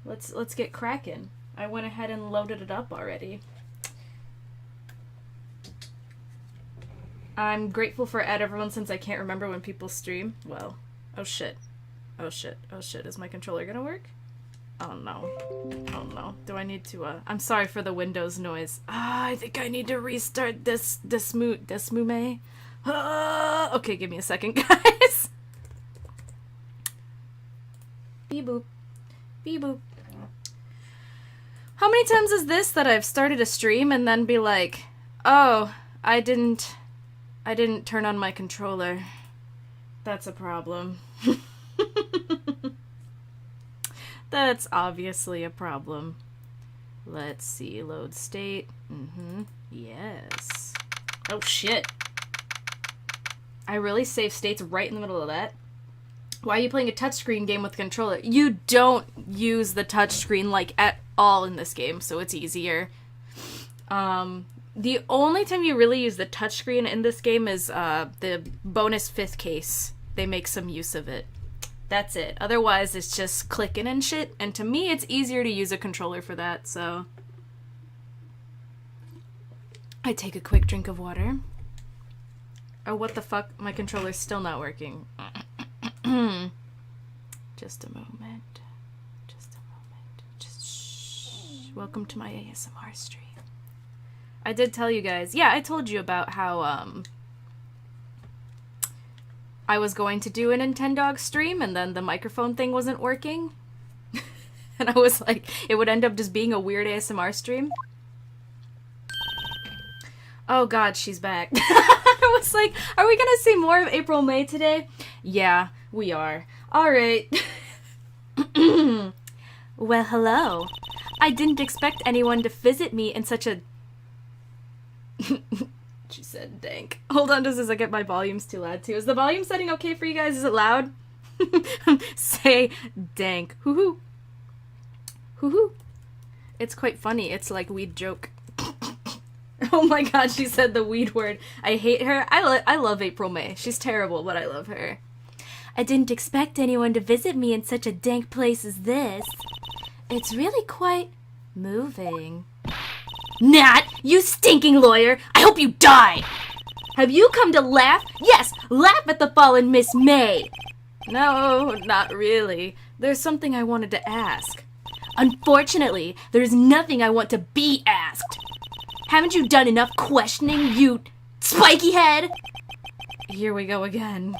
Let's get cracking. I went ahead and loaded it up already. I'm grateful for everyone since I can't remember when people stream. Well, oh shit. Oh shit. Oh shit. Is my controller gonna work? Oh no. Oh no. Do I need to, I'm sorry for the Windows noise. I think I need to restart this Mume. Okay, give me a second, guys. Beep boop. Beep boop. How many times is this that I've started a stream and then be like, oh, I didn't turn on my controller. That's a problem. That's obviously a problem. Let's see, load state. Yes. Oh shit. I really save states right in the middle of that. Why are you playing a touchscreen game with a controller? You don't use the touchscreen like at all in this game, so it's easier. The only time you really use the touchscreen in this game is the bonus 5th case. They make some use of it. That's it. Otherwise, it's just clicking and shit, and to me, it's easier to use a controller for that, so... I take a quick drink of water. Oh, what the fuck? My controller's still not working. Just a moment. Just a moment. Just shh. Welcome to my ASMR stream. I did tell you guys. Yeah, I told you about how, I was going to do a Nintendog stream and then the microphone thing wasn't working. And I was like, it would end up just being a weird ASMR stream. Oh god, she's back. I was like, are we gonna see more of April May today? Yeah, we are. Alright. Well, hello. I didn't expect anyone to visit me in such a... She said dank. Hold on just as I get my volumes too loud too. Is the volume setting okay for you guys? Is it loud? Say dank. Hoo-hoo. Hoo-hoo. It's quite funny. It's like weed joke. Oh my god, she said the weed word. I hate her. I love April May. She's terrible, but I love her. I didn't expect anyone to visit me in such a dank place as this. It's really quite moving. Nat, you stinking lawyer! I hope you die! Have you come to laugh? Yes, laugh at the fallen Miss May! No, not really. There's something I wanted to ask. Unfortunately, there's nothing I want to be asked. Haven't you done enough questioning, you spiky head? Here we go again.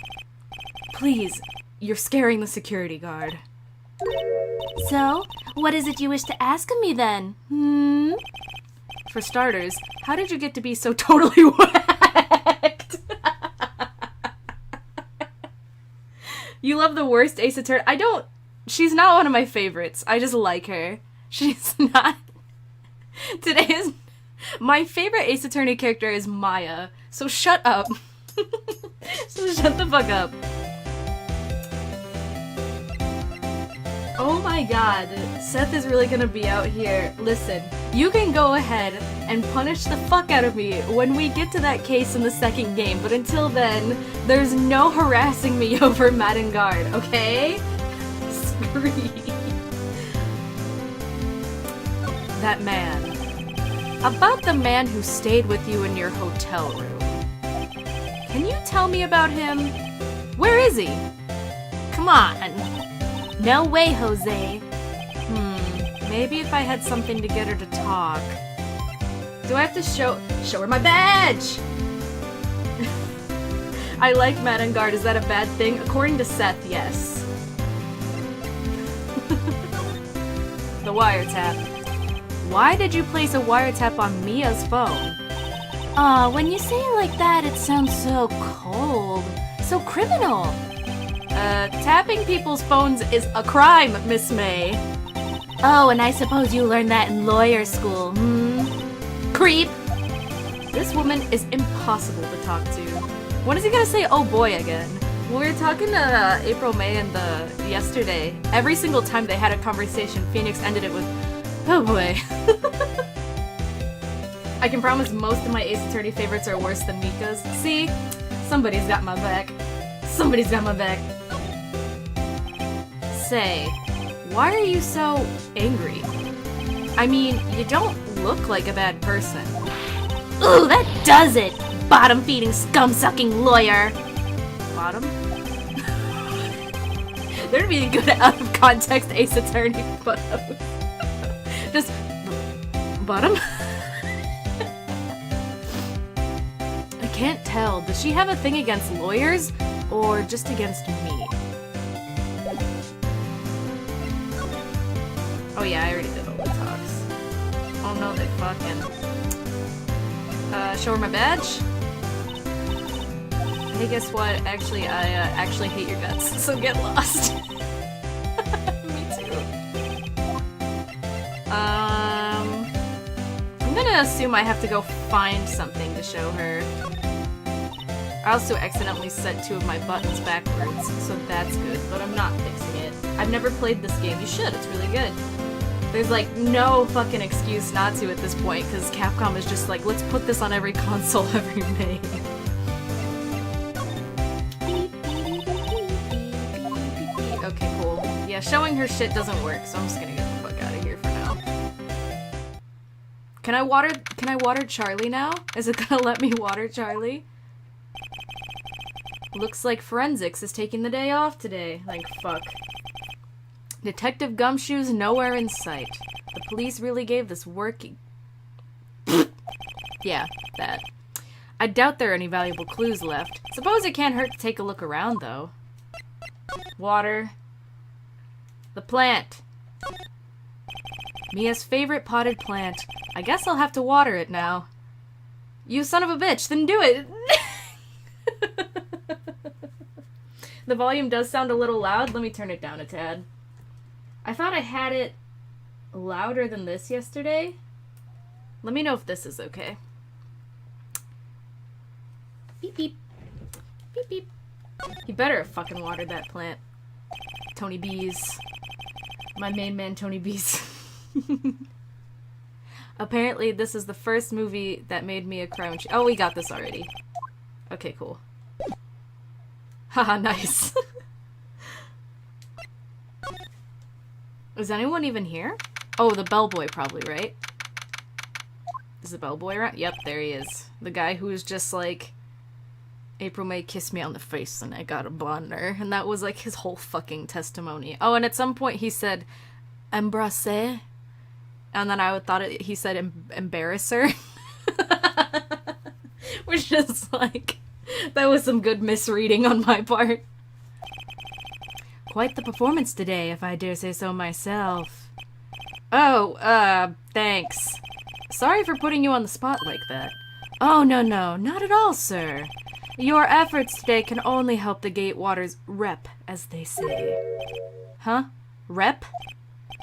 Please, you're scaring the security guard. So, what is it you wish to ask of me then? For starters, how did you get to be so totally whacked? You love the worst Ace Attorney. I don't... She's not one of my favorites. I just like her. She's not... Today's... My favorite Ace Attorney character is Maya. So shut up. So shut the fuck up. Oh my god, Seth is really gonna be out here. Listen, you can go ahead and punish the fuck out of me when we get to that case in the second game, but until then, there's no harassing me over Madden Guard, okay? Scream. That man. About the man who stayed with you in your hotel room. Can you tell me about him? Where is he? Come on. No way, Jose. Maybe if I had something to get her to talk. Do I have to show her my badge? I like Madden Guard. Is that a bad thing? According to Seth, yes. The wiretap. Why did you place a wiretap on Mia's phone? Aw, when you say it like that, it sounds so cold. So criminal. Tapping people's phones is a crime, Miss May. Oh, and I suppose you learned that in lawyer school, Creep! This woman is impossible to talk to. When is he gonna say, oh boy, again? When we were talking to April May and yesterday, every single time they had a conversation, Phoenix ended it with, oh boy. I can promise most of my Ace Attorney favorites are worse than Mika's. See? Somebody's got my back. Somebody's got my back. Say, Why are you so angry? I mean, you don't look like a bad person. Ooh, that does it! Bottom-feeding, scum-sucking lawyer! Bottom? There'd be a good out-of-context Ace Attorney photo. Just... bottom? I can't tell. Does she have a thing against lawyers? Or just against me? Oh yeah, I already did all the talks. Oh no, they fucking... show her my badge? Hey, guess what? Actually, I actually hate your guts, so get lost. Me too. I'm gonna assume I have to go find something to show her. I also accidentally set 2 of my buttons backwards, so that's good, but I'm not fixing it. I've never played this game. You should, it's really good. There's like no fucking excuse not to at this point, because Capcom is just like, let's put this on every console ever made. Okay, cool. Yeah, showing her shit doesn't work, so I'm just gonna get the fuck out of here for now. Can I water Charlie now? Is it gonna let me water Charlie? Looks like forensics is taking the day off today. Like, fuck. Detective Gumshoe's nowhere in sight. The police really gave this working... Yeah, that. I doubt there are any valuable clues left. Suppose it can't hurt to take a look around, though. Water. The plant. Mia's favorite potted plant. I guess I'll have to water it now. You son of a bitch, then do it! The volume does sound a little loud. Let me turn it down a tad. I thought I had it louder than this yesterday. Let me know if this is okay. Beep beep. Beep beep. You better have fucking watered that plant. Tony Bees. My main man, Tony Bees. Apparently, this is the first movie that made me a cry. Oh, we got this already. Okay, cool. Haha, nice. Is anyone even here? Oh, the bellboy probably, right? Is the bellboy around? Yep, there he is. The guy who was just like, April May kissed me on the face and I got a blonder. And that was like his whole fucking testimony. Oh, and at some point he said, embrasser. And then I thought he said embarrasser. Which is like, that was some good misreading on my part. Quite the performance today, if I dare say so myself. Oh, thanks. Sorry for putting you on the spot like that. Oh, no, not at all, sir. Your efforts today can only help the Gatewaters rep, as they say. Huh? Rep?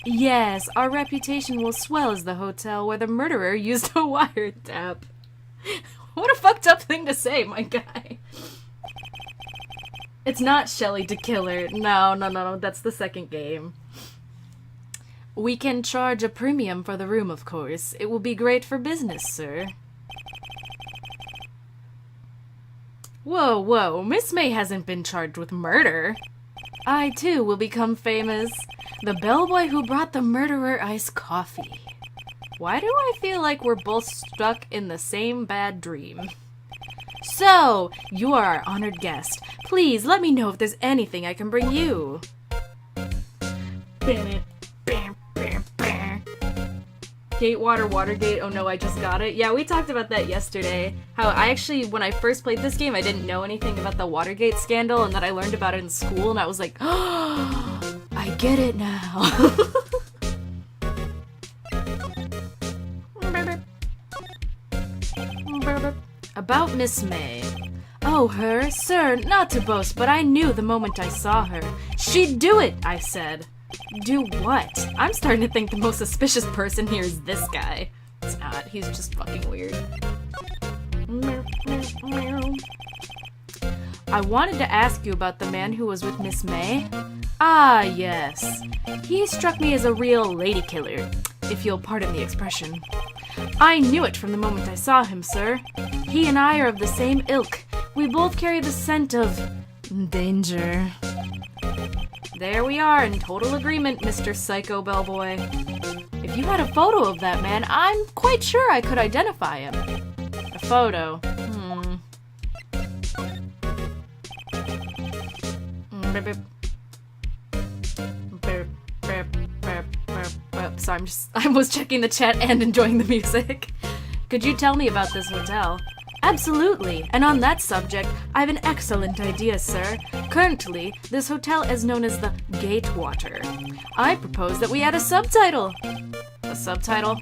Yes, our reputation will swell as the hotel where the murderer used a wiretap. What a fucked up thing to say, my guy. It's not Shelly to kill her. No, that's the second game. We can charge a premium for the room, of course. It will be great for business, sir. Whoa, Miss May hasn't been charged with murder. I, too, will become famous. The bellboy who brought the murderer iced coffee. Why do I feel like we're both stuck in the same bad dream? So, you are our honored guest. Please, let me know if there's anything I can bring you. Gatewater, Watergate, oh no, I just got it. Yeah, we talked about that yesterday. How I actually, when I first played this game, I didn't know anything about the Watergate scandal, and then I learned about it in school, and I was like, oh, I get it now. About Miss May. Oh, her? Sir, not to boast, but I knew the moment I saw her. She'd do it, I said. Do what? I'm starting to think the most suspicious person here is this guy. It's not. He's just fucking weird. I wanted to ask you about the man who was with Miss May. Ah, yes. He struck me as a real lady killer, if you'll pardon the expression. I knew it from the moment I saw him, sir. He and I are of the same ilk. We both carry the scent of danger. There we are, in total agreement, Mr. Psycho Bellboy. If you had a photo of that man, I'm quite sure I could identify him. A photo. So I was checking the chat and enjoying the music. Could you tell me about this hotel? Absolutely, and on that subject, I have an excellent idea, sir. Currently, this hotel is known as the Gatewater. I propose that we add a subtitle. A subtitle?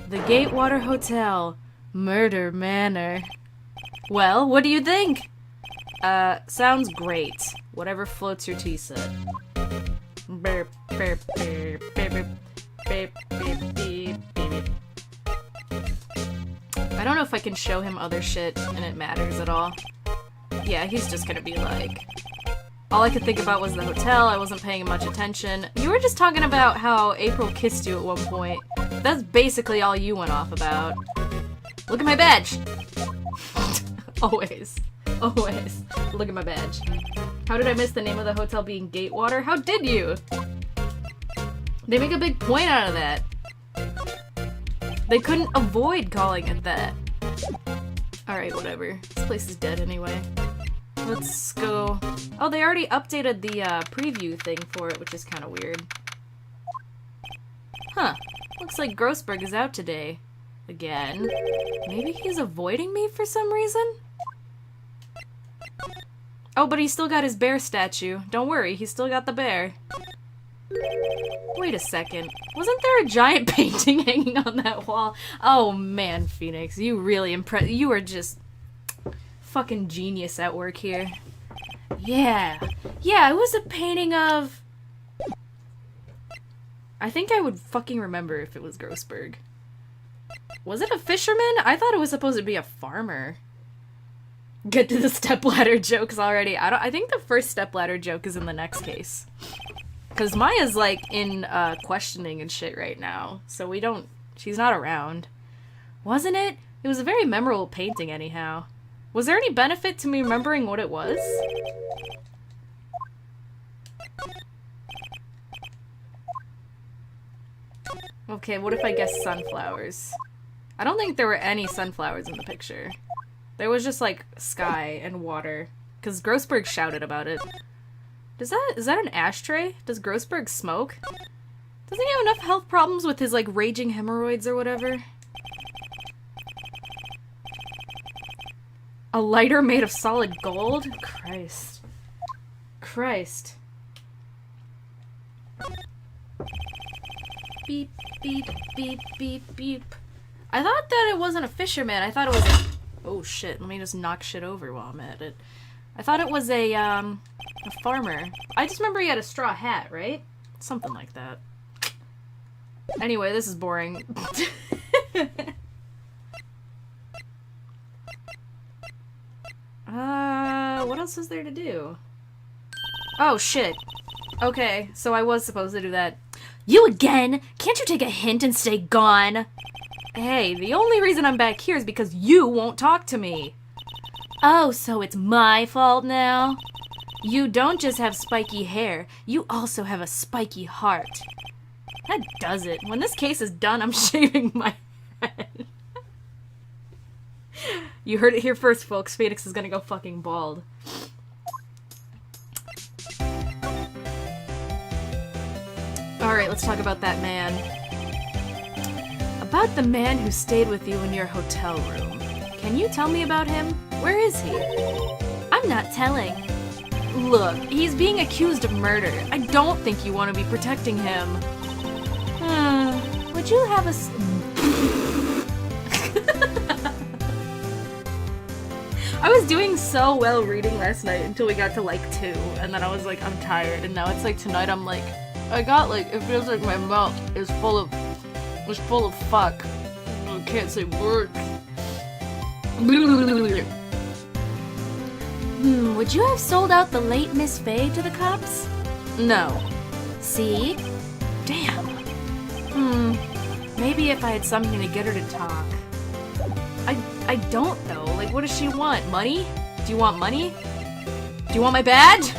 The Gatewater Hotel, Murder Manor. Well, what do you think? Sounds great. Whatever floats your tea set. I don't know if I can show him other shit and it matters at all. Yeah, he's just gonna be like... All I could think about was the hotel, I wasn't paying much attention. You were just talking about how April kissed you at one point. That's basically all you went off about. Look at my badge! Always. Always. Look at my badge. How did I miss the name of the hotel being Gatewater? How did you? They make a big point out of that. They couldn't avoid calling it that. Alright, whatever. This place is dead anyway. Let's go... Oh, they already updated the preview thing for it, which is kind of weird. Huh. Looks like Grossberg is out today. Again. Maybe he's avoiding me for some reason? Oh, but he's still got his bear statue. Don't worry, he's still got the bear. Wait a second. Wasn't there a giant painting hanging on that wall? Oh man, Phoenix, you really you are just fucking genius at work here. Yeah. Yeah, it was a painting of... I think I would fucking remember if it was Grossberg. Was it a fisherman? I thought it was supposed to be a farmer. Get to the stepladder jokes already. I think the first stepladder joke is in the next case. Because Maya's, like, in, questioning and shit right now. So we don't... She's not around. Wasn't it? It was a very memorable painting, anyhow. Was there any benefit to me remembering what it was? Okay, what if I guess sunflowers? I don't think there were any sunflowers in the picture. There was just, like, sky and water. Because Grossberg shouted about it. Is that an ashtray? Does Grossberg smoke? Doesn't he have enough health problems with his, like, raging hemorrhoids or whatever? A lighter made of solid gold? Christ. Christ. Beep, beep, beep, beep, beep. I thought that it wasn't a fisherman. I thought it was a... Oh shit, let me just knock shit over while I'm at it. I thought it was a farmer. I just remember he had a straw hat, right? Something like that. Anyway, this is boring. What else is there to do? Oh, shit. Okay, so I was supposed to do that. You again? Can't you take a hint and stay gone? Hey, the only reason I'm back here is because you won't talk to me. Oh, so it's my fault now? You don't just have spiky hair, you also have a spiky heart. That does it. When this case is done, I'm shaving my head. You heard it here first, folks. Phoenix is gonna go fucking bald. Alright, let's talk about that man. About the man who stayed with you in your hotel room. Can you tell me about him? Where is he? I'm not telling. Look, he's being accused of murder. I don't think you want to be protecting him. Would you have a... I was doing so well reading last night until we got to like 2, and then I was like, I'm tired, and now it's like tonight I'm like, it feels like my mouth is full of fuck. I can't say words. Would you have sold out the late Miss Faye to the cops? No. See? Damn. Maybe if I had something to get her to talk. I don't though. Like, what does she want? Money? Do you want money? Do you want my badge?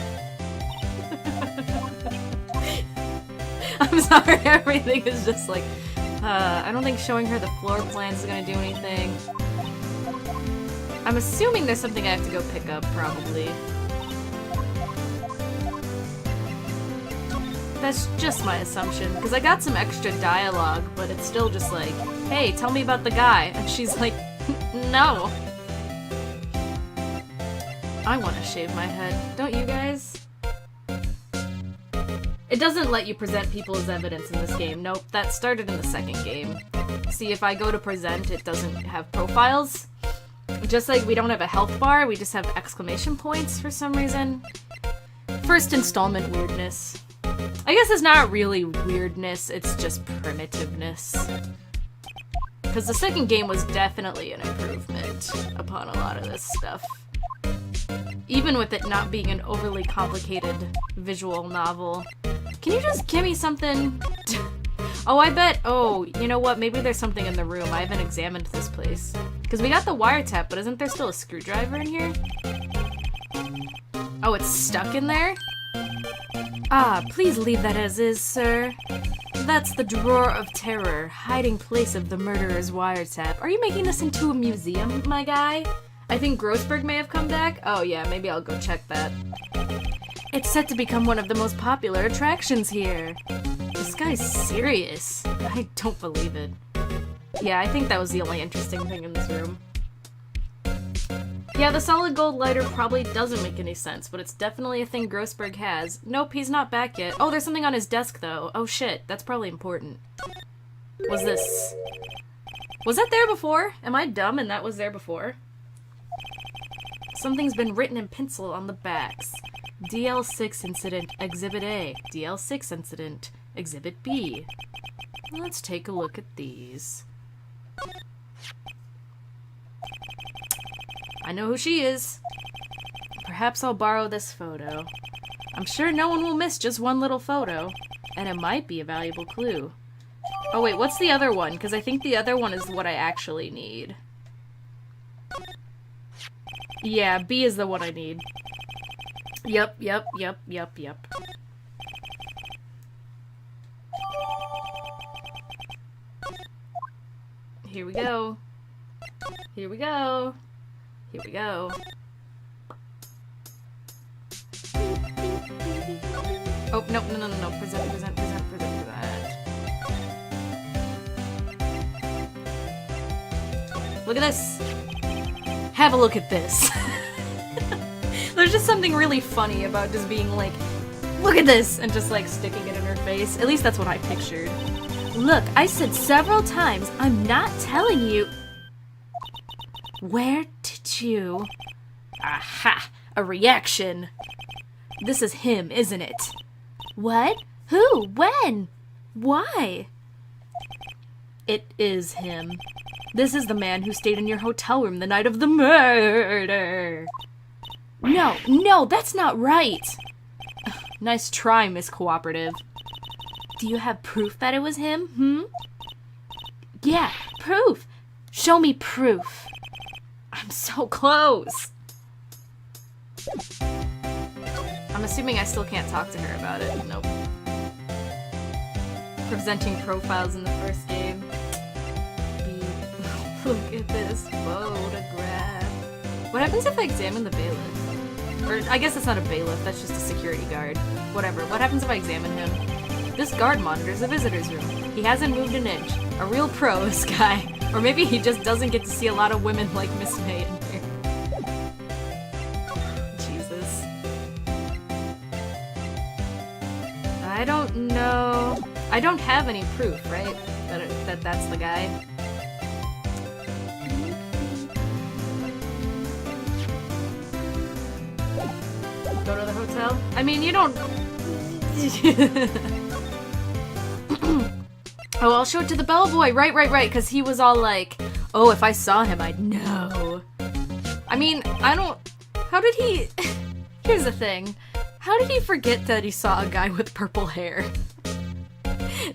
I'm sorry, everything is just like, I don't think showing her the floor plans is gonna do anything. I'm assuming there's something I have to go pick up, probably. That's just my assumption, because I got some extra dialogue, but it's still just like, hey, tell me about the guy. And she's like, no. I want to shave my head. Don't you guys? It doesn't let you present people as evidence in this game. Nope, that started in the second game. See, if I go to present, it doesn't have profiles. Just like we don't have a health bar, we just have exclamation points for some reason. First installment weirdness. I guess it's not really weirdness, it's just primitiveness. Because the second game was definitely an improvement upon a lot of this stuff. Even with it not being an overly complicated visual novel. Can you just give me something? Oh, I bet. Oh, you know what? Maybe there's something in the room. I haven't examined this place. Because we got the wiretap, but isn't there still a screwdriver in here? Oh, it's stuck in there? Ah, please leave that as is, sir. That's the drawer of terror, hiding place of the murderer's wiretap. Are you making this into a museum, my guy? I think Grossberg may have come back. Oh yeah, maybe I'll go check that. It's set to become one of the most popular attractions here. This guy's serious. I don't believe it. Yeah, I think that was the only interesting thing in this room. Yeah, the solid gold lighter probably doesn't make any sense, but it's definitely a thing Grossberg has. Nope, he's not back yet. Oh, there's something on his desk, though. Oh shit, that's probably important. Was that there before? Am I dumb and that was there before? Something's been written in pencil on the backs. DL6 incident, Exhibit A. DL6 incident, Exhibit B. Let's take a look at these. I know who she is. Perhaps I'll borrow this photo. I'm sure no one will miss just one little photo. And it might be a valuable clue. Oh wait, what's the other one? Because I think the other one is what I actually need. Yeah, B is the one I need. Yep. Here we go. Here we go. Here we go. Oh, no. Present. Look at this. Have a look at this. There's just something really funny about just being like, look at this, and just like sticking it in her face. At least that's what I pictured. Look, I said several times, I'm not telling you. Where did you? Aha! A reaction. This is him, isn't it? What? Who? When? Why? It is him. This is the man who stayed in your hotel room the night of the murder. No, that's not right. Nice try, Miss Cooperative. Do you have proof that it was him, Yeah, proof. Show me proof. I'm so close. I'm assuming I still can't talk to her about it. Nope. Presenting profiles in the first game. Look at this photograph. What happens if I examine the bailiff? Or, I guess it's not a bailiff, that's just a security guard. Whatever. What happens if I examine him? This guard monitors the visitor's room. He hasn't moved an inch. A real pro, this guy. Or maybe he just doesn't get to see a lot of women like Miss May in here. Jesus. I don't know. I don't have any proof, right? That that's the guy. Go to the hotel? I mean, you don't... Oh, I'll show it to the bellboy. Right, because he was all like, oh, if I saw him, I'd know. I mean, I don't... How did he... Here's the thing. How did he forget that he saw a guy with purple hair?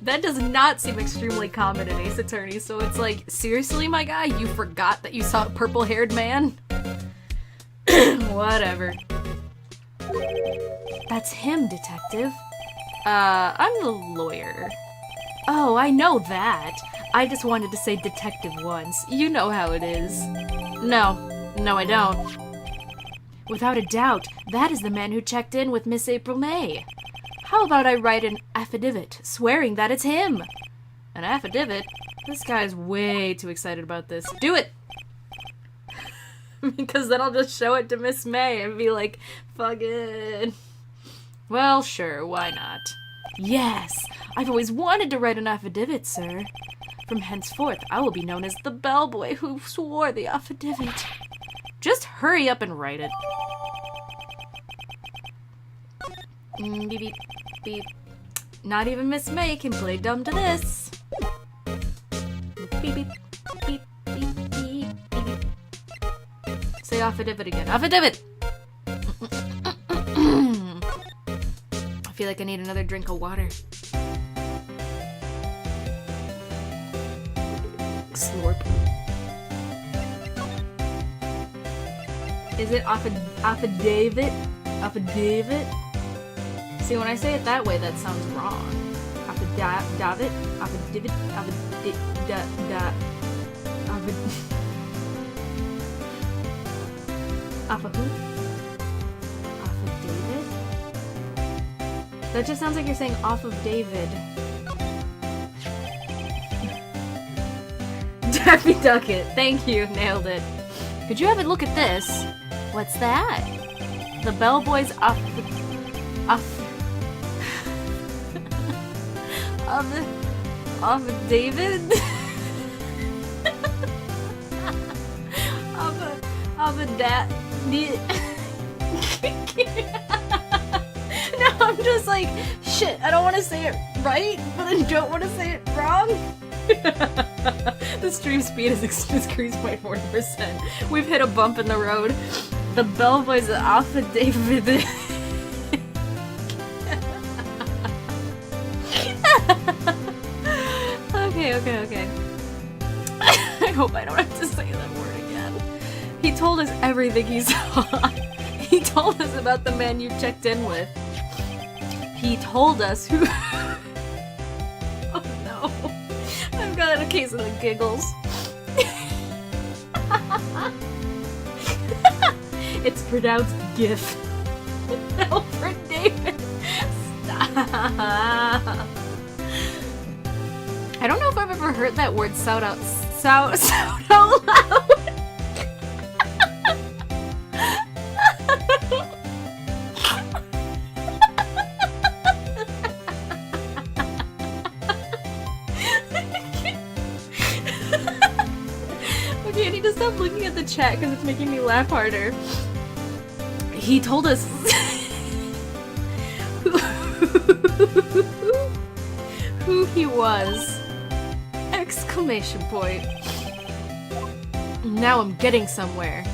That does not seem extremely common in Ace Attorney, so it's like, seriously, my guy? You forgot that you saw a purple-haired man? Whatever. That's him, detective. I'm the lawyer. Oh, I know that. I just wanted to say detective once. You know how it is. No, I don't. Without a doubt, that is the man who checked in with Miss April May. How about I write an affidavit swearing that it's him? An affidavit? This guy's way too excited about this. Do it! Because then I'll just show it to Miss May and be like, fucking... Well, sure, why not? Yes! I've always wanted to write an affidavit, sir. From henceforth, I will be known as the bellboy who swore the affidavit. Just hurry up and write it. Beep, beep, beep. Not even Miss May can play dumb to this. Beep, beep, beep, beep, beep, beep. Say affidavit again. Affidavit! I feel like I need another drink of water. Slurp. Is it affidavit? Affidavit? See, when I say it that way, that sounds wrong. Affidavit? Affidavit? Affidavit? That just sounds like you're saying off of David. Daffy Ducket. Thank you. Nailed it. Could you have a look at this? What's that? The bellboy's David? No, I'm just like, shit, I don't want to say it right, but I don't want to say it wrong. The stream speed has increased by 40%. We've hit a bump in the road. The bellboy's affidavit. Okay. I hope I don't have to say that word again. He told us everything he saw. He told us about the man you checked in with. He told us who... Oh no. I've got a case of the giggles. It's pronounced GIF. Alfred David. Stop. I don't know if I've ever heard that word sound out loud. Okay, I need to stop looking at the chat because it's making me laugh harder. He told us who he was. Exclamation point. Now I'm getting somewhere.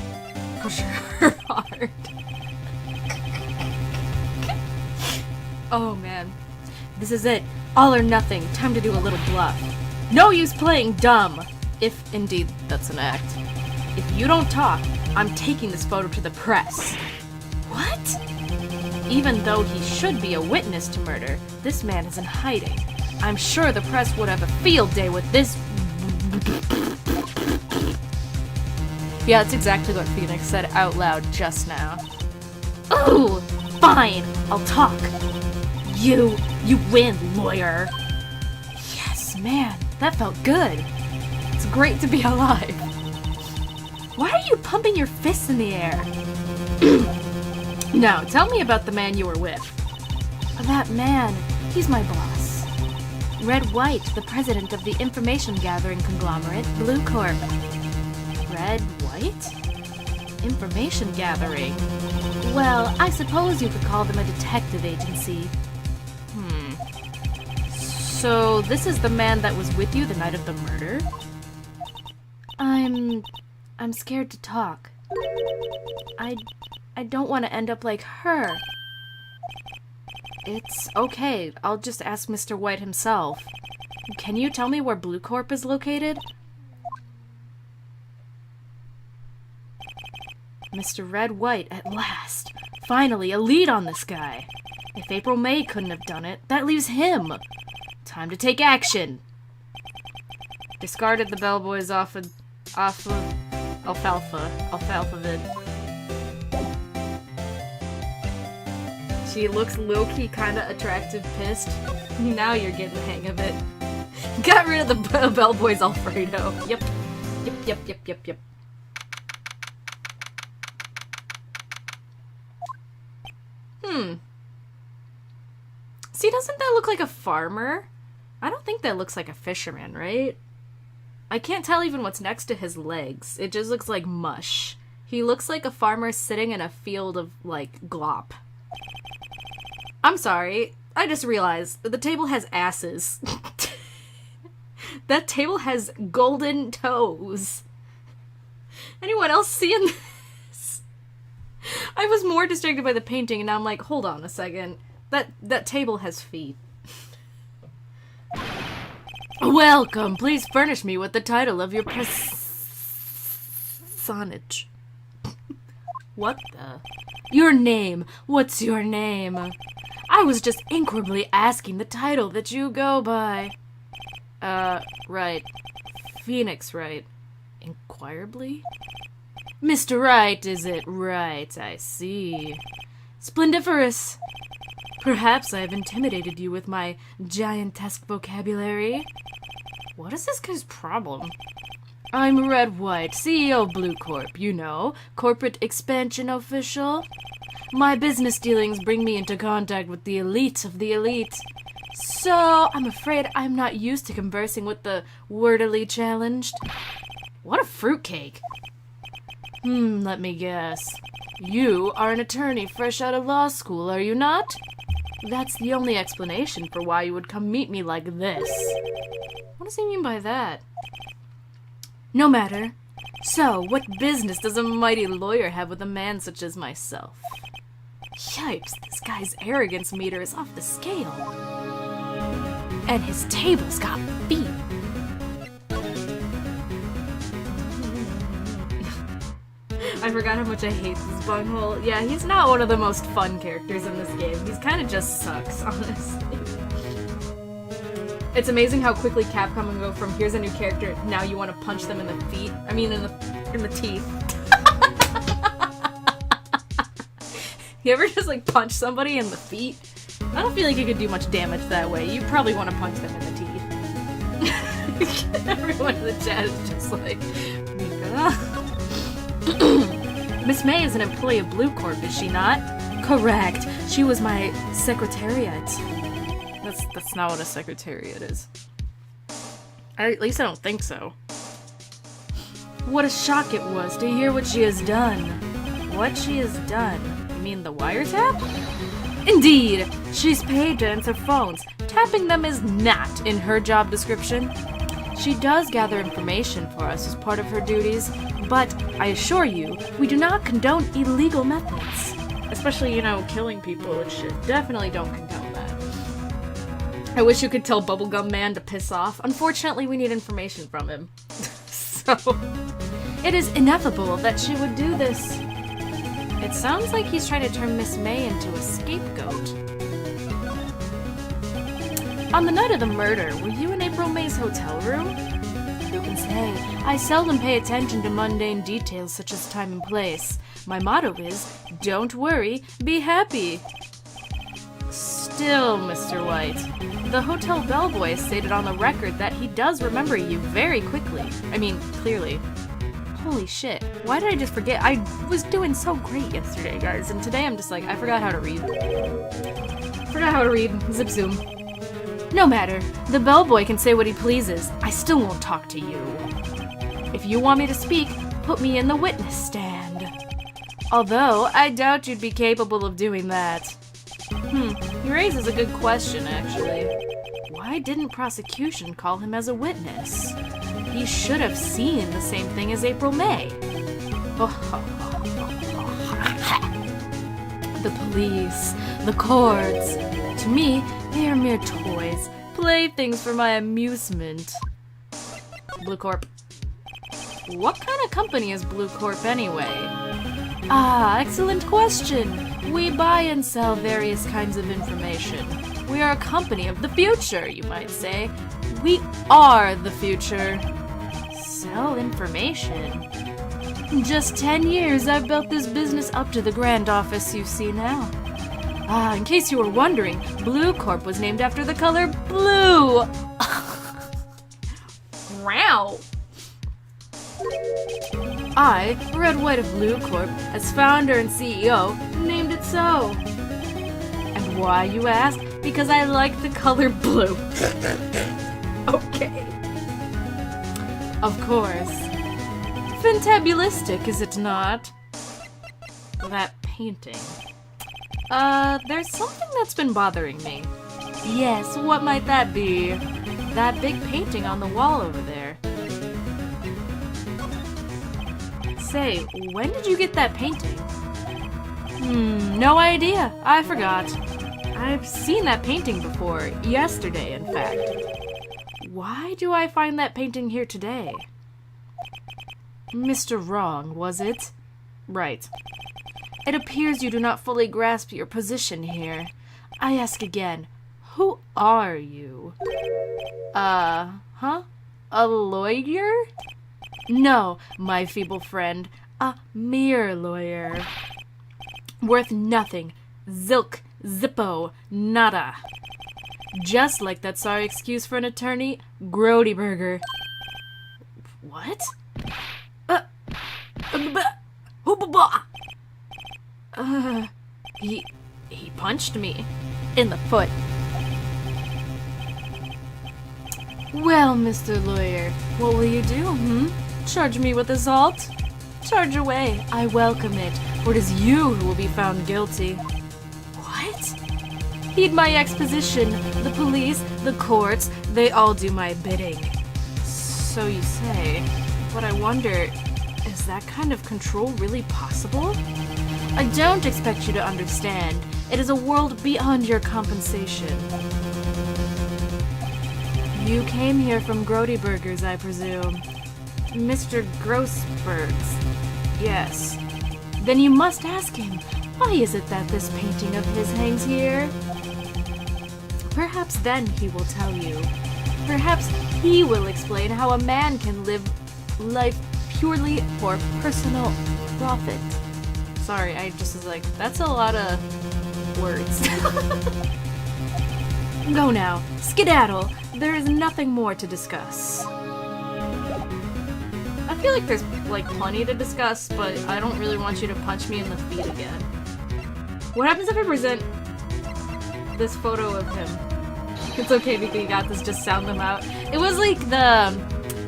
Push her hard. Oh man. This is it. All or nothing. Time to do a little bluff. No use playing dumb. If indeed that's an act. If you don't talk, I'm taking this photo to the press. What? Even though he should be a witness to murder, this man is in hiding. I'm sure the press would have a field day with this. Yeah, that's exactly what Phoenix said out loud just now. Ooh, fine, I'll talk. You win, lawyer. Yes, man, that felt good. It's great to be alive. Why are you pumping your fists in the air? Now, tell me about the man you were with. That man, he's my boss. Wright, the president of the information gathering conglomerate, Blue Corp. Wright? Information gathering? Well, I suppose you could call them a detective agency. So, this is the man that was with you the night of the murder? I'm scared to talk. I don't want to end up like her. It's okay. I'll just ask Mr. White himself. Can you tell me where Blue Corp is located? Mr. Red White, at last. Finally, a lead on this guy. If April May couldn't have done it, that leaves him. Time to take action. Discarded the bellboys off of alfalfa vid. She looks low-key kinda attractive pissed. Now you're getting the hang of it. Got rid of the bellboys Alfredo. Yep. Yep. See, doesn't that look like a farmer? I don't think that looks like a fisherman, right? I can't tell even what's next to his legs. It just looks like mush. He looks like a farmer sitting in a field of, like, glop. I'm sorry. I just realized that the table has asses. That table has golden toes. Anyone else seeing this? I was more distracted by the painting, and now I'm like, hold on a second. That table has feet. Welcome. Please furnish me with the title of your personage. What the? Your name. What's your name? I was just inquirably asking the title that you go by. Right. Phoenix Wright. Inquirably? Mr. Wright, is it? Right, I see. Splendiferous. Perhaps I have intimidated you with my giantesque vocabulary. What is this guy's problem? I'm Red White, CEO of Blue Corp, you know, corporate expansion official. My business dealings bring me into contact with the elite of the elite. So, I'm afraid I'm not used to conversing with the wordily challenged. What a fruitcake. Let me guess. You are an attorney fresh out of law school, are you not? That's the only explanation for why you would come meet me like this. What does he mean by that? No matter. So, what business does a mighty lawyer have with a man such as myself? Yipes, this guy's arrogance meter is off the scale. And his table's got feet. I forgot how much I hate this bunghole. Yeah, he's not one of the most fun characters in this game. He's kind of just sucks, honestly. It's amazing how quickly Capcom can go from here's a new character, now you want to punch them in the feet. I mean, in the teeth. You ever just like punch somebody in the feet? I don't feel like you could do much damage that way. You probably want to punch them in the teeth. Everyone in the chat is just like, Mika. Miss May is an employee of Blue Corp, is she not? Correct. She was my secretariat. That's not what a secretariat is. At least I don't think so. What a shock it was to hear what she has done. What she has done? You mean the wiretap? Indeed! She's paid to answer phones. Tapping them is not in her job description. She does gather information for us as part of her duties, but I assure you, we do not condone illegal methods. Especially, you know, killing people and shit. Definitely don't condone that. I wish you could tell Bubblegum Man to piss off. Unfortunately, we need information from him. So, it is ineffable that she would do this. It sounds like he's trying to turn Miss May into a scapegoat. On the night of the murder, were you in April May's hotel room? Who can say? I seldom pay attention to mundane details such as time and place. My motto is, don't worry, be happy. Still, Mr. White, the hotel bellboy stated on the record that he does remember you very quickly. I mean, clearly. Holy shit, why did I just forget? I was doing so great yesterday, guys, and today I'm just like, I forgot how to read. Zip zoom. No matter, the bellboy can say what he pleases. I still won't talk to you. If you want me to speak, put me in the witness stand. Although, I doubt you'd be capable of doing that. He raises a good question, actually. Why didn't prosecution call him as a witness? He should have seen the same thing as April May. The police, the courts. To me, they are mere toys, playthings for my amusement. Blue Corp. What kind of company is Blue Corp anyway? Ah, excellent question. We buy and sell various kinds of information. We are a company of the future, you might say. We are the future. Sell information? In just 10 years, I've built this business up to the grand office you see now. In case you were wondering, Blue Corp was named after the color blue. Wow. I, Red, White of Blue Corp, as founder and CEO, named it so. And why, you ask? Because I like the color blue. Okay. Of course. Fantabulistic, is it not? That painting. There's something that's been bothering me. Yes, what might that be? That big painting on the wall over there. Say, when did you get that painting? No idea. I forgot. I've seen that painting before. Yesterday, in fact. Why do I find that painting here today? Mr. Wrong, was it? Right. It appears you do not fully grasp your position here. I ask again, who are you? A lawyer? No, my feeble friend, a mere lawyer. Worth nothing. Zilk, zippo, nada. Just like that sorry excuse for an attorney, Grody Burger. What? He punched me in the foot. Well, Mr. Lawyer, what will you do, Charge me with assault? Charge away, I welcome it, for it is you who will be found guilty. What? Heed my exposition. The police, the courts, they all do my bidding. So you say, but I wonder, is that kind of control really possible? I don't expect you to understand. It is a world beyond your compensation. You came here from Grody Burgers, I presume. Mr. Grossberg's. Yes. Then you must ask him, why is it that this painting of his hangs here? Perhaps then he will tell you. Perhaps he will explain how a man can live life purely for personal profit. Sorry, I just was like, that's a lot of words. Go now. Skedaddle. There is nothing more to discuss. I feel like there's, plenty to discuss, but I don't really want you to punch me in the feet again. What happens if I present this photo of him? It's okay, Mika, you got this, just sound them out. It was like the,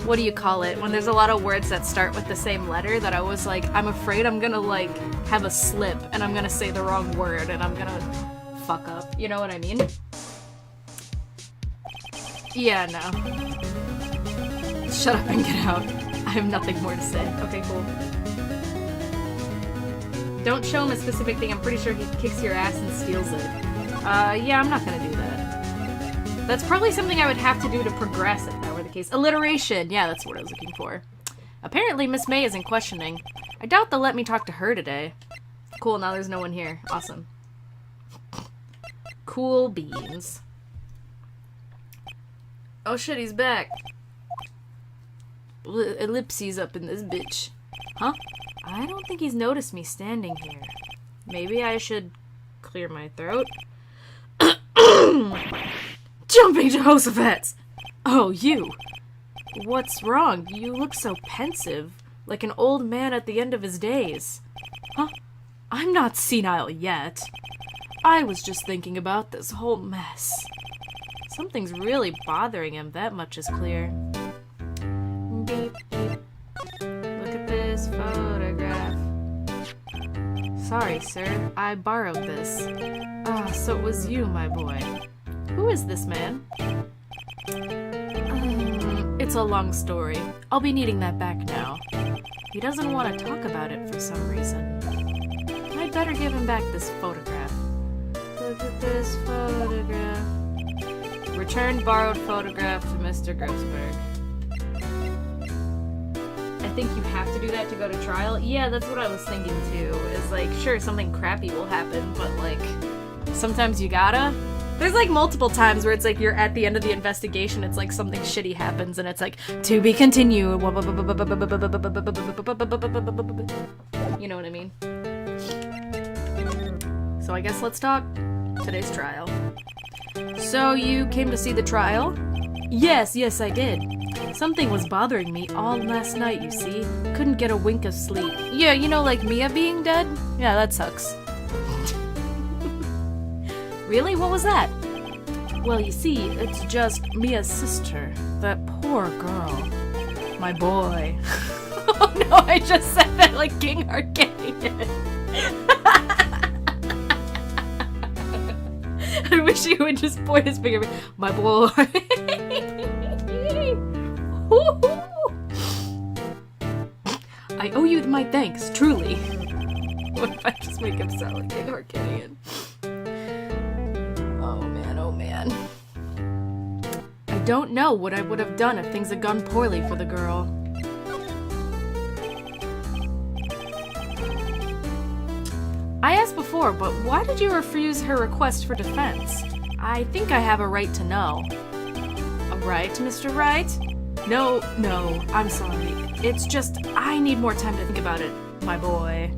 what do you call it? When there's a lot of words that start with the same letter that I was like, I'm afraid I'm gonna, have a slip, and I'm gonna say the wrong word, and I'm gonna fuck up. You know what I mean? Yeah, no. Shut up and get out. I have nothing more to say. Okay, cool. Don't show him a specific thing. I'm pretty sure he kicks your ass and steals it. Yeah, I'm not gonna do that. That's probably something I would have to do to progress if that were the case. Alliteration! Yeah, that's what I was looking for. Apparently, Miss May isn't questioning. I doubt they'll let me talk to her today. Cool, now there's no one here. Awesome. Cool beans. Oh shit, he's back. Ellipses up in this bitch. Huh? I don't think he's noticed me standing here. Maybe I should clear my throat. Jumping Jehoshaphat! Oh, you. What's wrong? You look so pensive, like an old man at the end of his days. Huh? I'm not senile yet. I was just thinking about this whole mess. Something's really bothering him, that much is clear. Beep, beep. Look at this photograph. Sorry, sir. I borrowed this. Ah, so it was you, my boy. Who is this man? It's a long story. I'll be needing that back now. He doesn't want to talk about it for some reason. I'd better give him back this photograph. Look at this photograph. Return borrowed photograph to Mr. Grossberg. I think you have to do that to go to trial? Yeah, that's what I was thinking too. Is like, sure, something crappy will happen, but like, sometimes you gotta. There's like multiple times where it's like you're at the end of the investigation, it's like something shitty happens, and it's like, to be continued. You know what I mean? So I guess let's talk today's trial. So you came to see the trial? Yes, I did. Something was bothering me all last night, you see. Couldn't get a wink of sleep. Yeah, you know, like Mia being dead? Yeah, that sucks. Really? What was that? Well, you see, it's just Mia's sister. That poor girl. My boy. Oh no, I just said that like King Arcadian. I wish he would just point his finger at me. My boy. I owe you my thanks, truly. What if I just make him sound like King Arcadian? Oh man. I don't know what I would have done if things had gone poorly for the girl. I asked before, but why did you refuse her request for defense? I think I have a right to know. A right, Mr. Wright? No, I'm sorry. It's just, I need more time to think about it, my boy.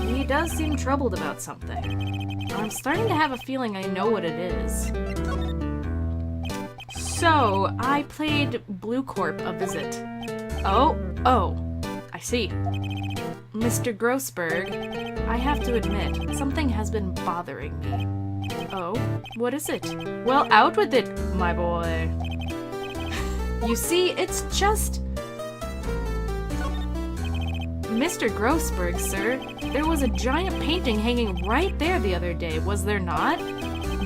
He does seem troubled about something. I'm starting to have a feeling I know what it is. So, I played Blue Corp a visit. Oh, I see. Mr. Grossberg, I have to admit, something has been bothering me. Oh, what is it? Well, out with it, my boy. You see, it's just... Mr. Grossberg, sir, there was a giant painting hanging right there the other day, was there not?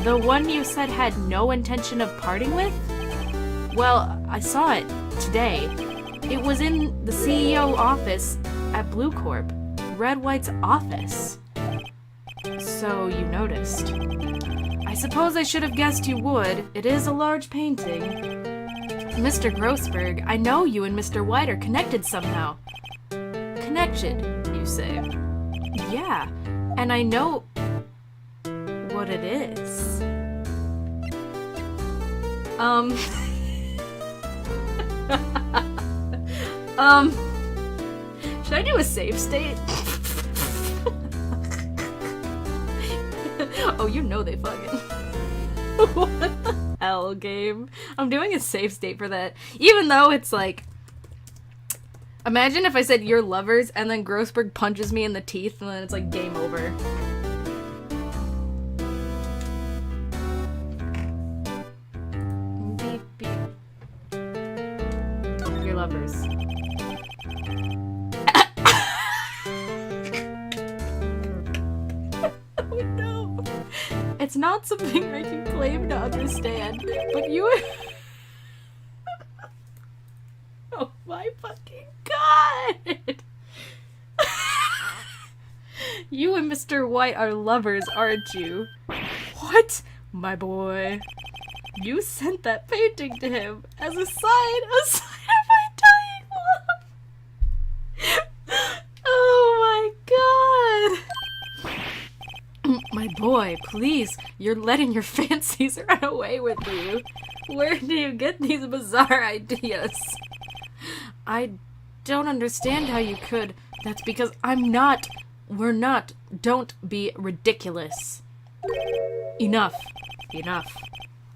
The one you said had no intention of parting with? Well, I saw it today. It was in the CEO office at Blue Corp, Red White's office. So you noticed. I suppose I should have guessed you would. It is a large painting. Mr. Grossberg, I know you and Mr. White are connected somehow. Connected, you say? Yeah, and I know what it is. Should I do a save state? Oh, you know they fucking... What the hell, game? I'm doing a save state for that. Even though it's like... Imagine if I said you're lovers and then Grossberg punches me in the teeth and then it's like game over. Beep, beep. You're lovers. Oh no. It's not something I can claim to understand, but you are... Oh my fucking god! You and Mr. White are lovers, aren't you? What? My boy. You sent that painting to him as a sign of my dying love! Oh my god! My boy, please, you're letting your fancies run away with you. Where do you get these bizarre ideas? I don't understand how you could. That's because I'm not. We're not. Don't be ridiculous. Enough.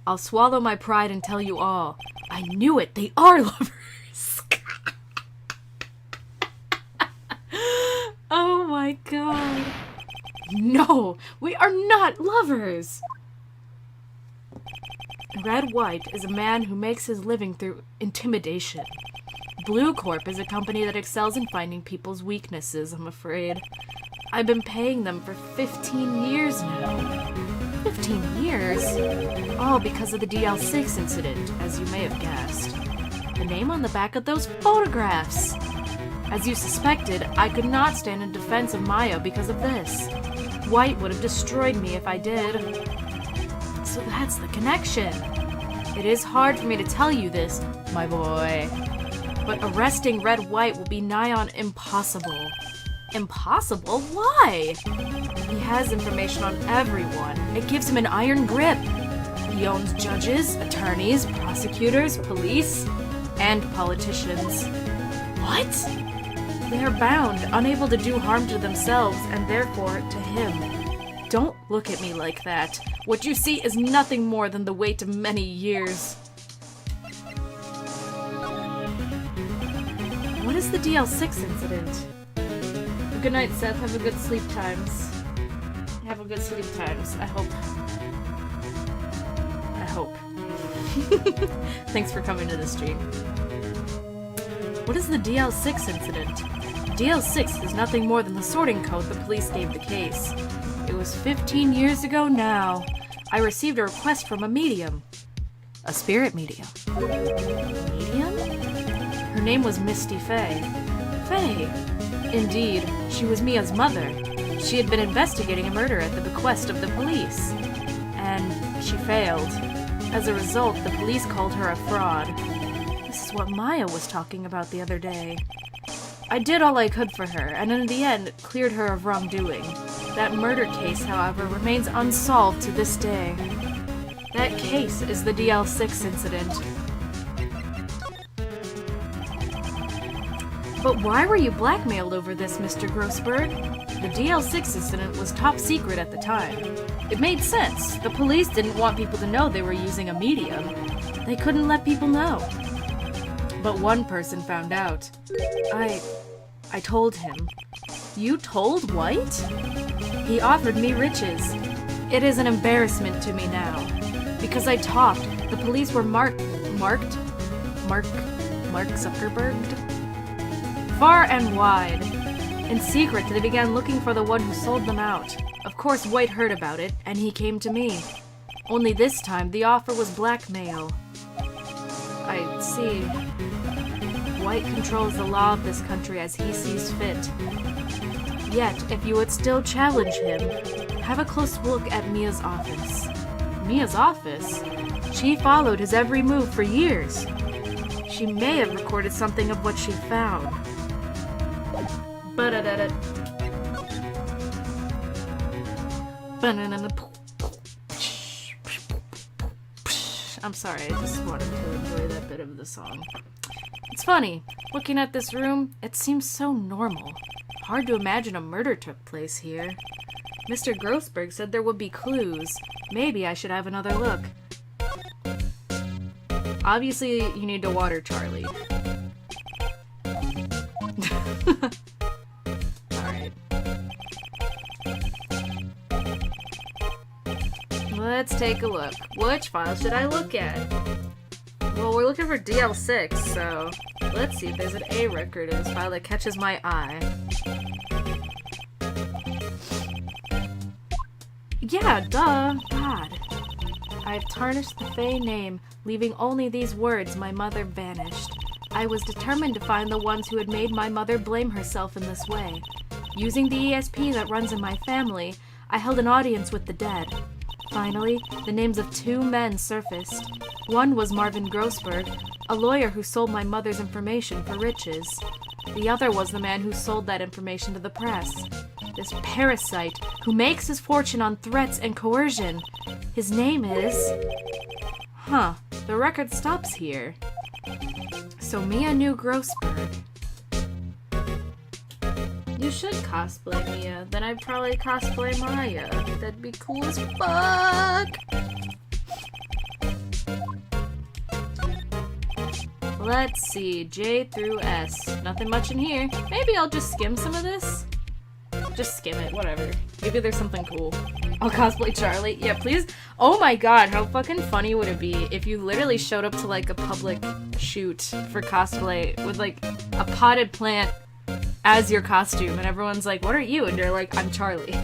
I'll swallow my pride and tell you all. I knew it. They are lovers. Oh my god. No, we are not lovers. Red White is a man who makes his living through intimidation. Blue Corp is a company that excels in finding people's weaknesses, I'm afraid. I've been paying them for 15 years now. 15 years? All because of the DL6 incident, as you may have guessed. The name on the back of those photographs! As you suspected, I could not stand in defense of Maya because of this. White would have destroyed me if I did. So that's the connection. It is hard for me to tell you this, my boy. but arresting Red White will be nigh on impossible. Impossible? Why? He has information on everyone. It gives him an iron grip. He owns judges, attorneys, prosecutors, police, and politicians. What? They are bound, unable to do harm to themselves, and therefore to him. Don't look at me like that. What you see is nothing more than the weight of many years. What is the DL6 incident? Good night, Seth. Have a good sleep times. Have a good sleep times. I hope. Thanks for coming to the stream. What is the DL6 incident? DL6 is nothing more than the sorting code the police gave the case. It was 15 years ago now. I received a request from a medium. A spirit medium. Medium? Her name was Misty Faye. Faye? Indeed, she was Mia's mother. She had been investigating a murder at the bequest of the police. And she failed. As a result, the police called her a fraud. This is what Maya was talking about the other day. I did all I could for her, and in the end, cleared her of wrongdoing. That murder case, however, remains unsolved to this day. That case is the DL6 incident. But why were you blackmailed over this, Mr. Grossberg? The DL6 incident was top secret at the time. It made sense. The police didn't want people to know they were using a medium. They couldn't let people know. But one person found out. I told him. You told White? He offered me riches. It is an embarrassment to me now. Because I talked, the police were Mark Zuckerberg? Far and wide. In secret, they began looking for the one who sold them out. Of course, White heard about it, and he came to me. Only this time, the offer was blackmail. I see. White controls the law of this country as he sees fit. Yet, if you would still challenge him, have a close look at Mia's office. Mia's office? She followed his every move for years. She may have recorded something of what she found. I'm sorry, I just wanted to enjoy that bit of the song. It's funny, looking at this room, it seems so normal. Hard to imagine a murder took place here. Mr. Grossberg said there would be clues. Maybe I should have another look. Obviously, you need to water Charlie. Alright. Let's take a look. Which file should I look at? Well, we're looking for DL6, so let's see if there's an A record in this file that catches my eye. Yeah, duh. God. I've tarnished the Faye name, leaving only these words, my mother vanished. I was determined to find the ones who had made my mother blame herself in this way. Using the ESP that runs in my family, I held an audience with the dead. Finally, the names of two men surfaced. One was Marvin Grossberg, a lawyer who sold my mother's information for riches. The other was the man who sold that information to the press. This parasite who makes his fortune on threats and coercion. His name is... Huh, the record stops here. So Mia knew Grossberg. You should cosplay Mia, then I'd probably cosplay Maya. That'd be cool as fuck! Let's see, J through S. Nothing much in here. Maybe I'll just skim some of this? Just skim it, whatever. Maybe there's something cool. I'll cosplay Charlie. Yeah, please. Oh my god, how fucking funny would it be if you literally showed up to like a public shoot for cosplay with like a potted plant as your costume and everyone's like, what are you? And you're like, I'm Charlie.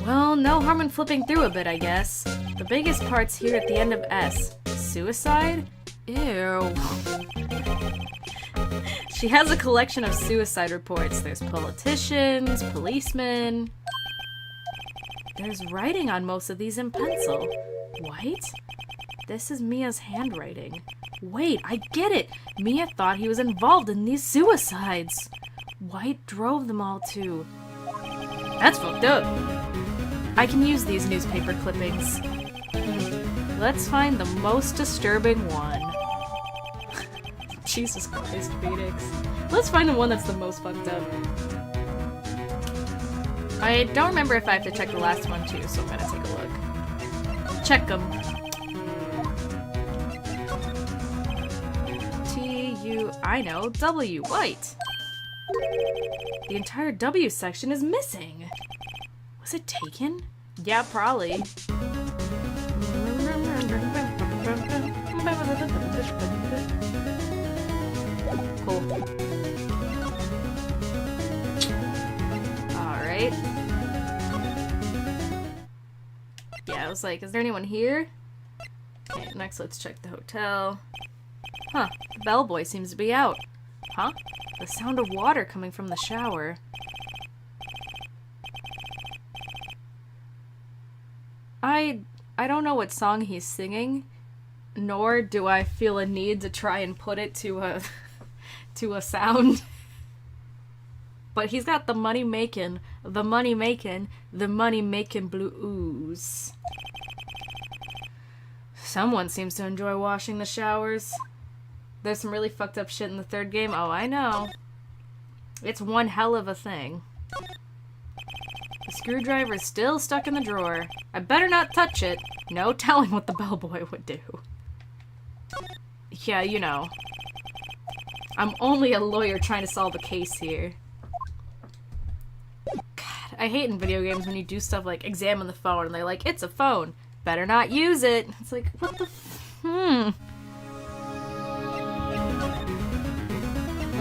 Well, no harm in flipping through a bit, I guess. The biggest part's here at the end of S. Suicide? Ew. She has a collection of suicide reports. There's politicians, policemen. There's writing on most of these in pencil. White? This is Mia's handwriting. Wait, I get it! Mia thought he was involved in these suicides. White drove them all to... That's fucked up. I can use these newspaper clippings. Let's find the most disturbing one. Jesus Christ, Phoenix. Let's find the one that's the most fucked up. I don't remember if I have to check the last one too, so I'm gonna take a look. Check them. I know, W, White. The entire W section is missing. Was it taken? Yeah, probably. Cool. Alright. Yeah, I was like, is there anyone here? Okay, next let's check the hotel. Huh, the bellboy seems to be out. Huh? The sound of water coming from the shower. I don't know what song he's singing, nor do I feel a need to try and put it to a to a sound. But he's got the money making blues. Someone seems to enjoy washing the showers. There's some really fucked up shit in the third game. Oh, I know. It's one hell of a thing. The screwdriver is still stuck in the drawer. I better not touch it. No telling what the bellboy would do. Yeah, you know. I'm only a lawyer trying to solve a case here. God, I hate in video games when you do stuff like examine the phone and they're like, it's a phone. Better not use it. It's like, what the I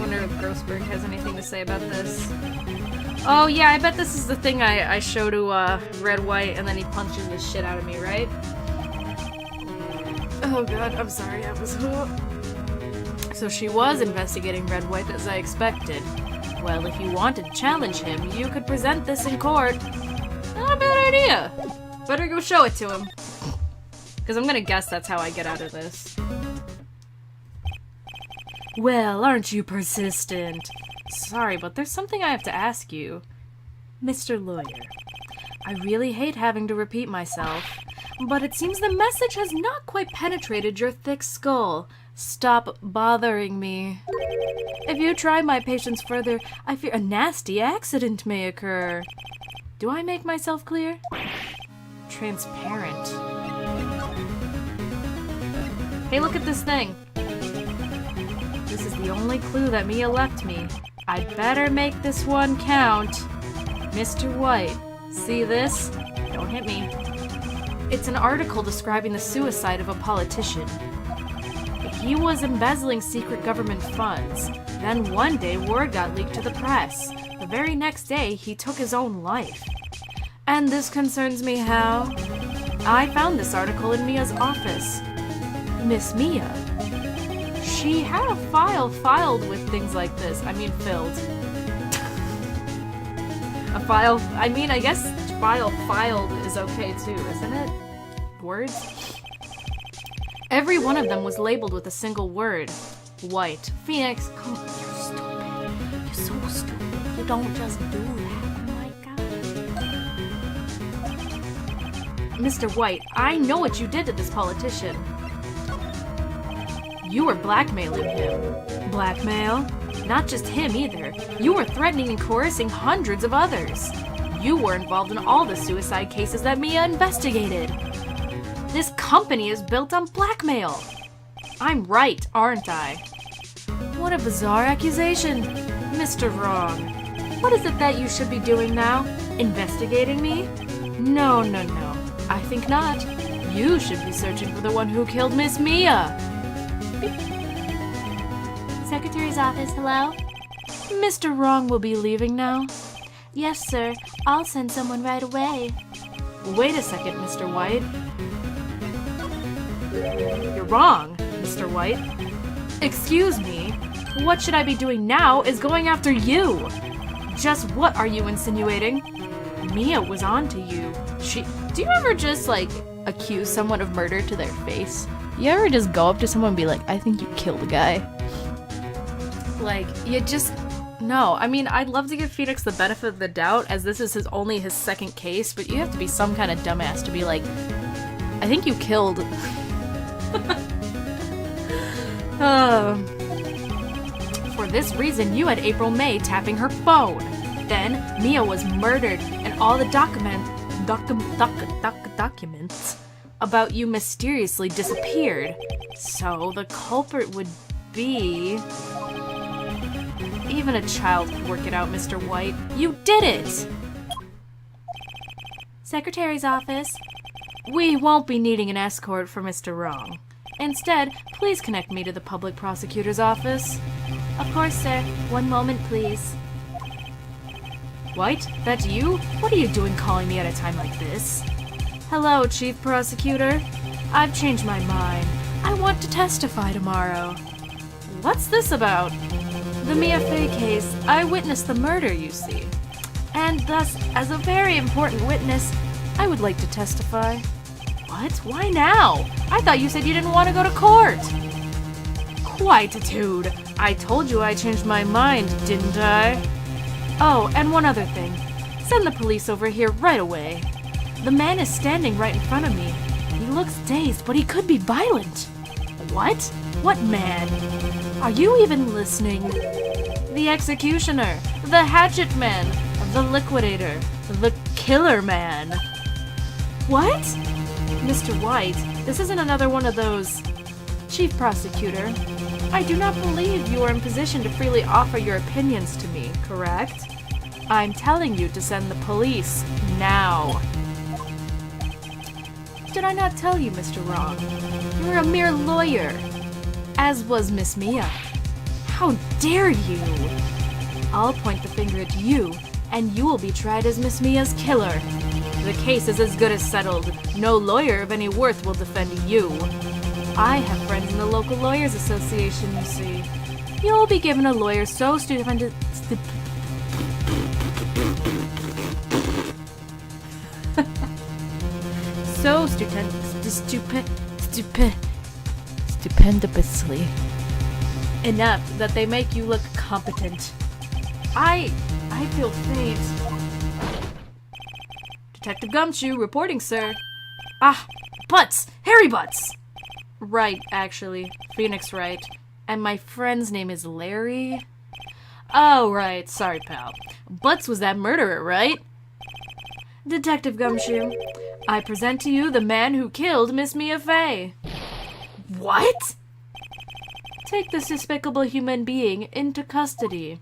wonder if Grossberg has anything to say about this. Oh yeah, I bet this is the thing I show to Red White and then he punches the shit out of me, right? Oh god, I'm sorry, I was... So she was investigating Red White as I expected. Well, if you wanted to challenge him, you could present this in court. Not a bad idea. Better go show it to him. Because I'm gonna guess that's how I get out of this. Well, aren't you persistent? Sorry, but there's something I have to ask you. Mr. Lawyer, I really hate having to repeat myself, but it seems the message has not quite penetrated your thick skull. Stop bothering me. If you try my patience further, I fear a nasty accident may occur. Do I make myself clear? Transparent. Hey, look at this thing. This is the only clue that Mia left me. I'd better make this one count. Mr. White, see this? Don't hit me. It's an article describing the suicide of a politician. He was embezzling secret government funds. Then one day, word got leaked to the press. The very next day, he took his own life. And this concerns me how? I found this article in Mia's office. Miss Mia. She had a file filed with things like this. I mean, filled. A file... I mean, I guess file filed is okay too, isn't it? Words? Every one of them was labeled with a single word. White. Phoenix, come on, you're stupid. You're so stupid. You don't just do that. Oh my god. Mr. White, I know what you did to this politician. You were blackmailing him. Blackmail? Not just him either. You were threatening and coercing hundreds of others. You were involved in all the suicide cases that Mia investigated. This company is built on blackmail. I'm right, aren't I? What a bizarre accusation. Mr. Wrong. What is it that you should be doing now? Investigating me? No, no, no. I think not. You should be searching for the one who killed Miss Mia. Secretary's office, hello? Mr. Wrong will be leaving now. Yes, sir. I'll send someone right away. Wait a second, Mr. White. You're wrong, Mr. White. Excuse me. What should I be doing now is going after you. Just what are you insinuating? Mia was on to you. Do you ever just, like, accuse someone of murder to their face? You ever just go up to someone and be like, I think you killed a guy? Like, you just... No, I mean, I'd love to give Phoenix the benefit of the doubt, as this is only his second case, but you have to be some kind of dumbass to be like, I think you killed... For this reason, you had April May tapping her phone. Then, Mia was murdered, and all the documents about you mysteriously disappeared. So, the culprit would be... Even a child could work it out, Mr. White. You did it! Secretary's office. We won't be needing an escort for Mr. Wrong. Instead, please connect me to the public prosecutor's office. Of course, sir. One moment, please. White? That's you? What are you doing calling me at a time like this? Hello, Chief Prosecutor. I've changed my mind. I want to testify tomorrow. What's this about? The Mia Fey case. I witnessed the murder, you see. And thus, as a very important witness, I would like to testify. What? Why now? I thought you said you didn't want to go to court. Quietude. I told you I changed my mind, didn't I? Oh, and one other thing. Send the police over here right away. The man is standing right in front of me. He looks dazed, but he could be violent. What? What man? Are you even listening? The executioner, the hatchet man, the liquidator, the killer man. What? Mr. White, this isn't another one of those... Chief Prosecutor, I do not believe you are in position to freely offer your opinions to me, correct? I'm telling you to send the police, now. Did I not tell you, Mr. Wrong? You're a mere lawyer, as was Miss Mia. How dare you? I'll point the finger at you, and you will be tried as Miss Mia's killer. The case is as good as settled. No lawyer of any worth will defend you. I have friends in the local lawyers association, you see. You'll be given a lawyer so stupendous... stupendously enough that they make you look competent. I feel faint. Detective Gumshoe reporting, sir. Ah, Butts! Harry Butts! Right, actually. Phoenix Wright. And my friend's name is Larry? Oh, right. Sorry, pal. Butts was that murderer, right? Detective Gumshoe, I present to you the man who killed Miss Mia Fey. What? Take this despicable human being into custody.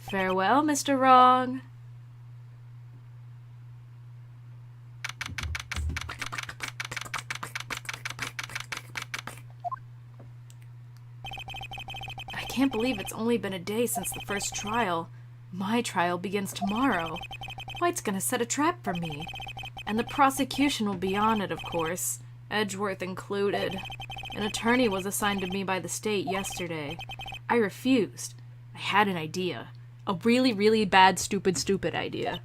Farewell, Mr. Wrong. I can't believe it's only been a day since the first trial. My trial begins tomorrow. White's gonna set a trap for me. And the prosecution will be on it, of course. Edgeworth included. An attorney was assigned to me by the state yesterday. I refused. I had an idea. A really, really bad, stupid idea.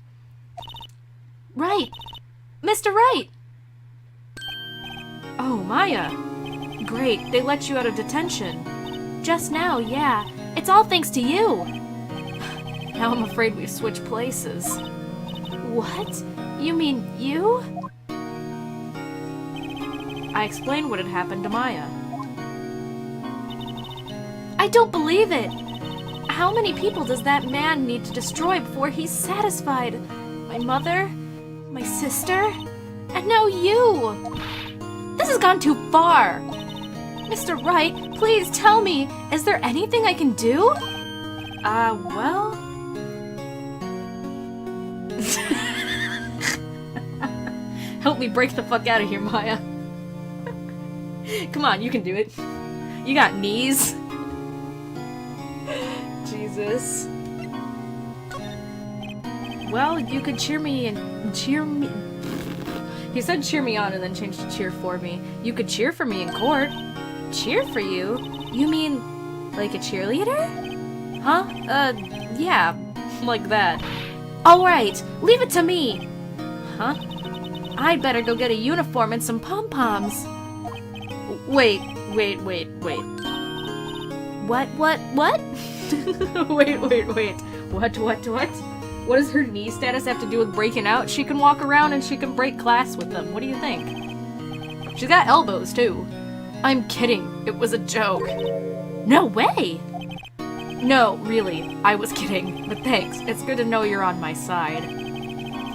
Right! Mr. Wright! Oh, Maya. Great, they let you out of detention. Just now, yeah. It's all thanks to you. Now I'm afraid we've switched places. What? You mean you? I explained what had happened to Maya. I don't believe it! How many people does that man need to destroy before he's satisfied? My mother? My sister? And now you! This has gone too far! Mr. Wright, please tell me, is there anything I can do? Well... Help me break the fuck out of here, Maya. Come on, you can do it. You got knees. Jesus. Well, you could cheer me and cheer me... He said cheer me on and then changed to cheer for me. You could cheer for me in court. Cheer for you? You mean like a cheerleader? Huh? Yeah, like that. Alright, leave it to me! Huh? I'd better go get a uniform and some pom-poms. Wait. What? What? wait. What? What does her knee status have to do with breaking out? She can walk around and she can break glass with them. What do you think? She's got elbows, too. I'm kidding. It was a joke. No way! No, really. I was kidding. But thanks. It's good to know you're on my side.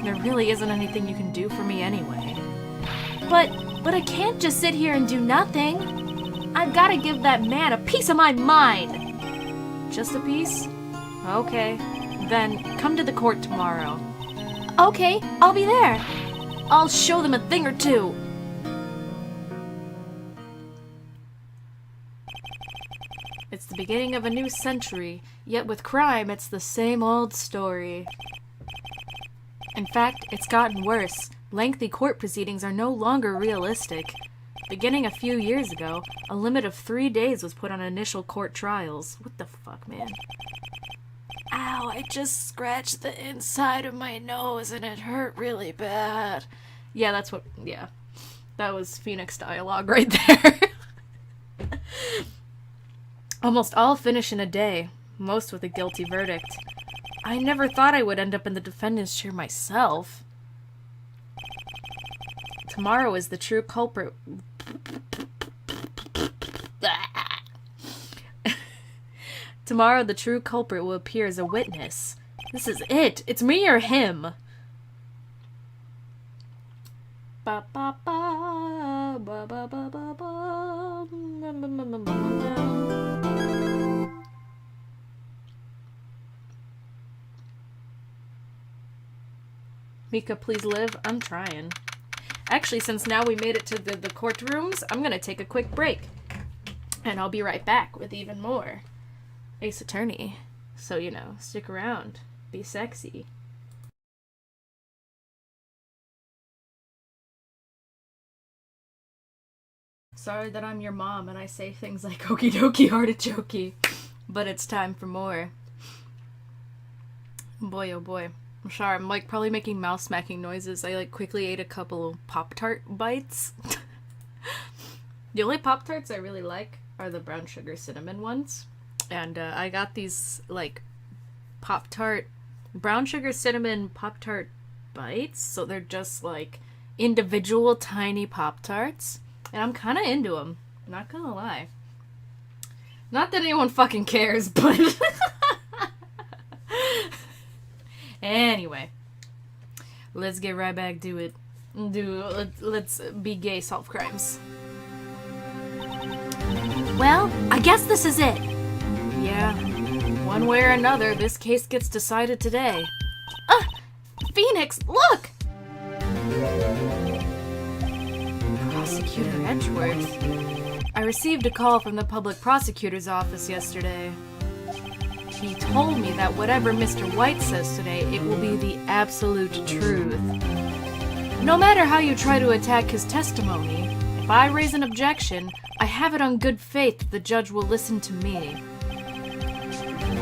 There really isn't anything you can do for me anyway. But I can't just sit here and do nothing. I've got to give that man a piece of my mind. Just a piece? Okay. Then come to the court tomorrow. Okay, I'll be there. I'll show them a thing or two. It's the beginning of a new century, yet with crime it's the same old story. In fact, it's gotten worse. Lengthy court proceedings are no longer realistic. Beginning a few years ago, a limit of 3 days was put on initial court trials. What the fuck, man? Ow, I just scratched the inside of my nose and it hurt really bad. Yeah, that was Phoenix dialogue right there. Almost all finish in a day, most with a guilty verdict. I never thought I would end up in the defendant's chair myself. Tomorrow is the true culprit. Tomorrow the true culprit will appear as a witness. This is it. It's me or him. Ba ba ba ba ba ba ba ba. Mika, please live. I'm trying. Actually, since now we made it to the courtrooms, I'm gonna take a quick break. And I'll be right back with even more Ace Attorney. So, stick around. Be sexy. Sorry that I'm your mom and I say things like okie dokie artichokey, but it's time for more. Boy, oh boy. I'm sorry, I'm probably making mouth smacking noises. I quickly ate a couple of Pop-Tart bites. The only Pop-Tarts I really like are the brown sugar cinnamon ones. And I got these Pop-Tart, brown sugar cinnamon Pop-Tart bites. So they're just individual tiny Pop-Tarts. And I'm kind of into them. Not gonna lie. Not that anyone fucking cares, but... Anyway, let's get right back to it. Let's be gay, solve crimes. Well, I guess this is it. Yeah, one way or another, this case gets decided today. Phoenix, look! Prosecutor Edgeworth. I received a call from the public prosecutor's office yesterday. He told me that whatever Mr. White says today, it will be the absolute truth. No matter how you try to attack his testimony, if I raise an objection, I have it on good faith that the judge will listen to me.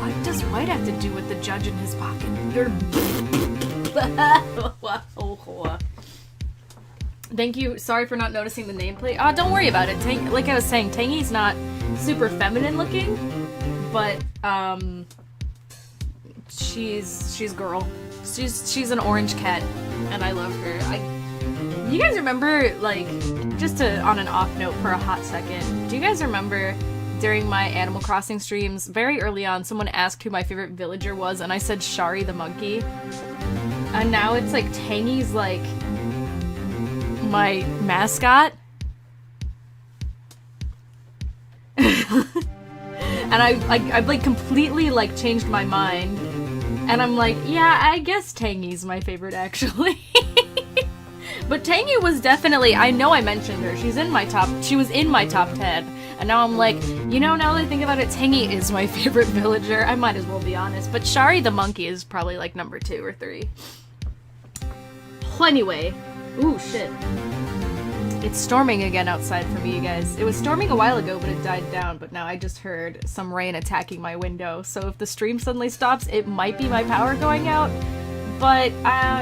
What does White have to do with the judge in his pocket? Thank you. Sorry for not noticing the nameplate. Don't worry about it. Like I was saying, Tangy's not super feminine looking, but she's girl. She's an orange cat, and I love her. You guys remember, just on an off note for a hot second, do you guys remember during my Animal Crossing streams, very early on, someone asked who my favorite villager was, and I said Shari the monkey. And now it's Tangy's my mascot. And I've completely changed my mind. And I'm yeah, I guess Tangy's my favorite actually. But Tangy was definitely, I know I mentioned her. She was in my top 10. And now I'm now that I think about it, Tangy is my favorite villager. I might as well be honest. But Shari the monkey is probably number 2 or 3. Well, anyway. Ooh, shit. It's storming again outside for me, you guys. It was storming a while ago, but it died down. But now I just heard some rain attacking my window. So if the stream suddenly stops, it might be my power going out. But,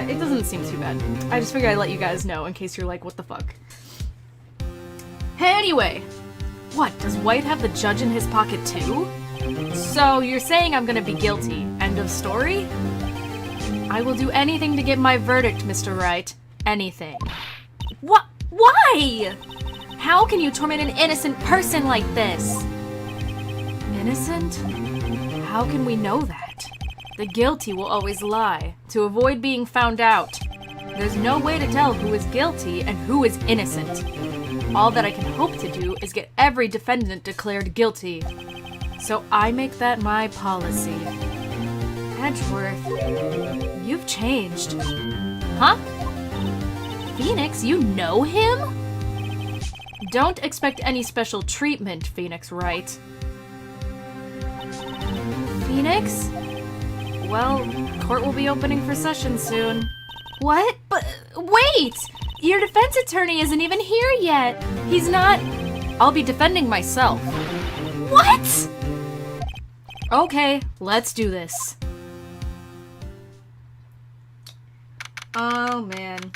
it doesn't seem too bad. I just figured I'd let you guys know in case you're like, what the fuck. Anyway. What, does White have the judge in his pocket too? So, you're saying I'm gonna be guilty. End of story? I will do anything to get my verdict, Mr. Wright. Anything. What? Why? How can you torment an innocent person like this? Innocent? How can we know that? The guilty will always lie, to avoid being found out. There's no way to tell who is guilty and who is innocent. All that I can hope to do is get every defendant declared guilty. So I make that my policy. Edgeworth, you've changed. Huh? Phoenix, you know him? Don't expect any special treatment, Phoenix Wright. Phoenix? Well, court will be opening for session soon. What? But wait! Your defense attorney isn't even here yet. He's not... I'll be defending myself. What? Okay, let's do this. Oh, man.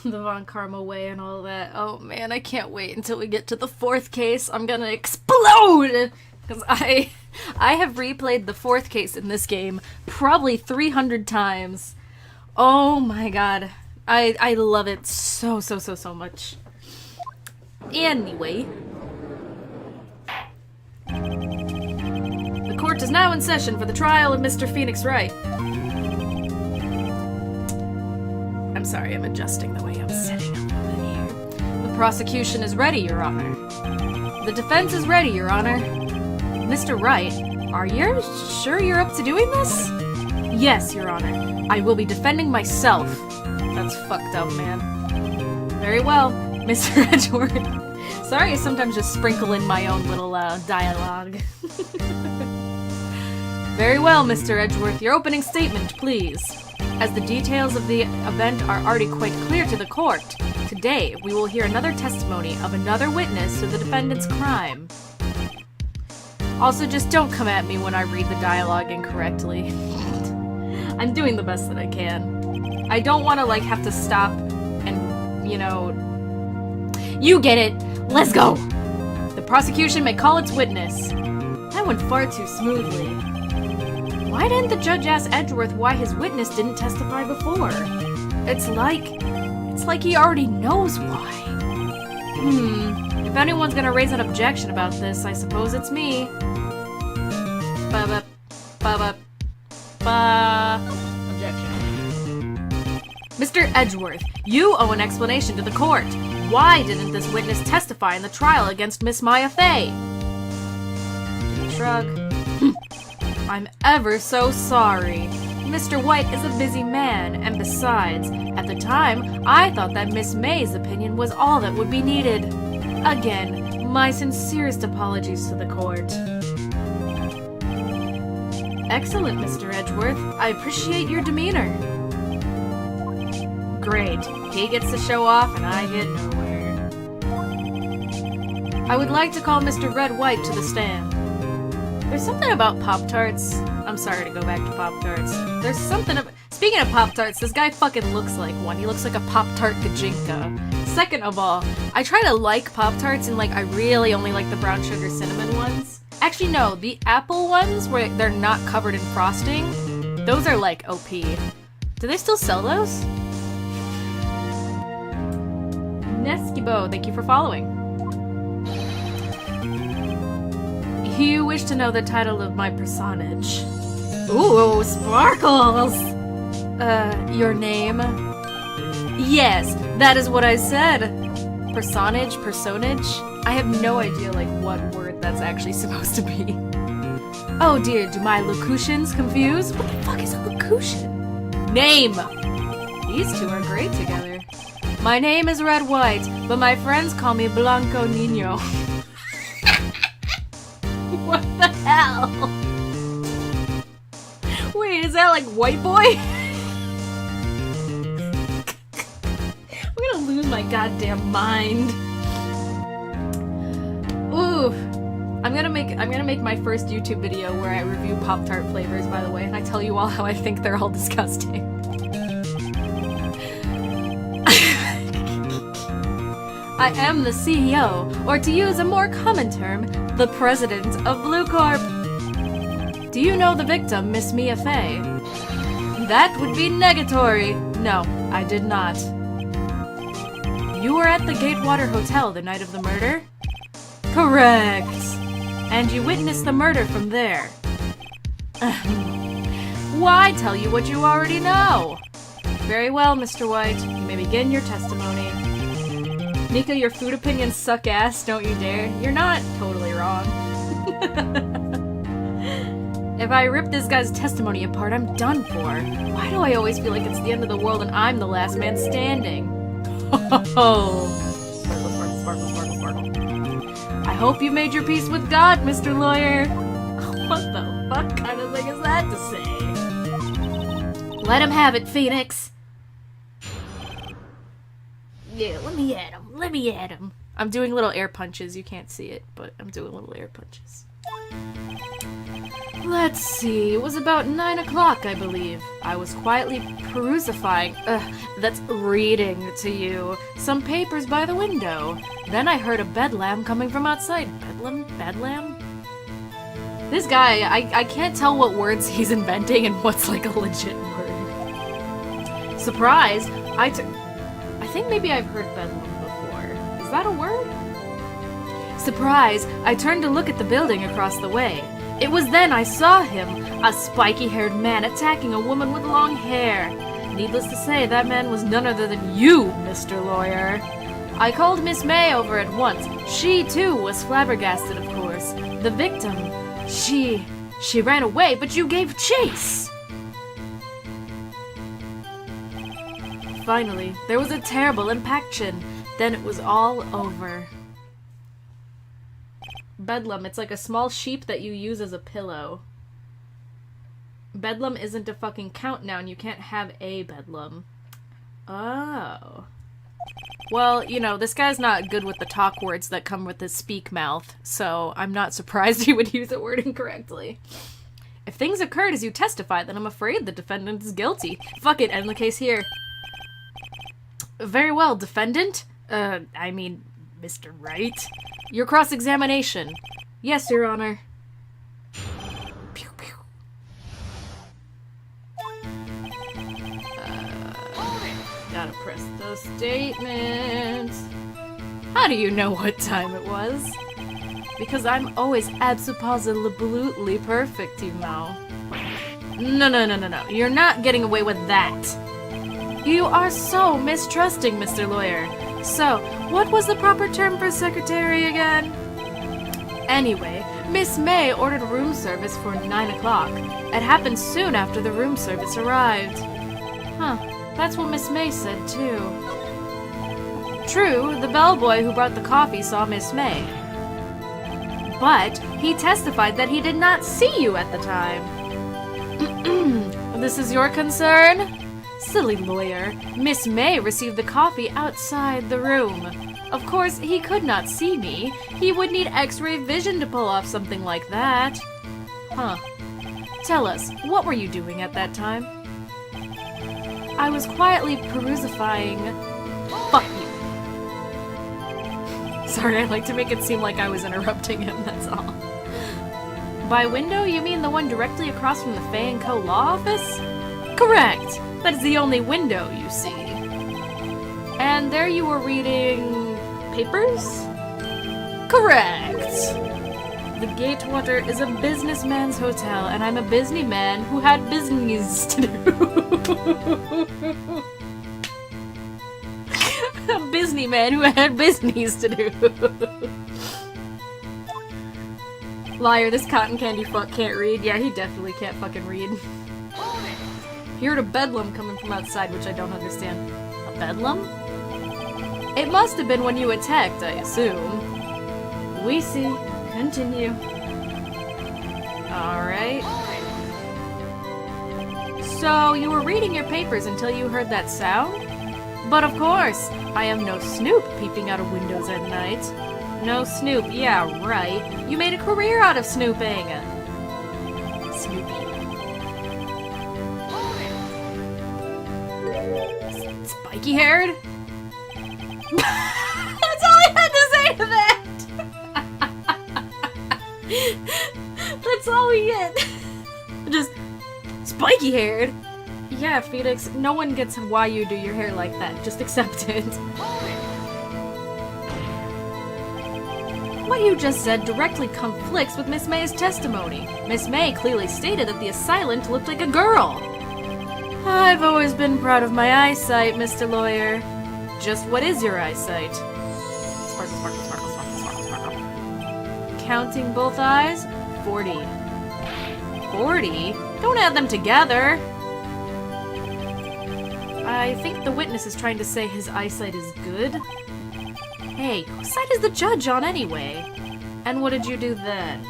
The Von Karma way and all that. Oh, man, I can't wait until we get to the 4th case. I'm gonna explode! Because I have replayed the 4th case in this game probably 300 times. Oh my god. I love it so much. Anyway. The court is now in session for the trial of Mr. Phoenix Wright. I'm sorry, I'm adjusting the way I'm sitting a little bit here. The prosecution is ready, Your Honor. The defense is ready, Your Honor. Mr. Wright, are you sure you're up to doing this? Yes, Your Honor. I will be defending myself. That's fucked up, man. Very well, Mr. Edgeworth. Sorry I sometimes just sprinkle in my own little, dialogue. Very well, Mr. Edgeworth. Your opening statement, please. As the details of the event are already quite clear to the court, today we will hear another testimony of another witness to the defendant's crime. Also, just don't come at me when I read the dialogue incorrectly. I'm doing the best that I can. I don't want to, like, have to stop and, you know... You get it! Let's go! The prosecution may call its witness. That went far too smoothly. Why didn't the judge ask Edgeworth why his witness didn't testify before? It's like he already knows why. If anyone's gonna raise an objection about this, I suppose it's me. Objection. Mr. Edgeworth, you owe an explanation to the court. Why didn't this witness testify in the trial against Miss Maya Fey? Shrug. I'm ever so sorry. Mr. White is a busy man, and besides, at the time, I thought that Miss May's opinion was all that would be needed. Again, my sincerest apologies to the court. Excellent, Mr. Edgeworth. I appreciate your demeanor. Great. He gets to show off, and I get nowhere. I would like to call Mr. Red White to the stand. There's something about Pop-Tarts. I'm sorry to go back to Pop-Tarts. There's something about... Speaking of Pop-Tarts, this guy fucking looks like one. He looks like a Pop-Tart Gajinka. Second of all, I try to like Pop-Tarts and, like, I really only like the brown sugar cinnamon ones. Actually, no, the apple ones where they're not covered in frosting, those are, like, OP. Do they still sell those? Neskibo, thank you for following. You wish to know the title of my personage. Ooh, sparkles! Your name? Yes, that is what I said. Personage? I have no idea, like, what word that's actually supposed to be. Oh dear, do my locutions confuse? What the fuck is a locution? Name! These two are great together. My name is Red White, but my friends call me Blanco Nino. What the hell? Wait, is that like white boy? I'm gonna lose my goddamn mind. Ooh, I'm gonna make my first YouTube video where I review Pop-Tart flavors, by the way, and I tell you all how I think they're all disgusting. I am the CEO, or to use a more common term, the president of Blue Corp. Do you know the victim, Miss Mia Fey? That would be negatory. No, I did not. You were at the Gatewater Hotel the night of the murder? Correct. And you witnessed the murder from there. Why tell you what you already know? Very well, Mr. White. You may begin your testimony. Mika, your food opinions suck ass, don't you dare. You're not totally wrong. If I rip this guy's testimony apart, I'm done for. Why do I always feel like it's the end of the world and I'm the last man standing? Oh. Sparkle, sparkle, sparkle, sparkle, sparkle. I hope you made your peace with God, Mr. Lawyer. What the fuck kind of thing is that to say? Let him have it, Phoenix. Yeah, let me at him. Let me at him. I'm doing little air punches. You can't see it, but I'm doing little air punches. Let's see. It was about 9 o'clock, I believe. I was quietly that's reading to you. Some papers by the window. Then I heard a bedlam coming from outside. Bedlam? Bedlam? This guy, I can't tell what words he's inventing and what's like a legit word. Surprised, I think maybe I've heard bedlam before. Is that a word? Surprised, I turned to look at the building across the way. It was then I saw him, a spiky-haired man attacking a woman with long hair. Needless to say, that man was none other than you, Mr. Lawyer. I called Miss May over at once. She, too, was flabbergasted, of course. The victim, she ran away, but you gave chase! Finally, there was a terrible impaction. Then it was all over. Bedlam, it's like a small sheep that you use as a pillow. Bedlam isn't a fucking countdown. You can't have a bedlam. Oh. Well, you know, this guy's not good with the talk words that come with his speak mouth, so I'm not surprised he would use a word incorrectly. If things occurred as you testify, then I'm afraid the defendant is guilty. Fuck it, end the case here. Very well, defendant. I mean, Mr. Wright. Your cross-examination. Yes, Your Honor. Pew, pew. Gotta press the statement. How do you know what time it was? Because I'm always absolutely perfect, you know. No. You're not getting away with that. You are so mistrusting, Mr. Lawyer. So, what was the proper term for secretary again? Anyway, Miss May ordered room service for 9 o'clock. It happened soon after the room service arrived. Huh, that's what Miss May said, too. True, the bellboy who brought the coffee saw Miss May. But he testified that he did not see you at the time. This is your concern? Silly lawyer. Miss May received the coffee outside the room. Of course, he could not see me. He would need X-ray vision to pull off something like that. Huh. Tell us, what were you doing at that time? I was quietly perusifying... Fuck you. Sorry, I like to make it seem like I was interrupting him, that's all. By window, you mean the one directly across from the Fay & Co. law office? Correct! That is the only window, you see. And there you were reading... papers? Correct! The Gatewater is a businessman's hotel, and I'm a busy man who had business to do. A busy man who had business to do. Liar, this cotton candy fuck can't read. Yeah, he definitely can't fucking read. He heard a bedlam coming from outside, which I don't understand. A bedlam? It must have been when you attacked, I assume. We see. Continue. Alright. So, you were reading your papers until you heard that sound? But of course, I am no snoop peeping out of windows at night. No Snoop. Yeah, right. You made a career out of snooping. Snoopy. Spiky-haired? That's all I had to say to that! That's all we get. Just spiky-haired. Yeah, Phoenix, no one gets why you do your hair like that. Just accept it. What you just said directly conflicts with Miss May's testimony. Miss May clearly stated that the assailant looked like a girl. I've always been proud of my eyesight, Mr. Lawyer. Just what is your eyesight? Sparkle, sparkle, sparkle, sparkle, sparkle, sparkle. Counting both eyes? 40. 40? Don't add them together! I think the witness is trying to say his eyesight is good. Hey, whose side is the judge on anyway? And what did you do then?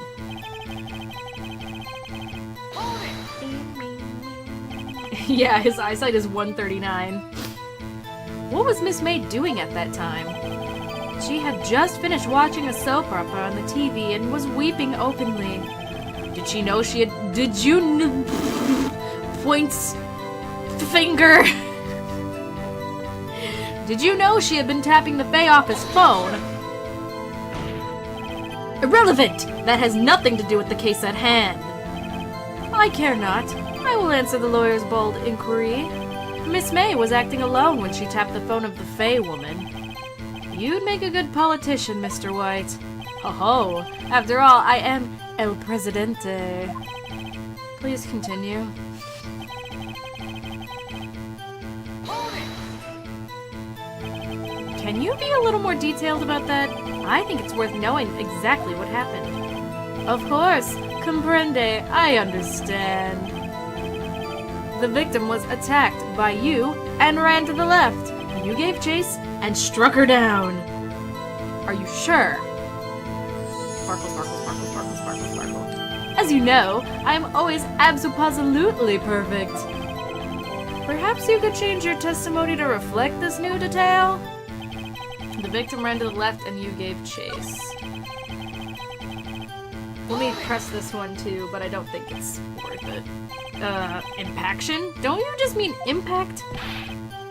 Yeah, his eyesight is 139. What was Miss May doing at that time? She had just finished watching a soap opera on the TV and was weeping openly. Did she know she had... Did you... Points... Finger... Did you know she had been tapping the Bay office phone? Irrelevant! That has nothing to do with the case at hand. I care not. I will answer the lawyer's bold inquiry. Miss May was acting alone when she tapped the phone of the Fey woman. You'd make a good politician, Mr. White. Ho-ho! After all, I am El Presidente. Please continue. Can you be a little more detailed about that? I think it's worth knowing exactly what happened. Of course. Comprende. I understand. The victim was attacked by you and ran to the left. You gave chase and struck her down. Are you sure? Sparkle, sparkle, sparkle, sparkle, sparkle, sparkle. As you know, I'm always abso-absolutely perfect. Perhaps you could change your testimony to reflect this new detail? The victim ran to the left and you gave chase. Let me press this one too, but I don't think it's worth it. Impaction? Don't you just mean impact?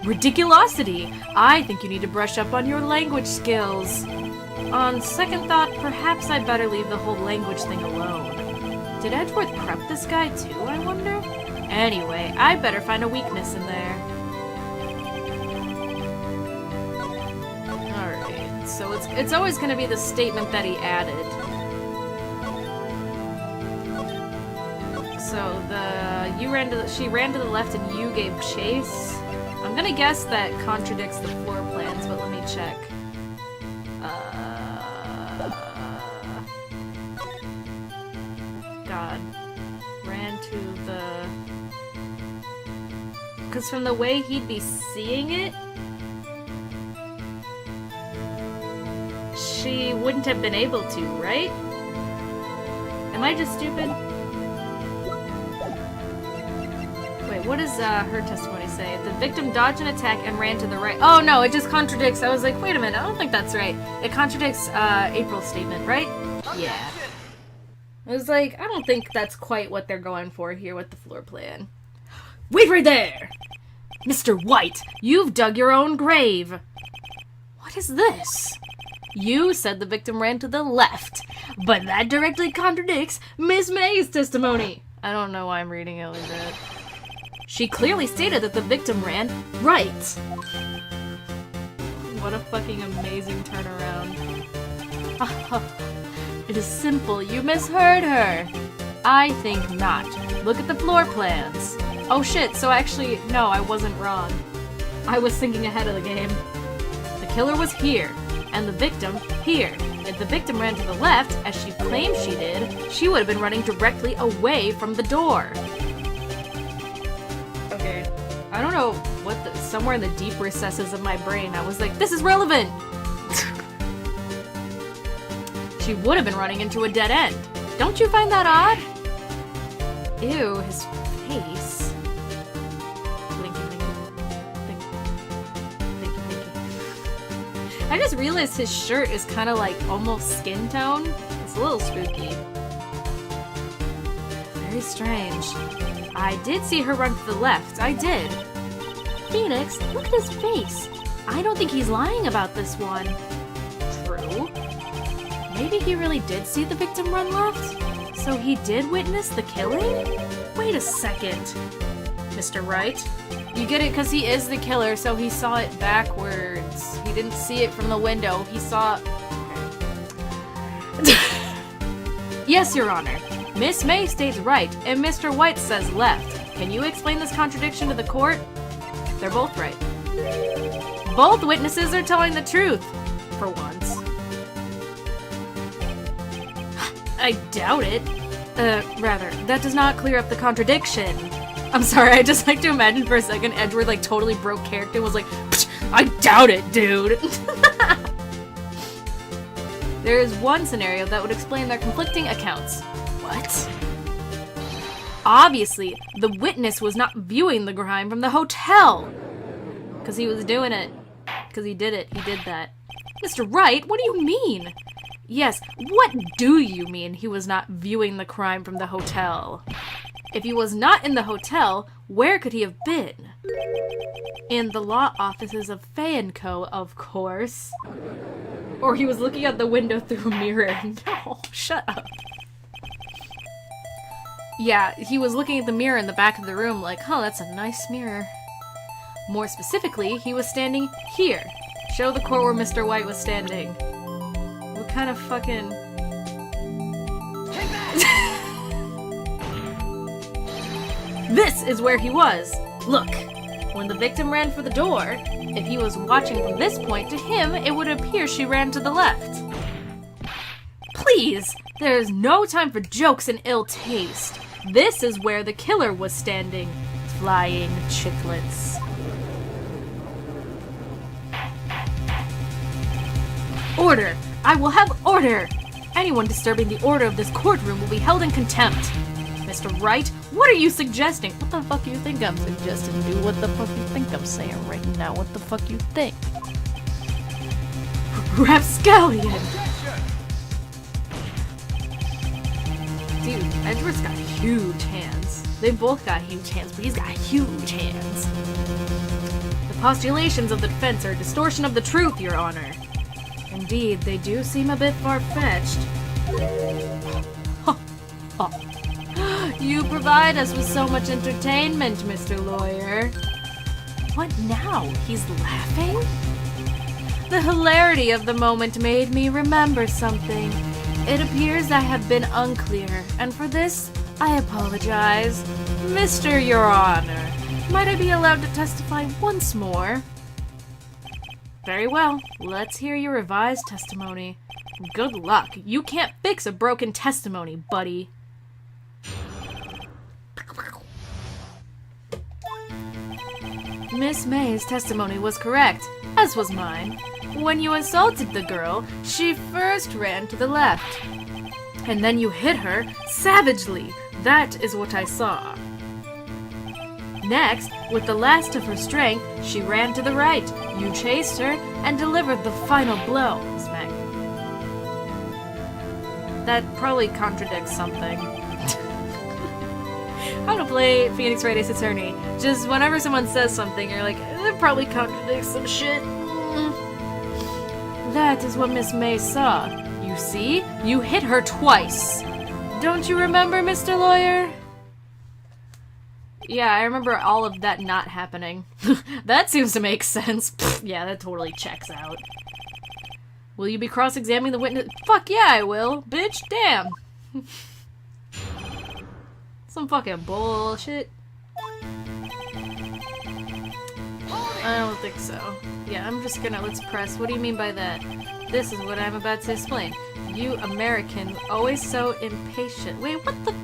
Ridiculosity! I think you need to brush up on your language skills. On second thought, perhaps I'd better leave the whole language thing alone. Did Edgeworth prep this guy too, I wonder? Anyway, I better find a weakness in there. Alright, so it's always gonna be the statement that he added. So she ran to the left and you gave chase. I'm gonna guess that contradicts the floor plans, but let me check. God. Ran to the... Because from the way he'd be seeing it, she wouldn't have been able to, right? Am I just stupid? Wait, what does her testimony say? The victim dodged an attack and ran to the right. Oh no, it just contradicts. I was like, wait a minute, I don't think that's right. It contradicts April's statement, right? Yeah. I was like, I don't think that's quite what they're going for here with the floor plan. Wait right there! Mr. White, you've dug your own grave. What is this? You said the victim ran to the left, but that directly contradicts Miss May's testimony. I don't know why I'm reading it like that. She clearly stated that the victim ran right. What a fucking amazing turnaround. It is simple. You misheard her. I think not. Look at the floor plans. Oh shit, so actually, no, I wasn't wrong. I was thinking ahead of the game. The killer was here, and the victim here. If the victim ran to the left, as she claimed she did, she would have been running directly away from the door. Okay, I don't know what somewhere in the deep recesses of my brain, I was like, this is relevant! She would have been running into a dead end. Don't you find that odd? Ew, his face. Blinky, blinky. Blinky, blinky. I just realized his shirt is kind of like almost skin tone. It's a little spooky. Very strange. I did see her run to the left. I did. Phoenix, look at his face. I don't think he's lying about this one. True. Maybe he really did see the victim run left? So he did witness the killing? Wait a second. Mr. Wright? You get it because he is the killer, so he saw it backwards. He didn't see it from the window. He saw... Yes, Your Honor. Miss May states right, and Mr. White says left. Can you explain this contradiction to the court? They're both right. Both witnesses are telling the truth. For once. I doubt it. Rather, that does not clear up the contradiction. I'm sorry, I just like to imagine for a second Edward like totally broke character and was like, I doubt it, dude. There is one scenario that would explain their conflicting accounts. What? Obviously, the witness was not viewing the crime from the hotel. Because he was doing it. Because he did it. He did that. Mr. Wright, what do you mean? Yes, what do you mean he was not viewing the crime from the hotel? If he was not in the hotel, where could he have been? In the law offices of Fay & Co., of course. Or he was looking out the window through a mirror. No, shut up. Yeah, he was looking at the mirror in the back of the room like, oh, that's a nice mirror. More specifically, he was standing here. Show the court where Mr. White was standing. What kind of fucking... This is where he was! Look! When the victim ran for the door, if he was watching from this point, to him, it would appear she ran to the left. Please! There is no time for jokes and ill taste. This is where the killer was standing. Flying chiclets. Order! I will have order! Anyone disturbing the order of this courtroom will be held in contempt. Mr. Wright, what are you suggesting? What the fuck you think I'm suggesting? Do what the fuck you think I'm saying right now? What the fuck you think? Rapscallion! Dude, Edward's got huge hands. They both got huge hands, but he's got huge hands. The postulations of the defense are a distortion of the truth, Your Honor. Indeed, they do seem a bit far-fetched. You provide us with so much entertainment, Mr. Lawyer. What now? He's laughing? The hilarity of the moment made me remember something. It appears I have been unclear, and for this, I apologize. Mr. Your Honor, might I be allowed to testify once more? Very well. Let's hear your revised testimony. Good luck. You can't fix a broken testimony, buddy. Miss May's testimony was correct, as was mine. When you assaulted the girl, she first ran to the left. And then you hit her savagely. That is what I saw. Next, with the last of her strength, she ran to the right. You chased her and delivered the final blow. Smack. That probably contradicts something. How to play Phoenix Wright Ace Attorney. Just whenever someone says something, you're like, that probably contradicts some shit. That is what Miss May saw. You see? You hit her twice. Don't you remember, Mr. Lawyer? Yeah, I remember all of that not happening. That seems to make sense. Yeah, that totally checks out. Will you be cross-examining the witness? Fuck yeah, I will. Bitch, damn. Some fucking bullshit. I don't think so. Yeah, I'm just gonna, let's press. What do you mean by that? This is what I'm about to explain. You American, always so impatient. Wait, what the?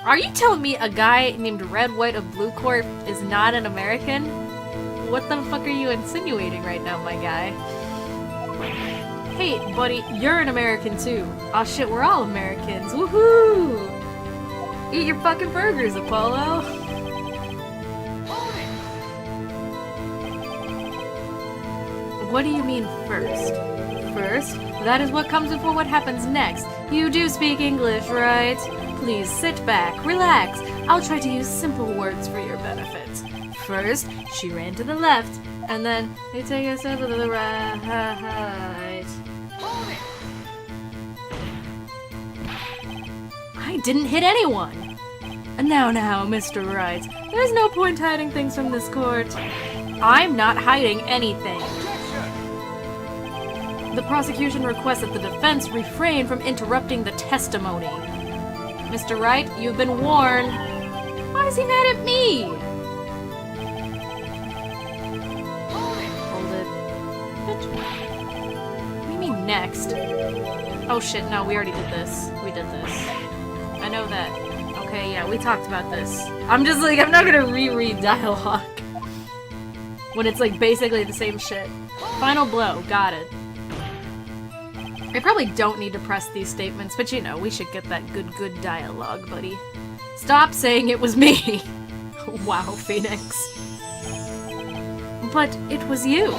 Are you telling me a guy named Red, White, of Blue Corp is not an American? What the fuck are you insinuating right now, my guy? Hey, buddy, you're an American too. Aw shit, we're all Americans. Woohoo! Eat your fucking burgers, Apollo. What do you mean first? First? That is what comes before what happens next. You do speak English, right? Please sit back, relax. I'll try to use simple words for your benefit. First, she ran to the left, and then they take a step to the right. I didn't hit anyone! And now, Mr. Wright, there's no point hiding things from this court. I'm not hiding anything. The prosecution requests that the defense refrain from interrupting the testimony. Mr. Wright, you've been warned. Why is he mad at me? Hold it. What do you mean next? Oh shit, no, we already did this. We did this. I know that. Okay, yeah, we talked about this. I'm just like, I'm not gonna reread dialogue. When it's like basically the same shit. Final blow, got it. I probably don't need to press these statements, but you know, we should get that good dialogue, buddy. Stop saying it was me! Wow, Phoenix. But it was you.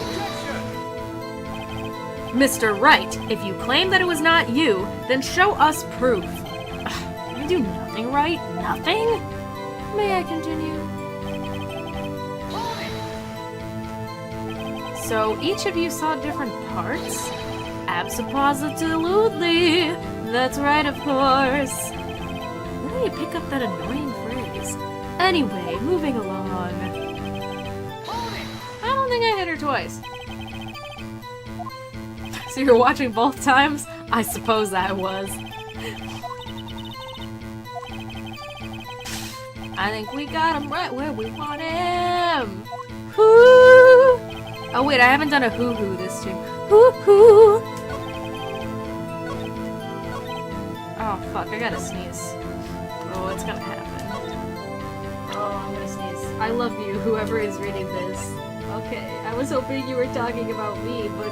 Mr. Wright, if you claim that it was not you, then show us proof. I do nothing, right? Nothing? May I continue? So each of you saw different parts? Abso-positively. That's right, of course. Where do you pick up that annoying phrase? Anyway, moving along. I don't think I hit her twice. So you're watching both times? I suppose I was. I think we got him right where we want him. Hoo! Oh wait, I haven't done a hoo-hoo this stream. Hoo-hoo! Oh fuck, I gotta sneeze. Oh, it's gonna happen. Oh, I'm gonna sneeze. I love you, whoever is reading this. Okay, I was hoping you were talking about me, but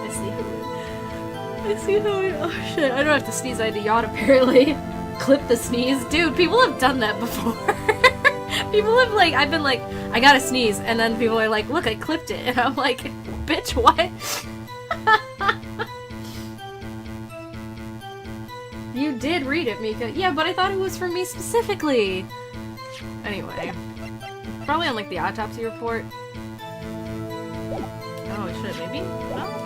I see how it. Oh shit, I don't have to sneeze, I had to yawn apparently. Clip the sneeze. Dude, people have done that before. People have like, I've been like, I gotta sneeze, and then people are like, look, I clipped it. And I'm like, bitch, what? You did read it, Mika. Yeah, but I thought it was for me specifically. Anyway. Probably on like the autopsy report. Oh shit, maybe? Oh.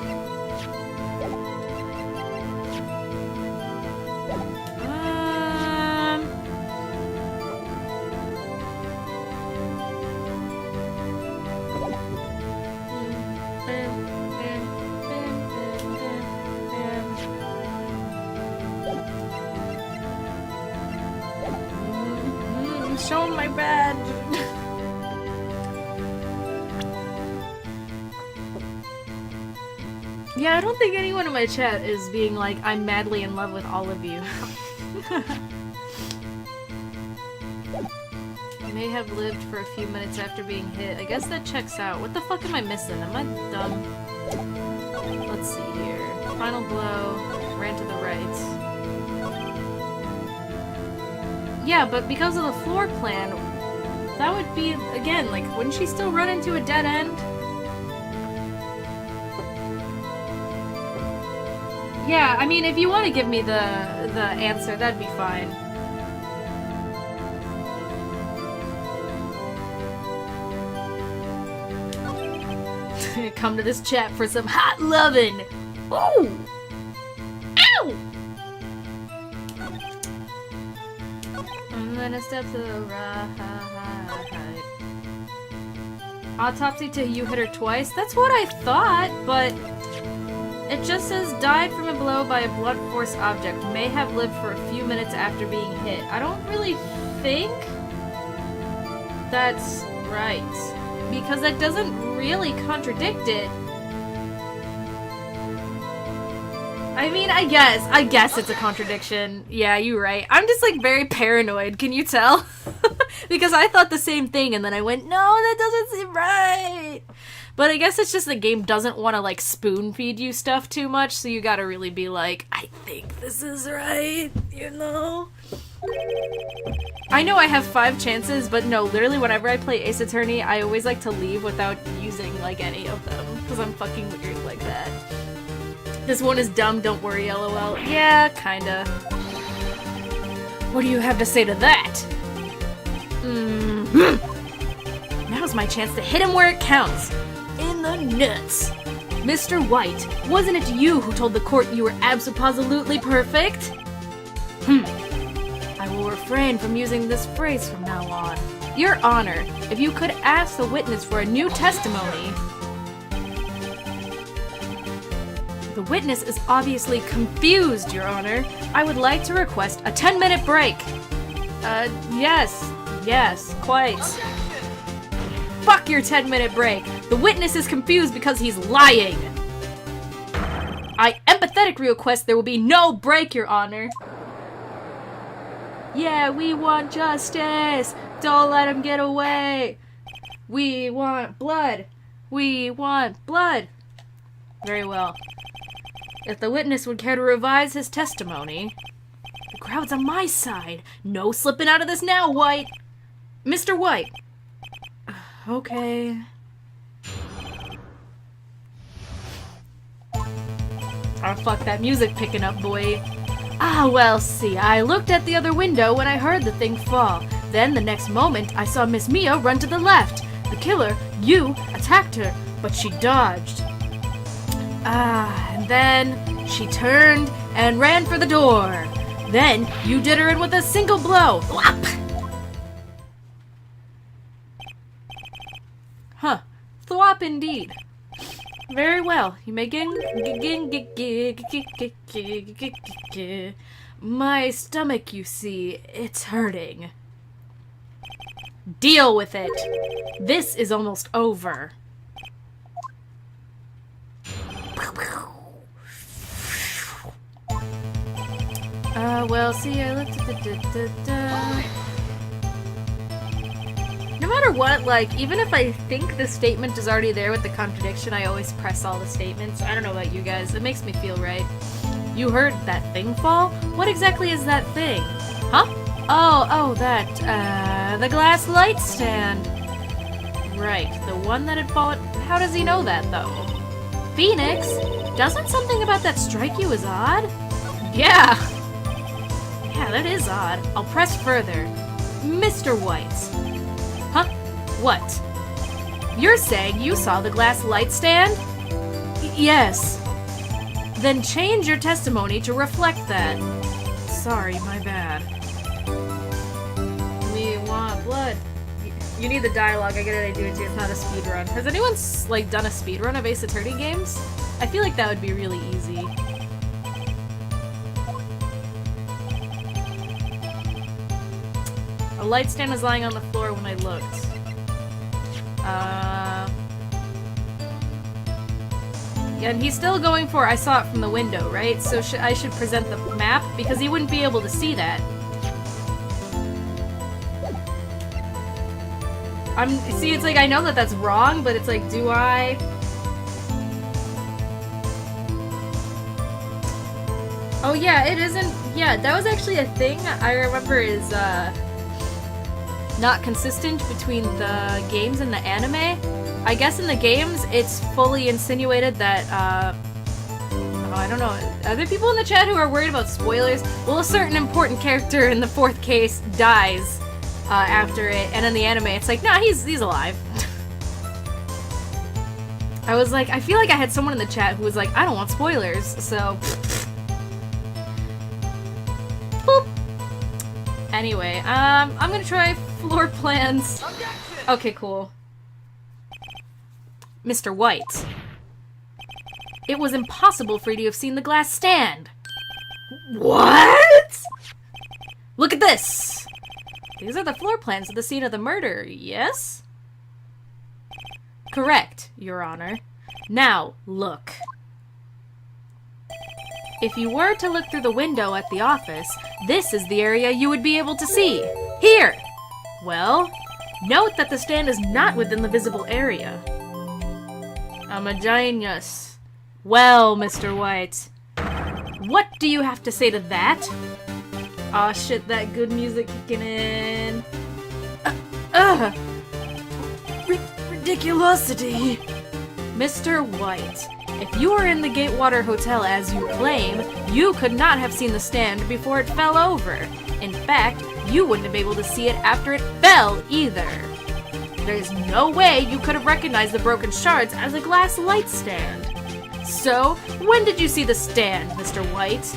Show him my badge. Yeah, I don't think anyone in my chat is being like, I'm madly in love with all of you. May have lived for a few minutes after being hit. I guess that checks out. What the fuck am I missing? Am I dumb? Let's see here. Final blow. Ran to the right. Yeah, but because of the floor plan, that would be, again, like, wouldn't she still run into a dead end? Yeah, I mean, if you want to give me the answer, that'd be fine. Come to this chat for some hot lovin'! Ooh! Ow! I'm gonna step to the right. Autopsy to you hit her twice? That's what I thought, but it just says died from a blow by a blunt force object. May have lived for a few minutes after being hit. I don't really think that's right, because that doesn't really contradict it. I mean, I guess it's a contradiction. Yeah, you're right. I'm just like very paranoid, can you tell? Because I thought the same thing and then I went, no, that doesn't seem right. But I guess it's just the game doesn't want to, like, spoon-feed you stuff too much, so you gotta really be like, I think this is right, you know? I know I have 5 chances, but no, literally whenever I play Ace Attorney, I always like to leave without using, like, any of them, because I'm fucking weird like that. This one is dumb, don't worry, lol. Yeah, kinda. What do you have to say to that? Now's my chance to hit him where it counts. In the nuts. Mr. White, wasn't it you who told the court you were abso-positively perfect? I will refrain from using this phrase from now on. Your Honor, if you could ask the witness for a new testimony... The witness is obviously confused, Your Honor. I would like to request a 10-minute break. Yes, quite. Fuck your 10-minute break. The witness is confused because he's lying. I empathetically request there will be no break, Your Honor. Yeah, we want justice. Don't let him get away. We want blood. We want blood. Very well. If the witness would care to revise his testimony... The crowd's on my side. No slipping out of this now, White. Mr. White. Okay. Oh, fuck, that music picking up, boy. Ah, well, see, I looked at the other window when I heard the thing fall. Then, the next moment, I saw Miss Mia run to the left. The killer, you, attacked her, but she dodged. And then she turned and ran for the door. Then, you did her in with a single blow. Whap! Huh. Thwop indeed. Very well. You may begin. My stomach, you see, it's hurting. Deal with it. This is almost over. Well, see, I looked at the No matter what, like, even if I think the statement is already there with the contradiction, I always press all the statements. I don't know about you guys, it makes me feel right. You heard that thing fall? What exactly is that thing? Huh? Oh, that, the glass light stand. Right, the one that had fallen. How does he know that, though? Phoenix? Doesn't something about that strike you as odd? Yeah, that is odd. I'll press further. Mr. White. Huh? What? You're saying you saw the glass light stand? Yes. Then change your testimony to reflect that. Sorry, my bad. We want blood. You need the dialogue. I get it, I do it too. It's not a speedrun. Has anyone, like, done a speedrun of Ace Attorney games? I feel like that would be really easy. A light stand was lying on the floor when I looked. Yeah, and he's still going for I saw it from the window, right? So I should present the map because he wouldn't be able to see that. See, it's like I know that that's wrong, but it's like, do I? Oh yeah, it isn't. Yeah, that was actually a thing I remember is not consistent between the games and the anime. I guess in the games, it's fully insinuated that, oh, I don't know. Are there people in the chat who are worried about spoilers? Well, a certain important character in the 4th case dies after it, and in the anime, it's like, nah, he's alive. I was like, I feel like I had someone in the chat who was like, I don't want spoilers, so... Boop. Anyway, I'm gonna try floor plans. Okay, cool. Mr. White. It was impossible for you to have seen the glass stand. What? Look at this. These are the floor plans of the scene of the murder, yes? Correct, Your Honor. Now, look. If you were to look through the window at the office, this is the area you would be able to see. Here! Well, note that the stand is not within the visible area. I'm a genius. Well, Mr. White, what do you have to say to that? Aw, shit, that good music kicking in. Ridiculosity. Mr. White, if you were in the Gatewater Hotel as you claim, you could not have seen the stand before it fell over. In fact, you wouldn't have been able to see it after it fell either. There's no way you could have recognized the broken shards as a glass light stand. So, when did you see the stand, Mr. White?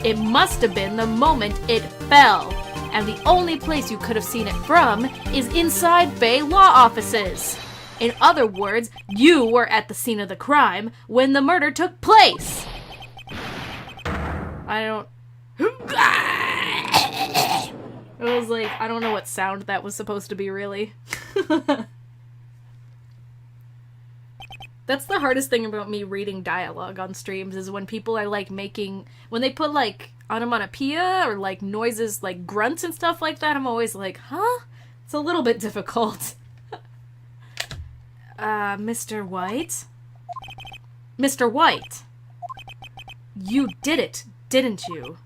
It must have been the moment it fell, and the only place you could have seen it from is inside Bay law offices. In other words, you were at the scene of the crime when the murder took place. It was like, I don't know what sound that was supposed to be, really. That's the hardest thing about me reading dialogue on streams, is when people are, like, when they put, like, onomatopoeia or, like, noises, like, grunts and stuff like that, I'm always like, huh? It's a little bit difficult. Mr. White? Mr. White! You did it, didn't you?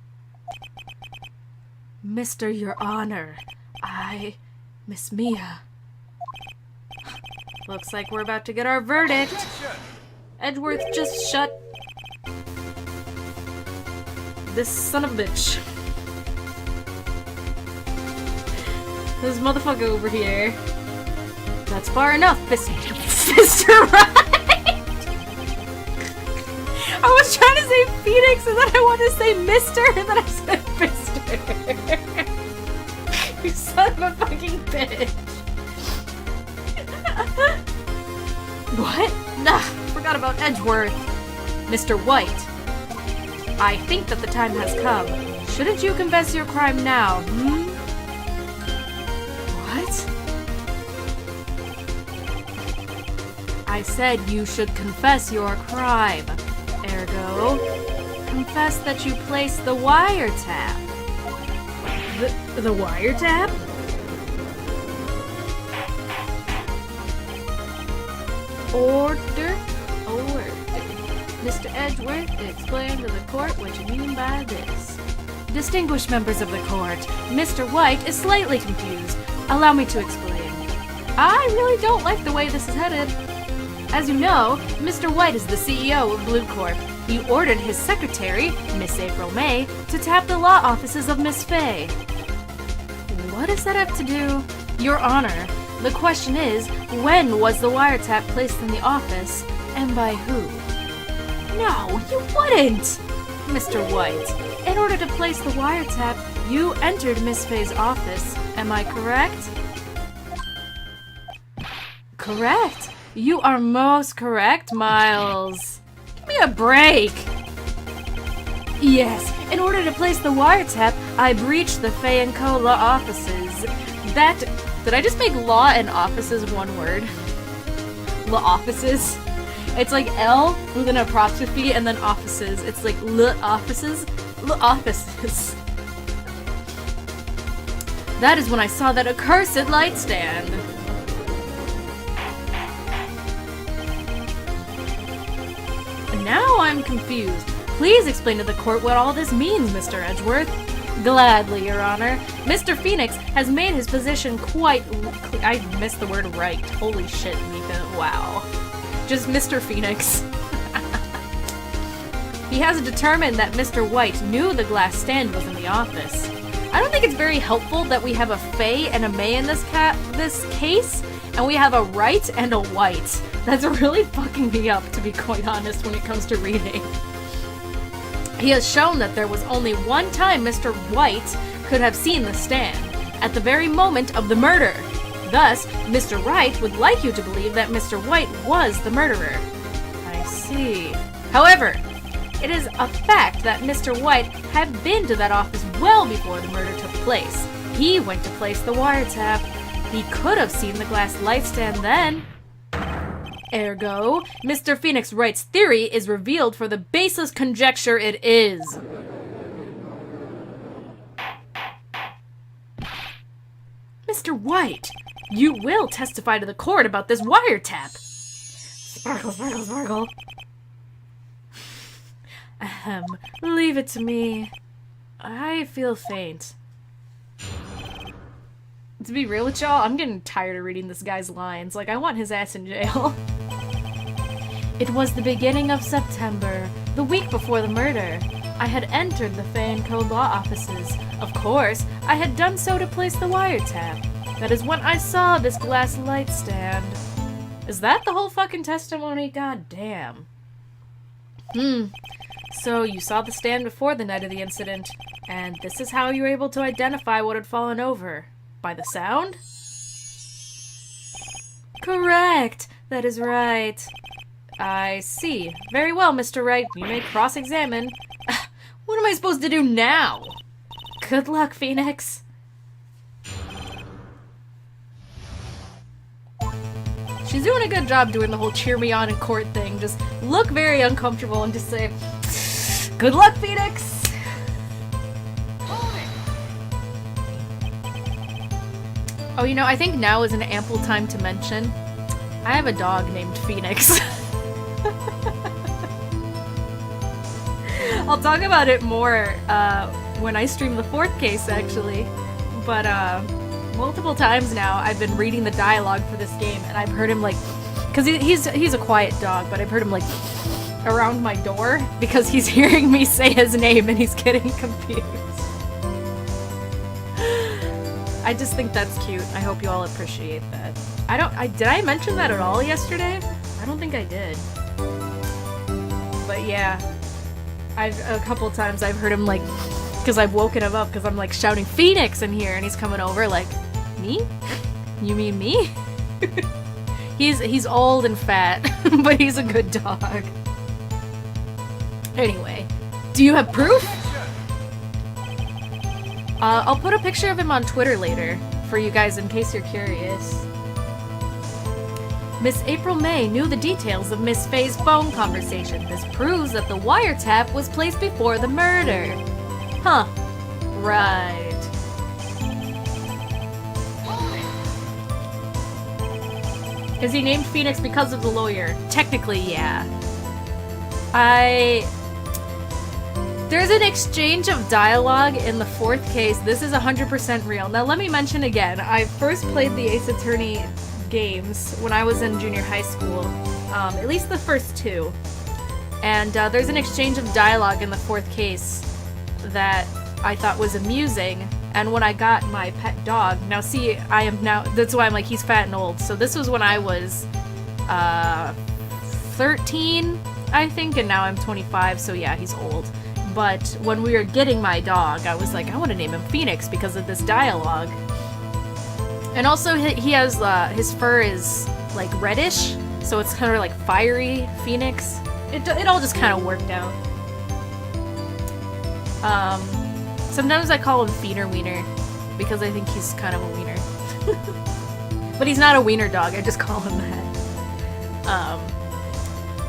Mr. Your Honor, Miss Mia. Looks like we're about to get our verdict. Edgeworth, just shut this son of a bitch. This motherfucker over here. That's far enough, Mr. Wright. I was trying to say Phoenix, and then I wanted to say Mr., and then I said Mr. You son of a fucking bitch. What? Nah, forgot about Edgeworth. Mr. White, I think that the time has come. Shouldn't you confess your crime now, What? I said you should confess your crime. Ergo, confess that you placed the wiretap. The wiretap? Order. Mr. Edgeworth, explain to the court what you mean by this. Distinguished members of the court, Mr. White is slightly confused. Allow me to explain. I really don't like the way this is headed. As you know, Mr. White is the CEO of Blue Corp. He ordered his secretary, Miss April May, to tap the law offices of Miss Fay. What does that have to do? Your Honor, the question is, when was the wiretap placed in the office, and by who? No, you wouldn't! Mr. White, in order to place the wiretap, you entered Miss Fay's office. Am I correct? Correct. You are most correct, Miles. Give me a break. Yes, in order to place the wiretap, I breached the Fay & Co. law offices. Did I just make law and offices one word? Law offices? It's like L with an apostrophe and then offices. It's like L offices. L offices. That is when I saw that accursed light stand. Now I'm confused. Please explain to the court what all this means, Mr. Edgeworth. Gladly, Your Honor. Mr. Phoenix has made his position quite... I missed the word right. Holy shit, Mika. Wow. Just Mr. Phoenix. He has determined that Mr. White knew the glass stand was in the office. I don't think it's very helpful that we have a Fay and a May in this case, and we have a Wright and a White. That's really fucking me up, to be quite honest, when it comes to reading. He has shown that there was only one time Mr. White could have seen the stand, at the very moment of the murder. Thus, Mr. Wright would like you to believe that Mr. White was the murderer. I see. However, it is a fact that Mr. White had been to that office well before the murder took place. He went to place the wiretap. He could have seen the glass light stand then. Ergo, Mr. Phoenix Wright's theory is revealed for the baseless conjecture it is. Mr. White, you will testify to the court about this wiretap. Sparkle, sparkle, sparkle. Ahem. Leave it to me. I feel faint. To be real with y'all, I'm getting tired of reading this guy's lines. Like, I want his ass in jail. It was the beginning of September, the week before the murder. I had entered the Fay & Co. law offices. Of course, I had done so to place the wiretap. That is when I saw this glass light stand. Is that the whole fucking testimony? God damn. So you saw the stand before the night of the incident, and this is how you were able to identify what had fallen over. By the sound? Correct! That is right. I see. Very well, Mr. Wright. You may cross-examine. What am I supposed to do now? Good luck, Phoenix. She's doing a good job doing the whole cheer me on in court thing. Just look very uncomfortable and just say, good luck, Phoenix! Oh, you know, I think now is an ample time to mention, I have a dog named Phoenix. I'll talk about it more when I stream the 4th case, actually. But multiple times now, I've been reading the dialogue for this game, and I've heard him, like... Because he's a quiet dog, but I've heard him, like, around my door, because he's hearing me say his name, and he's getting confused. I just think that's cute. I hope you all appreciate that. Did I mention that at all yesterday? I don't think I did. But yeah, a couple times I've heard him, like, because I've woken him up because I'm, like, shouting Phoenix in here, and he's coming over like, me? You mean me? He's old and fat, but he's a good dog. Anyway, do you have proof? I'll put a picture of him on Twitter later, for you guys in case you're curious. Miss April May knew the details of Miss Faye's phone conversation. This proves that the wiretap was placed before the murder. Huh. Right. Is he named Phoenix because of the lawyer? Technically, yeah. There's an exchange of dialogue in the 4th case. This is 100% real. Now let me mention again, I first played the Ace Attorney games when I was in junior high school. At least the first 2. And there's an exchange of dialogue in the 4th case that I thought was amusing. And when I got my pet dog, now see, I am now, that's why I'm like, he's fat and old. So this was when I was 13, I think, and now I'm 25, so yeah, he's old. But when we were getting my dog, I was like, I want to name him Phoenix because of this dialogue. And also, he has, his fur is, like, reddish, so it's kind of like fiery Phoenix. It all just kind of worked out. Sometimes I call him Feener Wiener, because I think he's kind of a wiener. But he's not a wiener dog, I just call him that.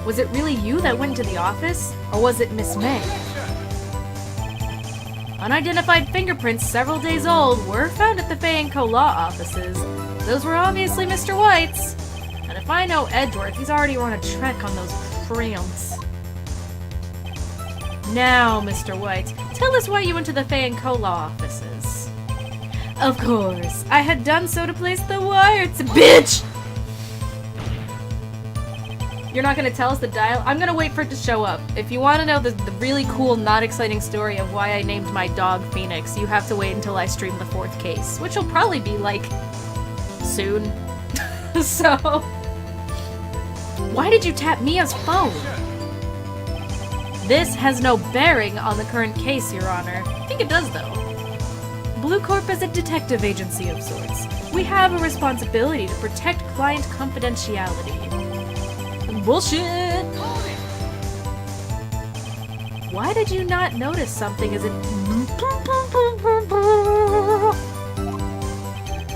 Was it really you that went to the office? Or was it Miss May? Unidentified fingerprints several days old were found at the Fay & Co. law offices. Those were obviously Mr. White's. And if I know Edgeworth, he's already run a track on those crayons. Now, Mr. White, tell us why you went to the Fay & Co. law offices. Of course, I had done so to place the wire to- BITCH! You're not gonna tell us the dial? I'm gonna wait for it to show up. If you want to know the really cool, not exciting story of why I named my dog Phoenix, you have to wait until I stream the 4th case, which will probably be, like, soon. So... Why did you tap Mia's phone? This has no bearing on the current case, Your Honor. I think it does, though. Blue Corp is a detective agency of sorts. We have a responsibility to protect client confidentiality. Bullshit! Why did you not notice something as it...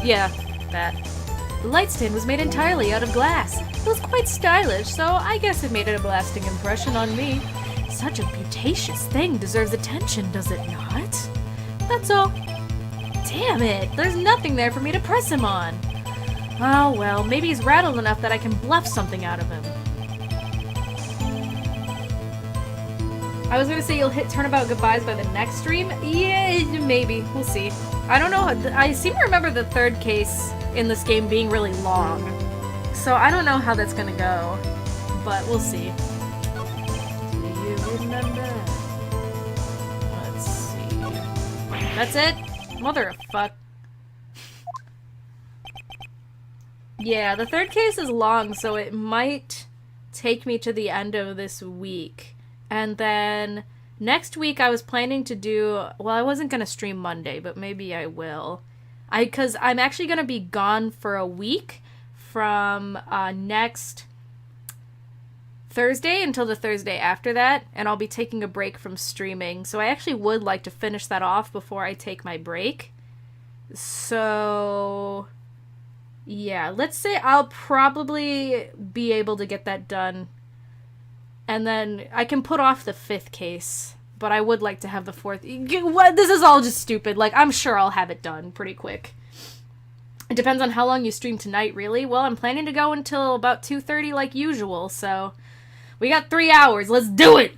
Yeah, that. The light stand was made entirely out of glass. It was quite stylish, so I guess it made a lasting impression on me. Such a beauticious thing deserves attention, does it not? That's all. Damn it! There's nothing there for me to press him on. Oh well, maybe he's rattled enough that I can bluff something out of him. I was gonna say you'll hit turnabout goodbyes by the next stream. Yeah, maybe. We'll see. I don't know. I seem to remember the third case in this game being really long. So I don't know how that's gonna go. But we'll see. Do you remember? Let's see. That's it? Mother of fuck. Yeah, the third case is long, so it might take me to the end of this week. And then next week I was planning to do... Well, I wasn't going to stream Monday, but maybe I will. Because I'm actually going to be gone for a week from next Thursday until the Thursday after that. And I'll be taking a break from streaming. So I actually would like to finish that off before I take my break. So... yeah, let's say I'll probably be able to get that done. And then I can put off the 5th case. But I would like to have the 4th. What? This is all just stupid. Like, I'm sure I'll have it done pretty quick. It depends on how long you stream tonight, really. Well, I'm planning to go until about 2:30 like usual, so... we got 3 hours. Let's do it!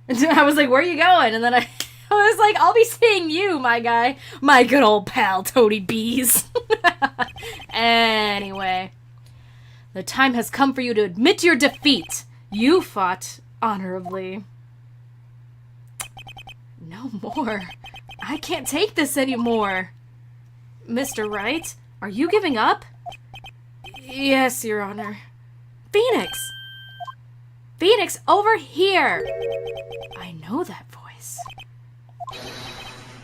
And I was like, where are you going? And then I was like, I'll be seeing you, my guy. My good old pal, Toady Bees. Anyway. The time has come for you to admit your defeat. You fought honorably. No more. I can't take this anymore. Mr. Wright, are you giving up? Yes, Your Honor. Phoenix! Phoenix, over here! I know that voice.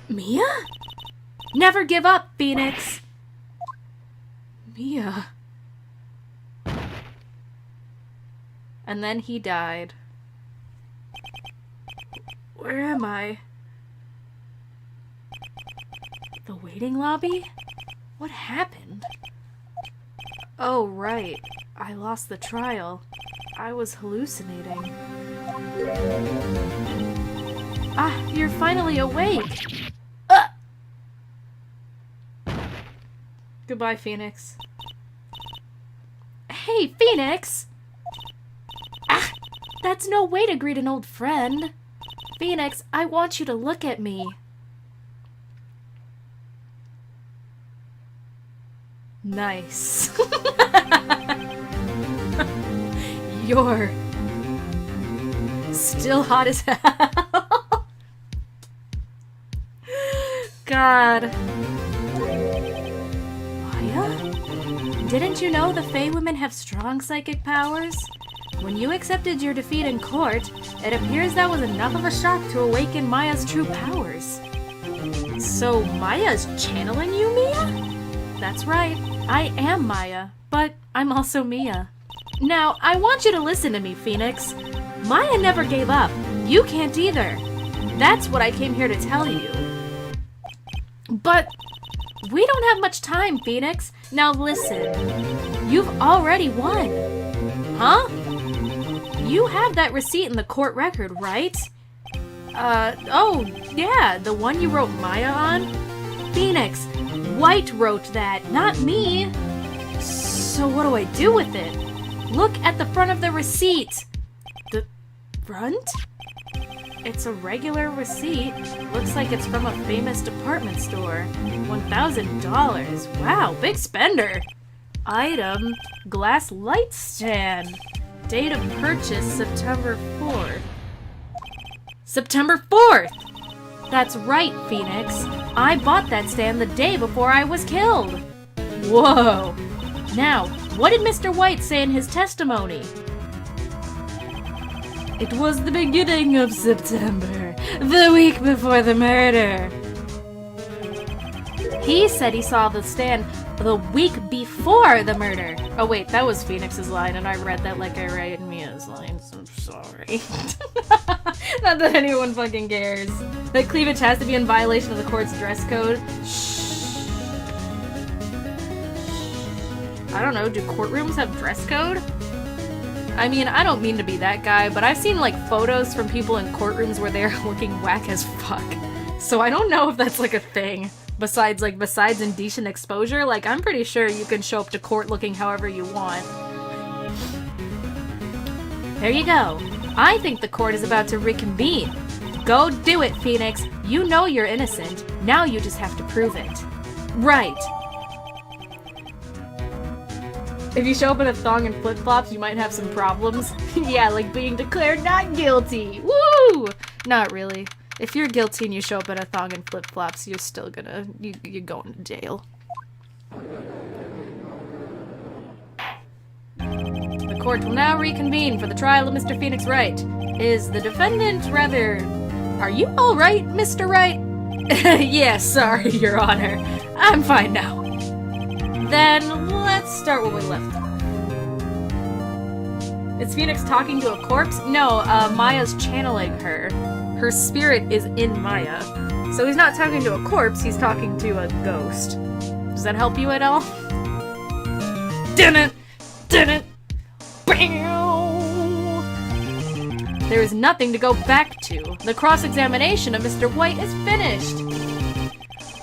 Mia? Never give up, Phoenix! Mia... And then he died. Where am I? The waiting lobby? What happened? Oh, right. I lost the trial. I was hallucinating. Ah, you're finally awake! Goodbye, Phoenix. Hey, Phoenix! Ah! That's no way to greet an old friend. Phoenix, I want you to look at me. Nice. You're still hot as hell. God. Maya? Didn't you know the Fae women have strong psychic powers? When you accepted your defeat in court, it appears that was enough of a shock to awaken Maya's true powers. So Maya's channeling you, Mia? That's right. I am Maya, but I'm also Mia. Now, I want you to listen to me, Phoenix. Maya never gave up. You can't either. That's what I came here to tell you. But we don't have much time, Phoenix. Now listen. You've already won. Huh? You have that receipt in the court record, right? Oh, yeah, the one you wrote Maya on? Phoenix, Wright wrote that, not me. So what do I do with it? Look at the front of the receipt. The front? It's a regular receipt. Looks like it's from a famous department store. $1,000. Wow, big spender. Item, glass light stand. Date of purchase, September 4th. September 4th! That's right, Phoenix. I bought that stand the day before I was killed. Whoa. Now, what did Mr. Wright say in his testimony? It was the beginning of September, the week before the murder. He said he saw the stand the week before the murder. Oh wait, that was Phoenix's line, and I read that like I read Mia's lines. I'm sorry. Not that anyone fucking cares. That cleavage has to be in violation of the court's dress code. Shh. I don't know, do courtrooms have dress code? I mean, I don't mean to be that guy, but I've seen like photos from people in courtrooms where they're looking whack as fuck. So I don't know if that's like a thing. Besides indecent exposure, like I'm pretty sure you can show up to court looking however you want. There you go. I think the court is about to reconvene. Go do it, Phoenix. You know you're innocent. Now you just have to prove it. Right. If you show up in a thong and flip-flops, you might have some problems. Yeah, like being declared not guilty. Woo! Not really. If you're guilty and you show up in a thong and flip-flops, you're still gonna... You're going to jail. The court will now reconvene for the trial of Mr. Phoenix Wright. Is the defendant rather... Are you all right, Mr. Wright? Yeah, sorry, Your Honor. I'm fine now. Then let's start where we left off. Is Phoenix talking to a corpse? No, Maya's channeling her. Her spirit is in Maya. So he's not talking to a corpse, he's talking to a ghost. Does that help you at all? Didn't! There is nothing to go back to. The cross-examination of Mr. White is finished.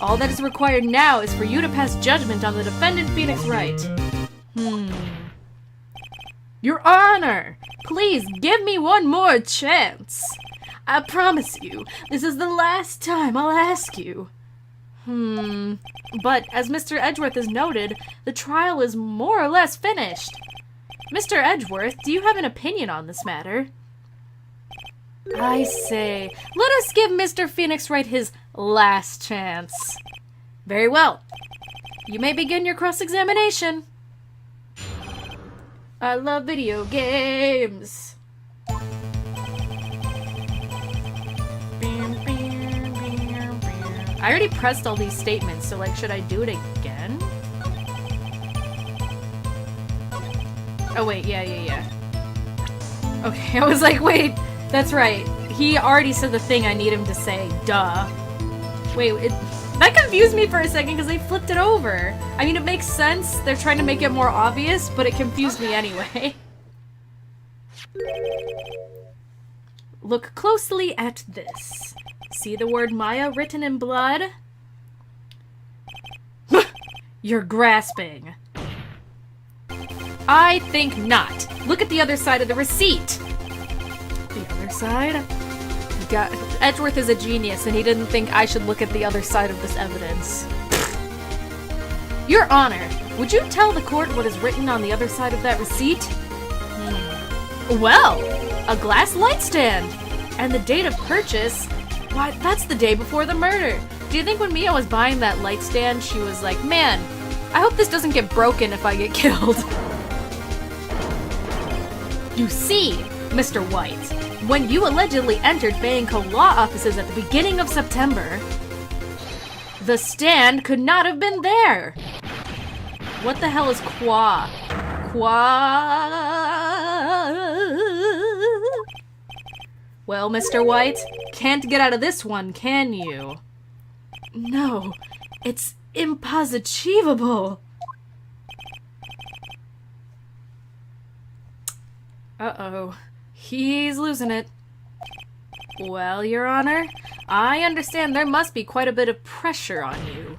All that is required now is for you to pass judgment on the defendant, Phoenix Wright. Your Honor, please give me one more chance. I promise you, this is the last time I'll ask you. But as Mr. Edgeworth has noted, the trial is more or less finished. Mr. Edgeworth, do you have an opinion on this matter? I say, let us give Mr. Phoenix Wright his last chance. Very well. You may begin your cross-examination. I love video games. I already pressed all these statements, so like, should I do it again? Oh wait, yeah. Okay, I was like, wait, that's right. He already said the thing I need him to say, duh. Wait, that confused me for a second because they flipped it over. I mean, it makes sense. They're trying to make it more obvious, but it confused me anyway. Look closely at this. See the word Maya written in blood? You're grasping. I think not. Look at the other side of the receipt. The other side? Edgeworth is a genius, and he didn't think I should look at the other side of this evidence. Your Honor, would you tell the court what is written on the other side of that receipt? Well, a glass light stand. And the date of purchase, why, that's the day before the murder. Do you think when Mia was buying that light stand, she was like, man, I hope this doesn't get broken if I get killed? You see, Mr. White, when you allegedly entered Bayonco law offices at the beginning of September, the stand could not have been there. What the hell is qua? Well, Mr. White, can't get out of this one, can you? No, it's impossible. Uh-oh. He's losing it. Well, Your Honor, I understand there must be quite a bit of pressure on you.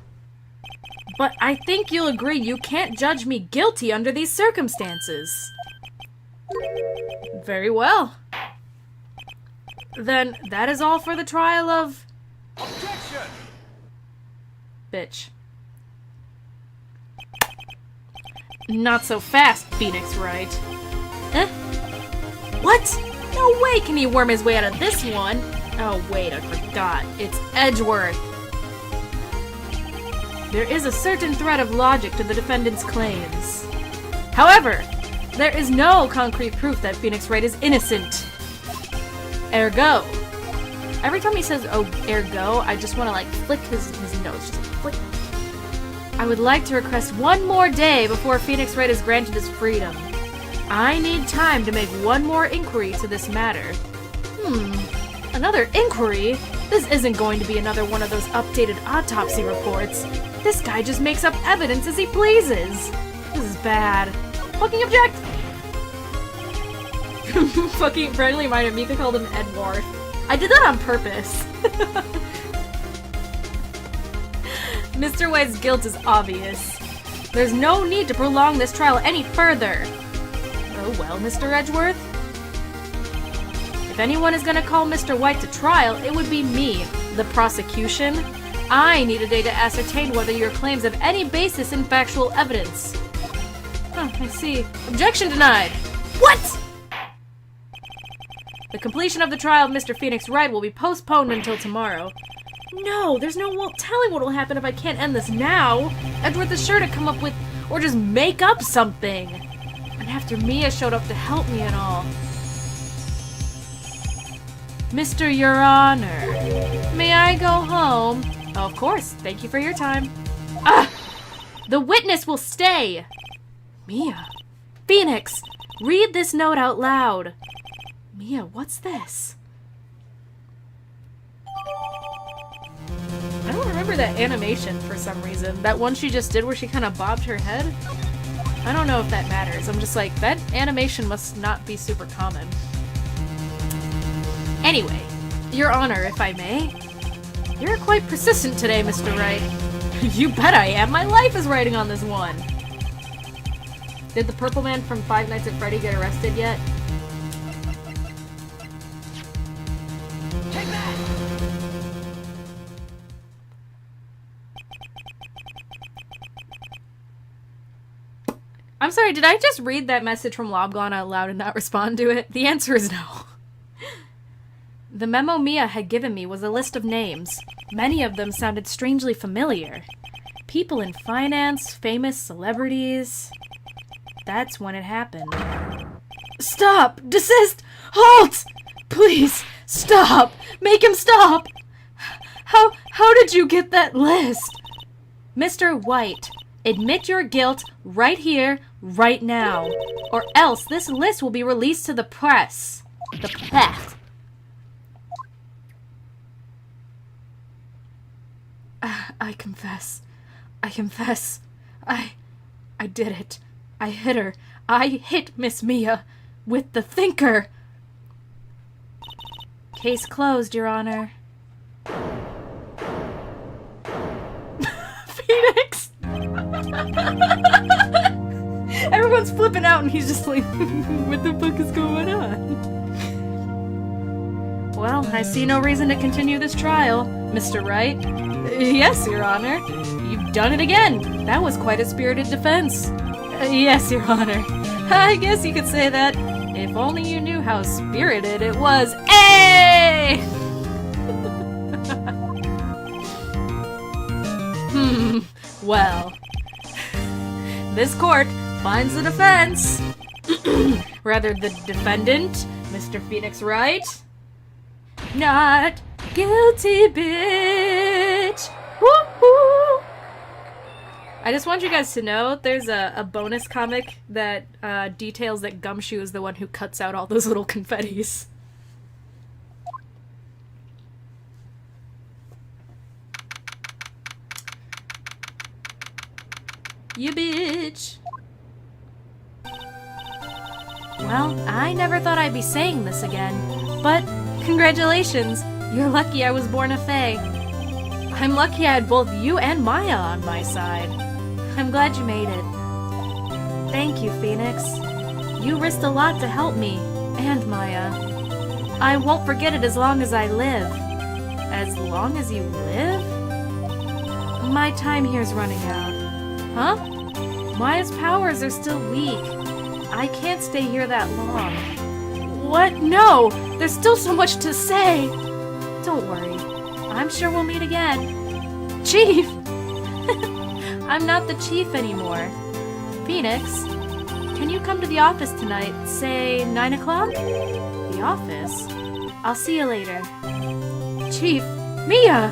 But I think you'll agree you can't judge me guilty under these circumstances. Very well. Then that is all for the trial of... Objection! Bitch. Not so fast, Phoenix Wright. Eh? What? No way can he worm his way out of this one! Oh wait, I forgot. It's Edgeworth. There is a certain thread of logic to the defendant's claims. However, there is no concrete proof that Phoenix Wright is innocent. Ergo. Every time he says, oh, ergo, I just want to like flick his nose. Just flick. I would like to request one more day before Phoenix Wright is granted his freedom. I need time to make one more inquiry to this matter. Another inquiry? This isn't going to be another one of those updated autopsy reports. This guy just makes up evidence as he pleases. This is bad. Fucking object! Fucking friendly minded Mika called him Edward. I did that on purpose. Mr. White's guilt is obvious. There's no need to prolong this trial any further. Oh well, Mr. Edgeworth. anyone is gonna call Mr. White to trial, it would be me, the prosecution. I need a day to ascertain whether your claims have any basis in factual evidence. Huh, I see. Objection denied! What?! The completion of the trial of Mr. Phoenix Wright will be postponed until tomorrow. No, there's no telling what will happen if I can't end this now. Edward is sure to come up with, or just make up something. And after Mia showed up to help me and all. Mr. Your Honor, may I go home? Oh, of course. Thank you for your time. Ah! The witness will stay! Mia. Phoenix, read this note out loud. Mia, what's this? I don't remember that animation for some reason. That one she just did where she kind of bobbed her head. I don't know if that matters. I'm just like, that animation must not be super common. Anyway, Your Honor, if I may. You're quite persistent today, Mr. Wright. You bet I am. My life is riding on this one. Did the purple man from Five Nights at Freddy get arrested yet? Take that! I'm sorry, did I just read that message from Lobgon out loud and not respond to it? The answer is no. The memo Mia had given me was a list of names. Many of them sounded strangely familiar. People in finance, famous celebrities. That's when it happened. Stop! Desist! Halt! Please, stop! Make him stop! How did you get that list? Mr. White, admit your guilt right here, right now. Or else this list will be released to the press. The press. I confess. I confess. I did it. I hit her. I hit Miss Mia with the thinker. Case closed, Your Honor. Phoenix! Everyone's flipping out and he's just like, what the fuck is going on? Well, I see no reason to continue this trial, Mr. Wright. Yes, Your Honor. You've done it again. That was quite a spirited defense. Yes, Your Honor. I guess you could say that. If only you knew how spirited it was. Hey! Well. This court finds the defense. Rather, the defendant, Mr. Phoenix Wright. Not guilty, bitch! Woo-hoo! I just want you guys to know there's a bonus comic that details that Gumshoe is the one who cuts out all those little confettis. You bitch! Well, I never thought I'd be saying this again, but congratulations! You're lucky I was born a fae. I'm lucky I had both you and Maya on my side. I'm glad you made it. Thank you, Phoenix. You risked a lot to help me, and Maya. I won't forget it as long as I live. As long as you live? My time here's running out. Huh? Maya's powers are still weak. I can't stay here that long. What? No! There's still so much to say! Don't worry. I'm sure we'll meet again. Chief! I'm not the chief anymore. Phoenix, can you come to the office tonight, say 9 o'clock? The office? I'll see you later. Chief, Mia!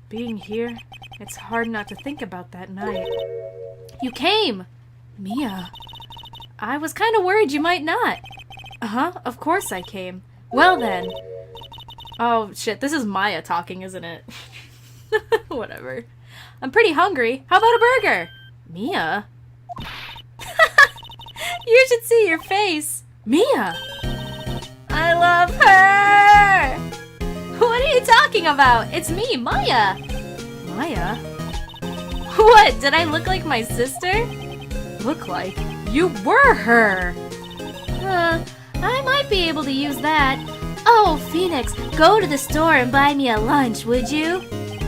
Being here, it's hard not to think about that night. You came! Mia. I was kind of worried you might not. Uh-huh, of course I came. Well then. Oh, shit, this is Maya talking, isn't it? Whatever. I'm pretty hungry. How about a burger? Mia? You should see your face. Mia! I love her! What are you talking about? It's me, Maya! Maya? What? Did I look like my sister? Look like? You were her! I might be able to use that. Oh, Phoenix, go to the store and buy me a lunch, would you?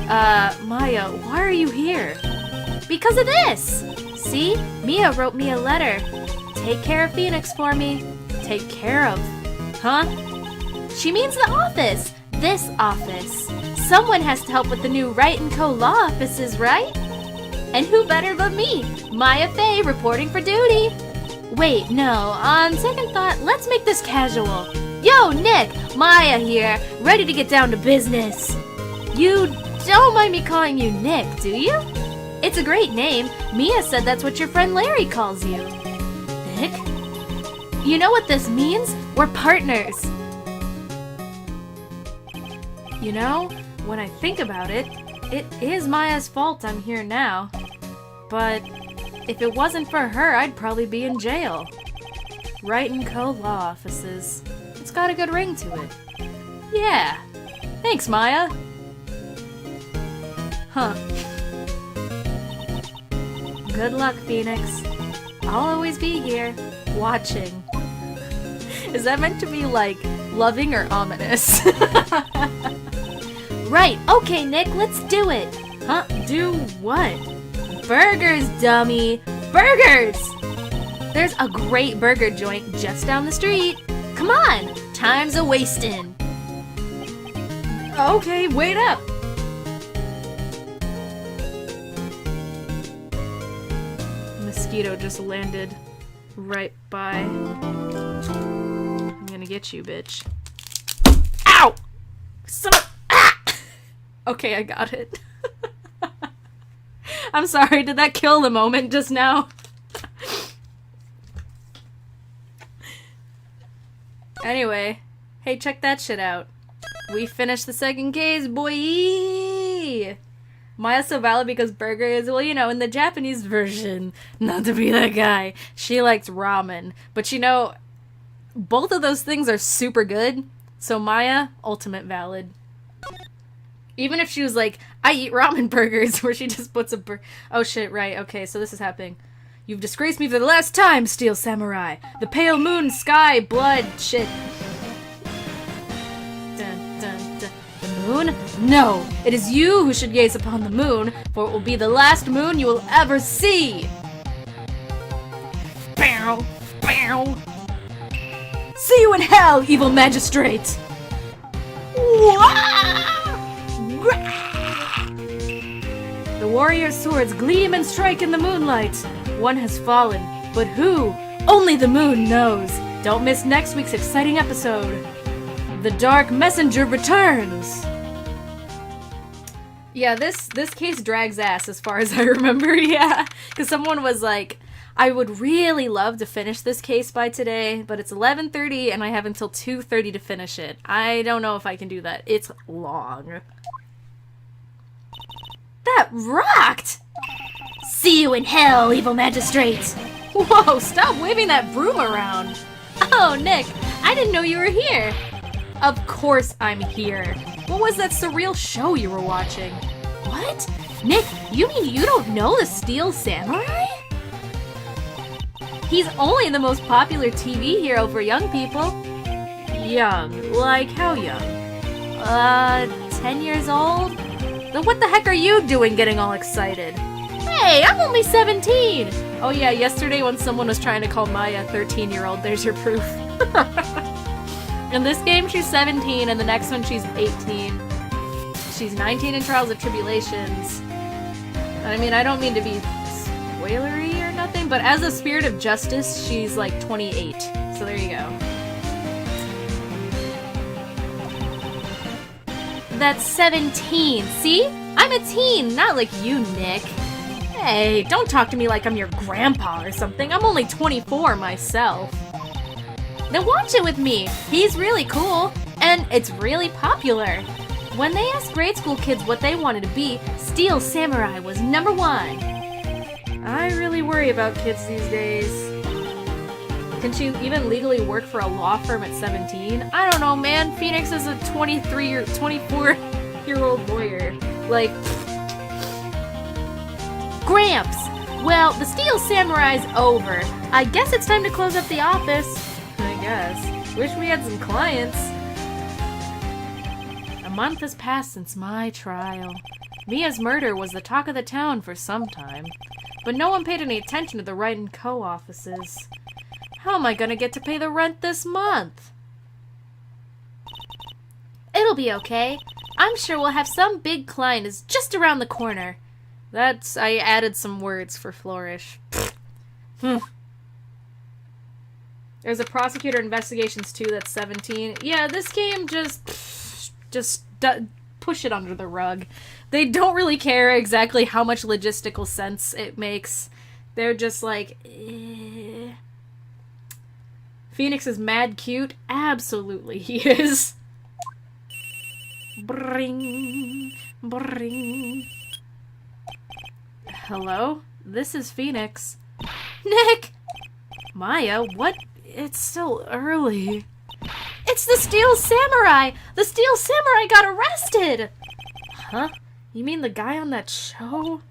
Maya, why are you here? Because of this! See? Mia wrote me a letter. Take care of Phoenix for me. Take care of... Huh? She means the office. This office. Someone has to help with the new Wright & Co. law offices, right? And who better but me? Maya Fey reporting for duty. Wait, no. On second thought, let's make this casual. Yo, Nick! Maya here, ready to get down to business. You don't mind me calling you Nick, do you? It's a great name. Mia said that's what your friend Larry calls you. Nick? You know what this means? We're partners. You know, when I think about it, it is Maya's fault I'm here now. But if it wasn't for her, I'd probably be in jail. Wright & Co. law offices. It's got a good ring to it. Yeah. Thanks, Maya. Huh. Good luck, Phoenix. I'll always be here, watching. Is that meant to be, like, loving or ominous? Right, okay, Nick, let's do it. Huh? Do what? Burgers, dummy! Burgers! There's a great burger joint just down the street. Come on, time's a-wastin'. Okay, wait up. Mosquito just landed right by. I'm gonna get you, bitch. Ow! Son of... Ah! Okay, I got it. I'm sorry, did that kill the moment just now? Anyway, hey, check that shit out. We finished the second case, boy! Maya's so valid because burger is, well, you know, in the Japanese version, not to be that guy, she likes ramen. But you know, both of those things are super good, so Maya, ultimate valid. Even if she was like, I eat ramen burgers, where she just puts a oh shit, right, okay, so this is happening. You've disgraced me for the last time, Steel Samurai. The pale moon, sky, blood, shit. Dun, dun, dun. The moon? No, it is you who should gaze upon the moon, for it will be the last moon you will ever see. Bow, bow. See you in hell, evil magistrate. The warrior's swords gleam and strike in the moonlight. One has fallen, but who? Only the moon knows. Don't miss next week's exciting episode. The Dark Messenger returns. Yeah, this case drags ass as far as I remember, yeah. Because someone was like, I would really love to finish this case by today, but it's 11:30 and I have until 2:30 to finish it. I don't know if I can do that. It's long. That rocked! See you in hell, evil magistrate! Whoa, stop waving that broom around! Oh, Nick, I didn't know you were here! Of course I'm here. What was that surreal show you were watching? What? Nick, you mean you don't know the Steel Samurai? He's only the most popular TV hero for young people. Young? Like how young? 10 years old? Then what the heck are you doing getting all excited? Hey, I'm only 17! Oh yeah, yesterday when someone was trying to call Maya a 13-year-old, there's your proof. In this game, she's 17, and the next one, she's 18. She's 19 in Trials of Tribulations. I mean, I don't mean to be spoilery or nothing, but as a spirit of justice, she's like 28. So there you go. That's 17, see? I'm a teen, not like you, Nick. Hey, don't talk to me like I'm your grandpa or something. I'm only 24 myself. Then watch it with me. He's really cool, and it's really popular. When they asked grade school kids what they wanted to be, Steel Samurai was #1. I really worry about kids these days. Can she even legally work for a law firm at 17? I don't know, man. Phoenix is a 24-year-old lawyer. Like, Gramps! Well, the Steel Samurai's over. I guess it's time to close up the office. I guess. Wish we had some clients. A month has passed since my trial. Mia's murder was the talk of the town for some time, but no one paid any attention to the Wright & Co. offices. How am I gonna get to pay the rent this month? It'll be okay. I'm sure we'll have some big client is just around the corner. I added some words for flourish. There's a prosecutor investigations 2 that's 17. Yeah, this game just push it under the rug. They don't really care exactly how much logistical sense it makes. They're just like, eh. Phoenix is mad cute? Absolutely he is. Bring, bring. Hello? This is Phoenix. Nick! Maya, what? It's so early. It's the Steel Samurai! The Steel Samurai got arrested! Huh? You mean the guy on that show?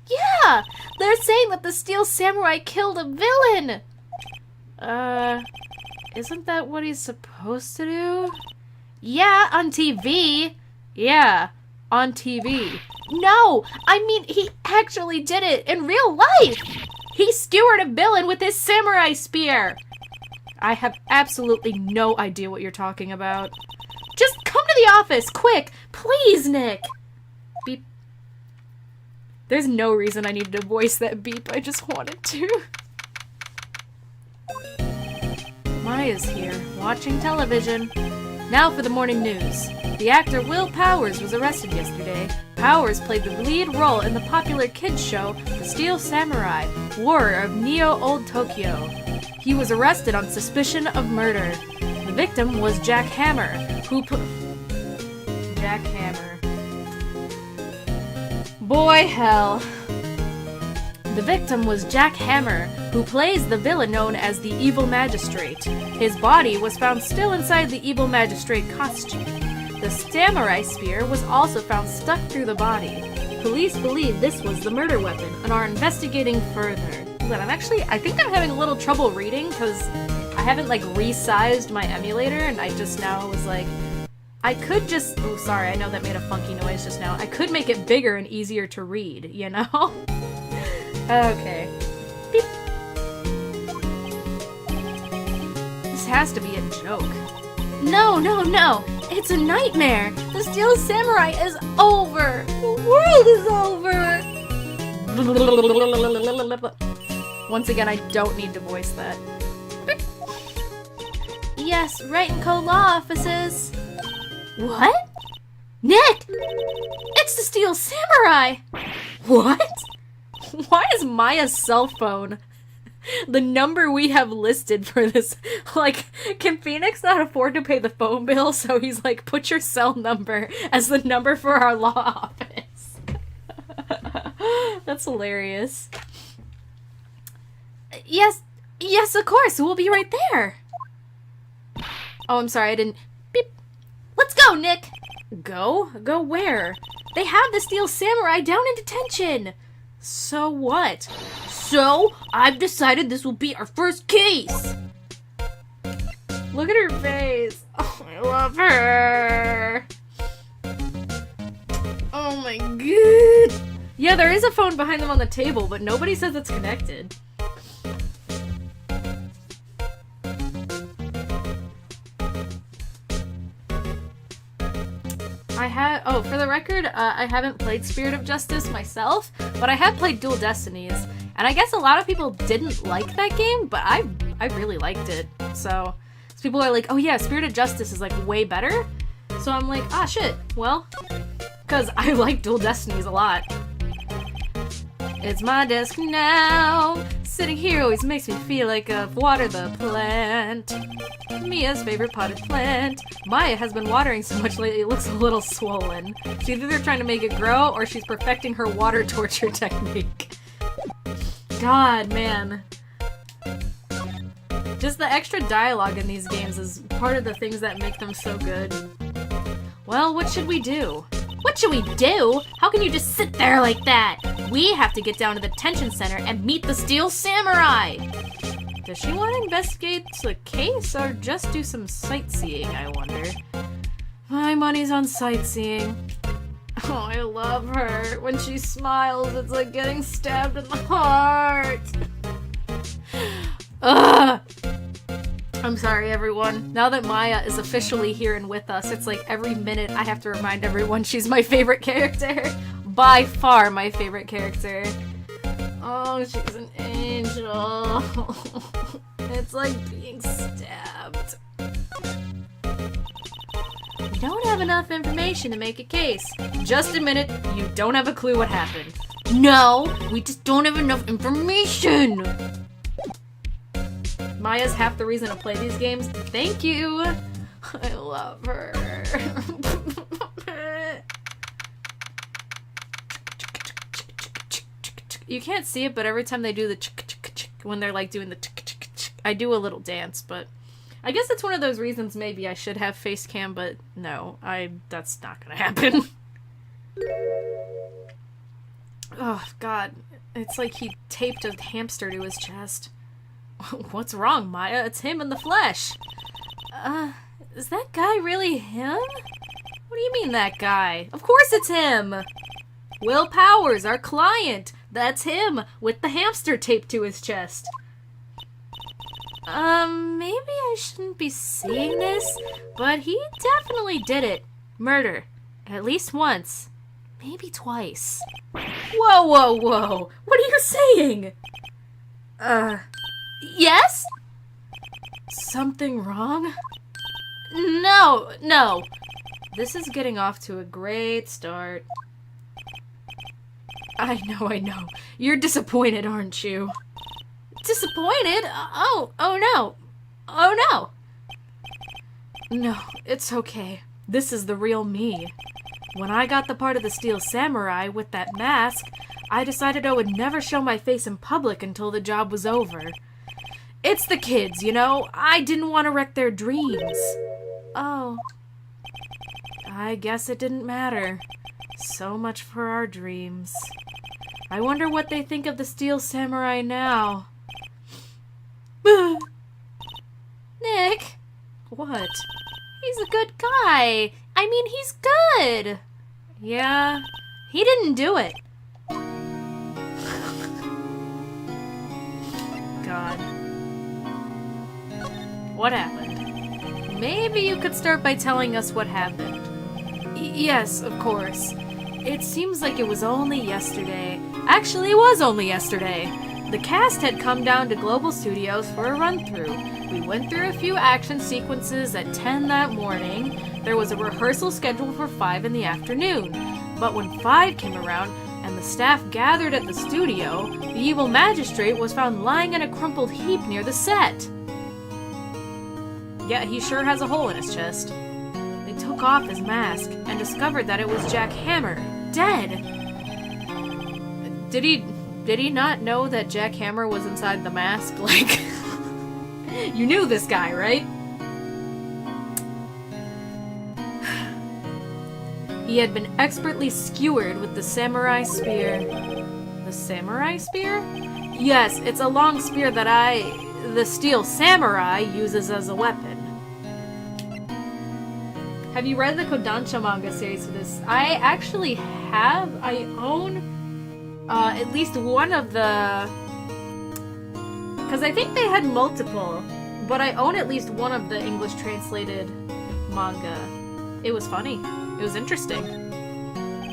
Yeah! They're saying that the Steel Samurai killed a villain! Isn't that what he's supposed to do? Yeah, on TV. Yeah, on TV. No! I mean, he actually did it in real life! He skewered a villain with his samurai spear! I have absolutely no idea what you're talking about. Just come to the office, quick! Please, Nick! Beep. There's no reason I needed to voice that beep, I just wanted to. Maya's here, watching television. Now for the morning news. The actor Will Powers was arrested yesterday. Powers played the lead role in the popular kids show, The Steel Samurai, War of Neo Old Tokyo. He was arrested on suspicion of murder. The victim was Jack Hammer, Jack Hammer. Boy, hell. The victim was Jack Hammer, who plays the villain known as the Evil Magistrate. His body was found still inside the Evil Magistrate costume. The samurai spear was also found stuck through the body. Police believe this was the murder weapon and are investigating further. But I think I'm having a little trouble reading because I haven't resized my emulator, and I just now was like, I could just, oh sorry, I know that made a funky noise just now. I could make it bigger and easier to read, you know? Okay. Beep. This has to be a joke. No, no, no! It's a nightmare! The Steel Samurai is over! The world is over! Once again, I don't need to voice that. Yes, Wright & Co. law offices. What? Nick! It's the Steel Samurai! What? Why is Maya's cell phone the number we have listed for this? Can Phoenix not afford to pay the phone bill, so he's like, put your cell number as the number for our law office? That's hilarious. Yes, of course, we'll be right there. Oh, I'm sorry, I didn't... Beep. Let's go, Nick! Go? Go where? They have the Steel Samurai down in detention! So what? So, I've decided this will be our first case! Look at her face! Oh, I love her! Oh my god! Yeah, there is a phone behind them on the table, but nobody says it's connected. For the record, I haven't played Spirit of Justice myself, but I have played Dual Destinies, and I guess a lot of people didn't like that game, but I really liked it. So people are like, oh yeah, Spirit of Justice is way better. So I'm like, ah shit, well, because I like Dual Destinies a lot. It's my desk now. Sitting here always makes me feel like I've watered the plant. Mia's favorite potted plant. Maya has been watering so much lately it looks a little swollen. She's either trying to make it grow or she's perfecting her water torture technique. God, man. Just the extra dialogue in these games is part of the things that make them so good. Well, what should we do? What should we do? How can you just sit there like that? We have to get down to the detention center and meet the Steel Samurai. Does she want to investigate the case or just do some sightseeing, I wonder? My money's on sightseeing. Oh, I love her. When she smiles, it's like getting stabbed in the heart. Ugh! I'm sorry, everyone. Now that Maya is officially here and with us, it's like every minute I have to remind everyone she's my favorite character. By far my favorite character. Oh, she's an angel. It's like being stabbed. We don't have enough information to make a case. Just a minute, you don't have a clue what happened. No, we just don't have enough information. Maya's half the reason to play these games. Thank you. I love her. You can't see it, but every time they do the when they're like doing the I do a little dance, but I guess it's one of those reasons maybe I should have face cam, but no, that's not gonna happen. Oh god, it's like he taped a hamster to his chest. What's wrong, Maya? It's him in the flesh. Is that guy really him? What do you mean, that guy? Of course it's him! Will Powers, our client. That's him, with the hamster taped to his chest. Maybe I shouldn't be saying this, but he definitely did it. Murder. At least once. Maybe twice. Whoa, whoa, whoa! What are you saying? Yes? Something wrong? No. This is getting off to a great start. I know. You're disappointed, aren't you? Disappointed? Oh no. No, it's okay. This is the real me. When I got the part of the Steel Samurai with that mask, I decided I would never show my face in public until the job was over. It's the kids, you know? I didn't want to wreck their dreams. Oh. I guess it didn't matter. So much for our dreams. I wonder what they think of the Steel Samurai now. Nick? What? He's a good guy. I mean, he's good. Yeah, he didn't do it. God. What happened? Maybe you could start by telling us what happened. Yes, of course. It seems like it was only yesterday. Actually, it was only yesterday. The cast had come down to Global Studios for a run-through. We went through a few action sequences at 10 that morning. There was a rehearsal scheduled for 5 in the afternoon. But when 5 came around and the staff gathered at the studio, the evil magistrate was found lying in a crumpled heap near the set. Yeah, he sure has a hole in his chest. They took off his mask and discovered that it was Jack Hammer, dead. Did he not know that Jack Hammer was inside the mask? Like, you knew this guy, right? He had been expertly skewered with the samurai spear. The samurai spear? Yes, it's a long spear that the Steel Samurai uses as a weapon. Have you read the Kodansha manga series for this? I actually have. I own at least one of the... Because I think they had multiple, but I own at least one of the English translated manga. It was funny. It was interesting.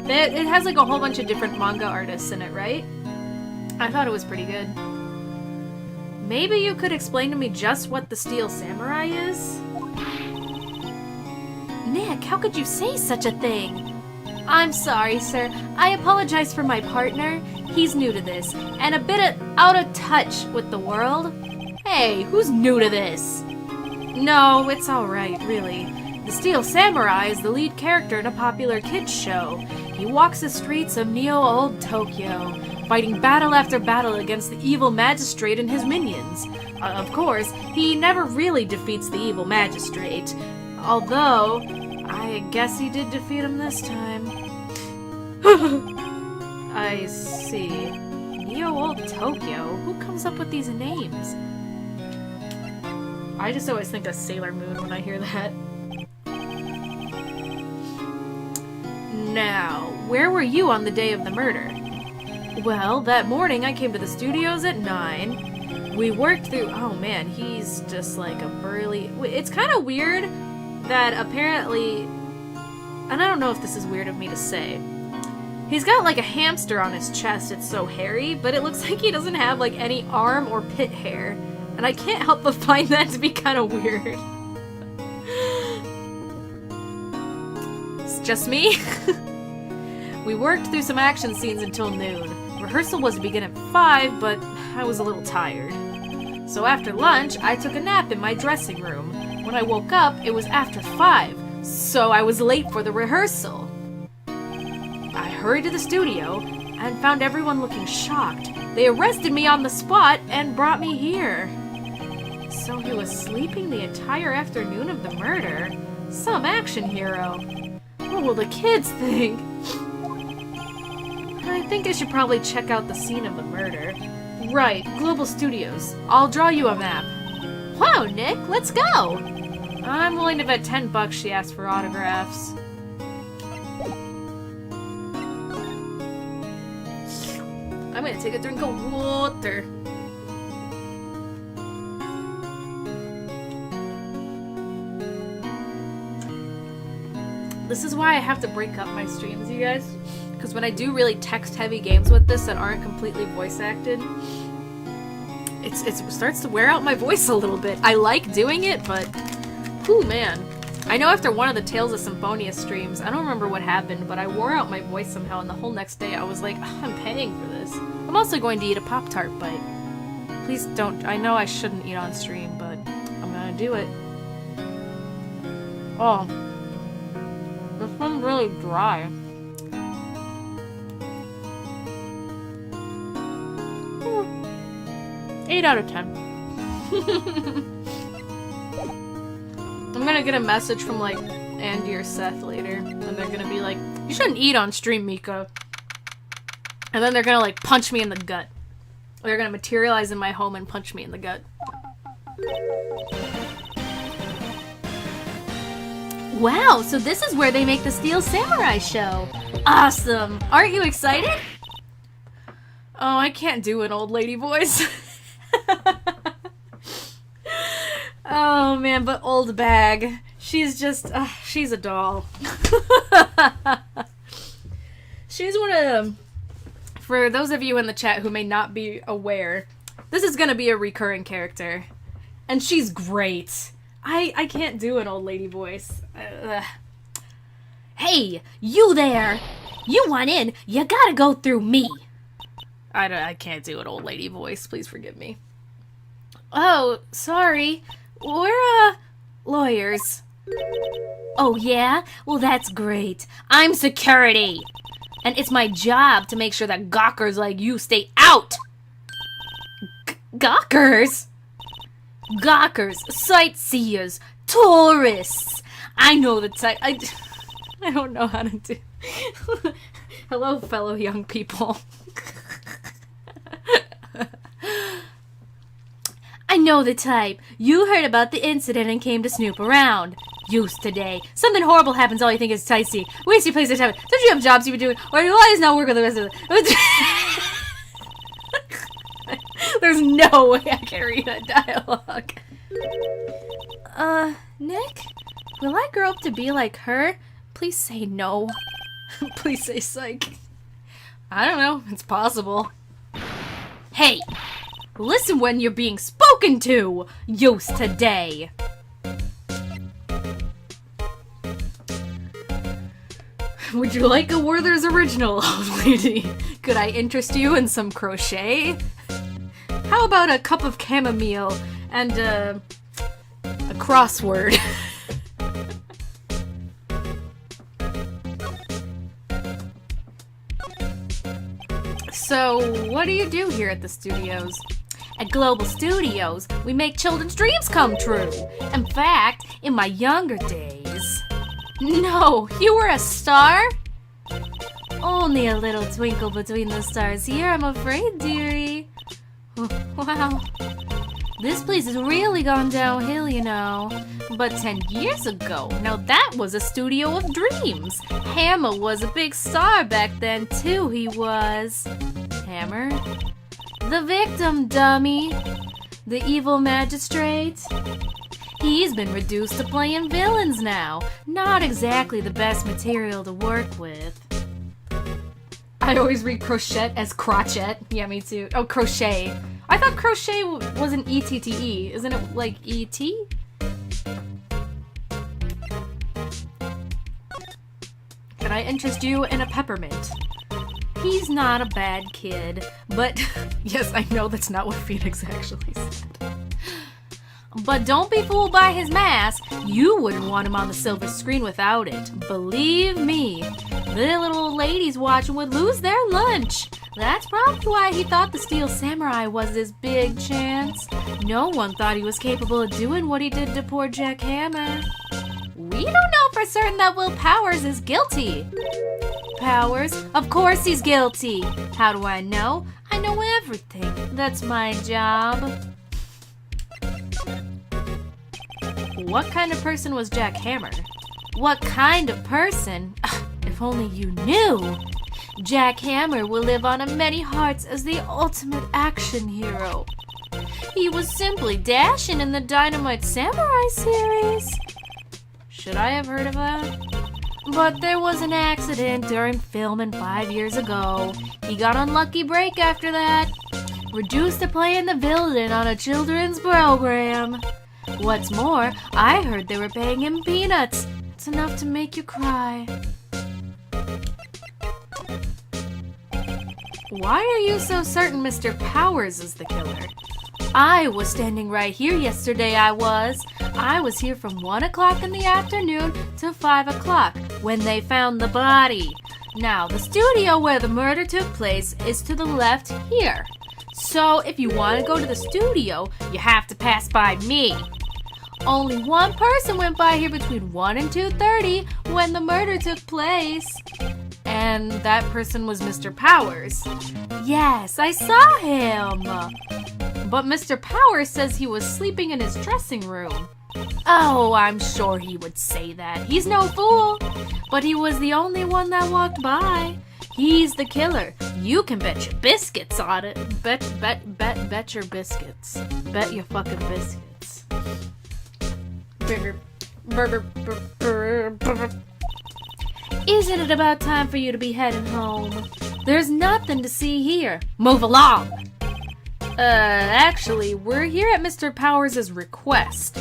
It has like a whole bunch of different manga artists in it, right? I thought it was pretty good. Maybe you could explain to me just what the Steel Samurai is? Nick, how could you say such a thing? I'm sorry, sir. I apologize for my partner. He's new to this, and a bit out of touch with the world. Hey, who's new to this? No, it's alright, really. The Steel Samurai is the lead character in a popular kids show. He walks the streets of neo-old Tokyo, fighting battle after battle against the evil magistrate and his minions. Of course, he never really defeats the evil magistrate. Although, I guess he did defeat him this time. I see. Neo Old Tokyo? Who comes up with these names? I just always think of Sailor Moon when I hear that. Now, where were you on the day of the murder? Well, that morning I came to the studios at 9. We worked through... Oh man, he's just like a burly... It's kind of weird that apparently... And I don't know if this is weird of me to say. He's got like a hamster on his chest, it's so hairy, but it looks like he doesn't have like any arm or pit hair. And I can't help but find that to be kind of weird. It's just me. We worked through some action scenes until noon. Rehearsal was to begin at 5, but I was a little tired. So after lunch, I took a nap in my dressing room. When I woke up, it was after 5, so I was late for the rehearsal. I hurried to the studio and found everyone looking shocked. They arrested me on the spot and brought me here. So he was sleeping the entire afternoon of the murder? Some action hero. What will the kids think? I think I should probably check out the scene of the murder. Right, Global Studios. I'll draw you a map. Wow, Nick, let's go! I'm willing to bet $10 she asked for autographs. I'm gonna take a drink of water. This is why I have to break up my streams, you guys. Because when I do really text-heavy games with this that aren't completely voice-acted, it starts to wear out my voice a little bit. I like doing it, but... Whew, man. I know after one of the Tales of Symphonia streams, I don't remember what happened, but I wore out my voice somehow, and the whole next day I was like, I'm paying for this. I'm also going to eat a Pop-Tart bite. Please don't... I know I shouldn't eat on stream, but I'm gonna do it. Oh. This one's really dry. 8 out of 10. I'm gonna get a message from, like, Andy or Seth later, and they're gonna be like, you shouldn't eat on stream, Mika. And then they're gonna, like, punch me in the gut. They're gonna materialize in my home and punch me in the gut. Wow, so this is where they make the Steel Samurai show. Awesome! Aren't you excited? Oh, I can't do an old lady voice. Oh man, but old bag. She's just, she's a doll. She's one of, for those of you in the chat who may not be aware, this is gonna be a recurring character. And she's great. I can't do an old lady voice. Hey, you there! You want in, you gotta go through me. I can't do an old lady voice, please forgive me. Oh, sorry. We're, lawyers. Oh, yeah? Well, that's great. I'm security. And it's my job to make sure that gawkers like you stay out. Gawkers? Gawkers, sightseers, tourists. I know the type. I don't know how to do. Hello, fellow young people. I know the type. You heard about the incident and came to snoop around. Used today. Something horrible happens, all you think is sightsee. Waste your place of time. Don't you have jobs you've been doing? Or your lives not work with the rest of it? There's no way I can read that dialogue. Nick? Will I grow up to be like her? Please say no. Please say psych. I don't know. It's possible. Hey! Listen when you're being spoken to! Used today! Would you like a Werther's original, old lady? Could I interest you in some crochet? How about a cup of chamomile and a crossword? So, what do you do here at the studios? At Global Studios, we make children's dreams come true. In fact, in my younger days... No, you were a star? Only a little twinkle between the stars here, I'm afraid, dearie. Wow. This place has really gone downhill, you know. But 10 years ago, now that was a studio of dreams. Hammer was a big star back then, too, he was. Hammer? The victim, dummy. The evil magistrate. He's been reduced to playing villains now. Not exactly the best material to work with. I always read crochet as crotchet. Yeah, me too. Oh, crochet. I thought crochet was an E-T-T-E. Isn't it like E-T? Can I interest you in a peppermint? He's not a bad kid, but yes, I know that's not what Phoenix actually said. But don't be fooled by his mask. You wouldn't want him on the silver screen without it. Believe me, the little old ladies watching would lose their lunch. That's probably why he thought the Steel Samurai was his big chance. No one thought he was capable of doing what he did to poor Jack Hammer. We don't know for certain that Will Powers is guilty. Powers? Of course he's guilty. How do I know? I know everything. That's my job. What kind of person was Jack Hammer? What kind of person? If only you knew. Jack Hammer will live on in many hearts as the ultimate action hero. He was simply dashing in the Dynamite Samurai series. Should I have heard of that? But there was an accident during filming 5 years ago. He got on lucky break after that. Reduced to playing the villain on a children's program. What's more, I heard they were paying him peanuts. It's enough to make you cry. Why are you so certain Mr. Powers is the killer? I was standing right here yesterday, I was here from 1 o'clock in the afternoon to 5 o'clock when they found the body. Now, the studio where the murder took place is to the left here. So, if you want to go to the studio, you have to pass by me. Only one person went by here between 1 and 2:30 when the murder took place. And that person was Mr. Powers. Yes, I saw him. But Mr. Powers says he was sleeping in his dressing room. Oh, I'm sure he would say that. He's no fool. But he was the only one that walked by. He's the killer. You can bet your biscuits on it. Bet your biscuits. Bet your fucking biscuits. Isn't it about time for you to be heading home? There's nothing to see here. Move along. Actually, we're here at Mr. Powers' request.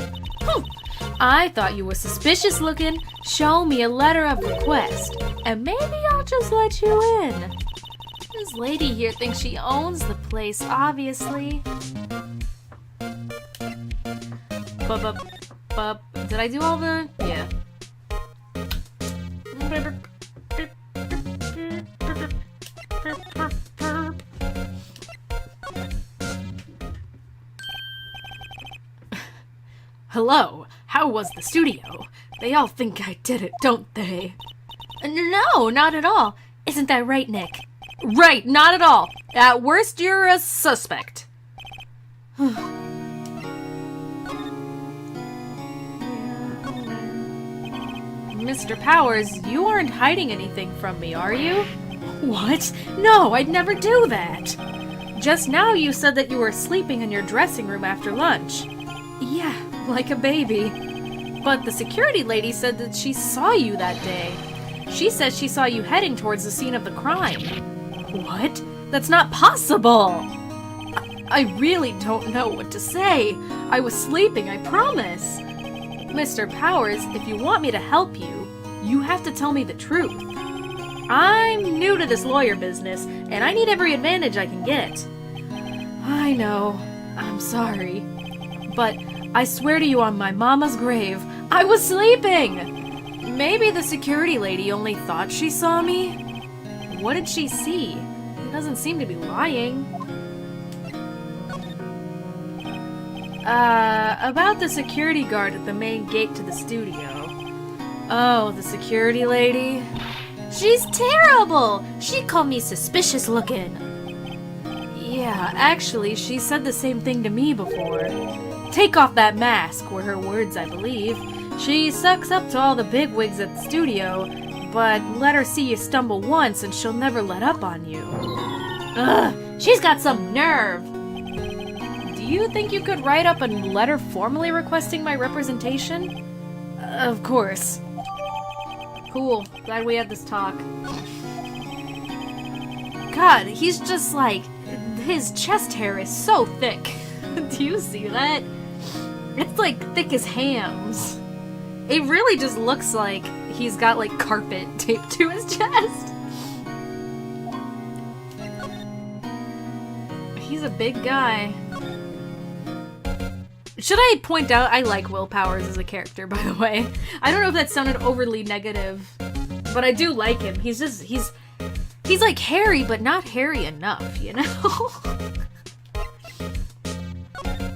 I thought you were suspicious looking. Show me a letter of request, and maybe I'll just let you in. This lady here thinks she owns the place, obviously. Did I do all the... Yeah. Hello, how was the studio? They all think I did it, don't they? No, not at all. Isn't that right, Nick? Right, not at all. At worst, you're a suspect. Mr. Powers, you aren't hiding anything from me, are you? What? No, I'd never do that. Just now you said that you were sleeping in your dressing room after lunch. Yeah, like a baby. But the security lady said that she saw you that day. She says she saw you heading towards the scene of the crime. What? That's not possible! I really don't know what to say. I was sleeping, I promise. Mr. Powers, if you want me to help you, you have to tell me the truth. I'm new to this lawyer business, and I need every advantage I can get. I know. I'm sorry. But I swear to you on my mama's grave, I was sleeping! Maybe the security lady only thought she saw me? What did she see? It doesn't seem to be lying. About the security guard at the main gate to the studio. Oh, the security lady? She's terrible! She called me suspicious looking. Yeah, actually, she said the same thing to me before. Take off that mask, were her words, I believe. She sucks up to all the bigwigs at the studio, but let her see you stumble once and she'll never let up on you. Ugh, she's got some nerve! Do you think you could write up a letter formally requesting my representation? Of course. Cool, glad we had this talk. God, he's just like... his chest hair is so thick. Do you see that? It's like thick as hams. It really just looks like he's got like carpet taped to his chest. He's a big guy. Should I point out I like Will Powers as a character, by the way? I don't know if that sounded overly negative, but I do like him. He's like hairy, but not hairy enough, you know?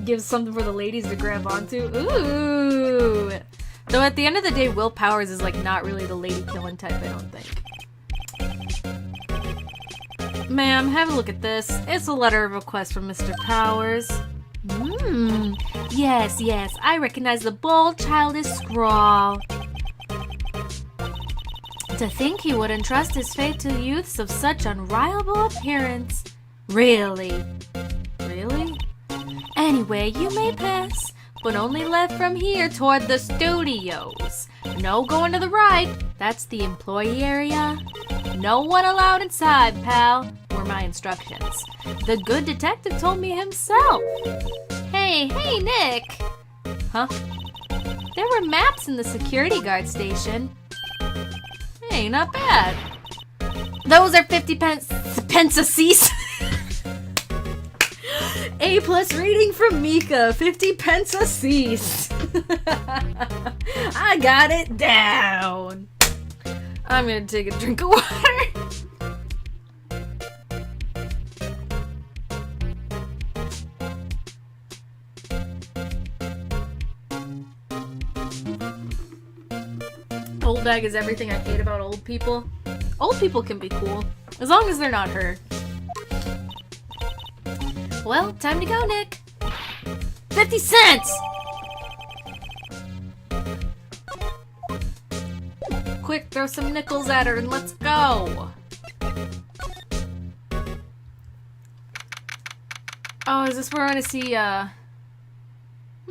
Gives something for the ladies to grab onto. Ooh! Though at the end of the day, Will Powers is like not really the lady killing type, I don't think. Ma'am, have a look at this. It's a letter of request from Mr. Powers. Yes, yes, I recognize the bold, childish scrawl. To think he would entrust his fate to youths of such unrivaled appearance. Really? Really? Anyway, you may pass, but only left from here toward the studios. No going to the right, that's the employee area. No one allowed inside, pal, were my instructions. The good detective told me himself. Hey, Nick! Huh? There were maps in the security guard station. Hey, not bad. Those are 50 pence a cease. A+ rating from Mika, 50 pence a cease. I got it down. I'm gonna take a drink of water. Old bag is everything I hate about old people. Old people can be cool, as long as they're not her. Well, time to go, Nick. 50 cents! Quick, throw some nickels at her and let's go! Oh, is this where I want to see,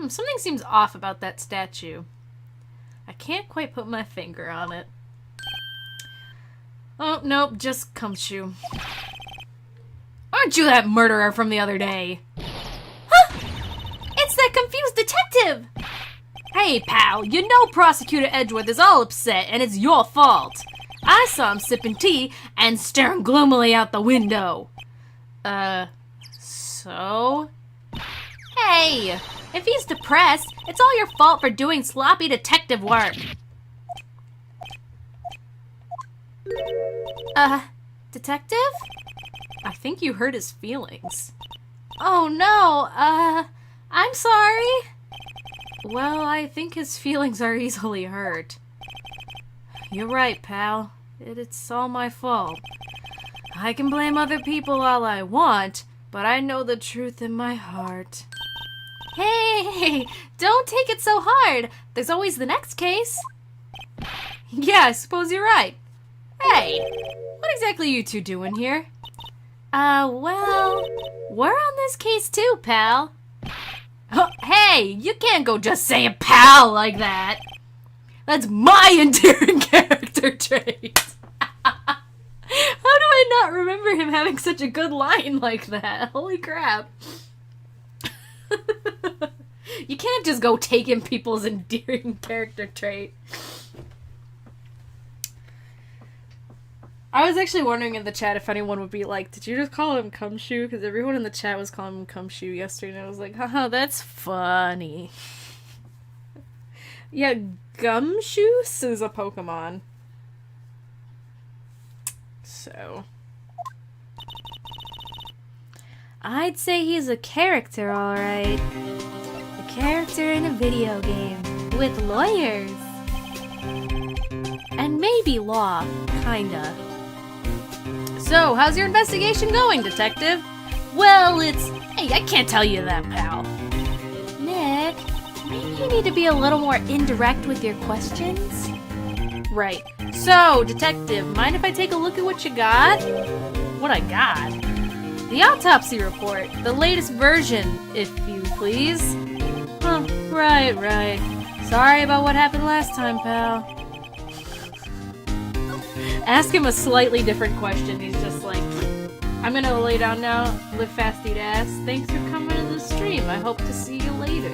something seems off about that statue. I can't quite put my finger on it. Oh, nope, just Gumshoe. Aren't you that murderer from the other day? Huh? It's that confused detective! Hey, pal, you know Prosecutor Edgeworth is all upset, and it's your fault. I saw him sipping tea and staring gloomily out the window. So? Hey, if he's depressed, it's all your fault for doing sloppy detective work. Detective? I think you hurt his feelings. Oh no, I'm sorry. Well, I think his feelings are easily hurt. You're right, pal. It's all my fault. I can blame other people all I want, but I know the truth in my heart. Hey, don't take it so hard. There's always the next case. Yeah, I suppose you're right. Hey, what exactly are you two doing here? Well, we're on this case too, pal. Oh, hey, you can't go just saying pal like that. That's my endearing character trait. How do I not remember him having such a good line like that? Holy crap. You can't just go taking people's endearing character trait. I was actually wondering in the chat if anyone would be like, did you just call him Gumshoe? Because everyone in the chat was calling him Gumshoe yesterday, and I was like, haha, that's funny. Yeah, Gumshoos is a Pokemon. So. I'd say he's a character, alright. A character in a video game. With lawyers. and maybe law, kinda. So, how's your investigation going, Detective? Well, hey, I can't tell you that, pal. Nick, maybe you need to be a little more indirect with your questions? Right. So, Detective, mind if I take a look at what you got? What I got? The autopsy report. The latest version, if you please. Huh, right. Sorry about what happened last time, pal. Ask him a slightly different question. He's just like, I'm gonna lay down now, live fast, eat ass. Thanks for coming to the stream. I hope to see you later.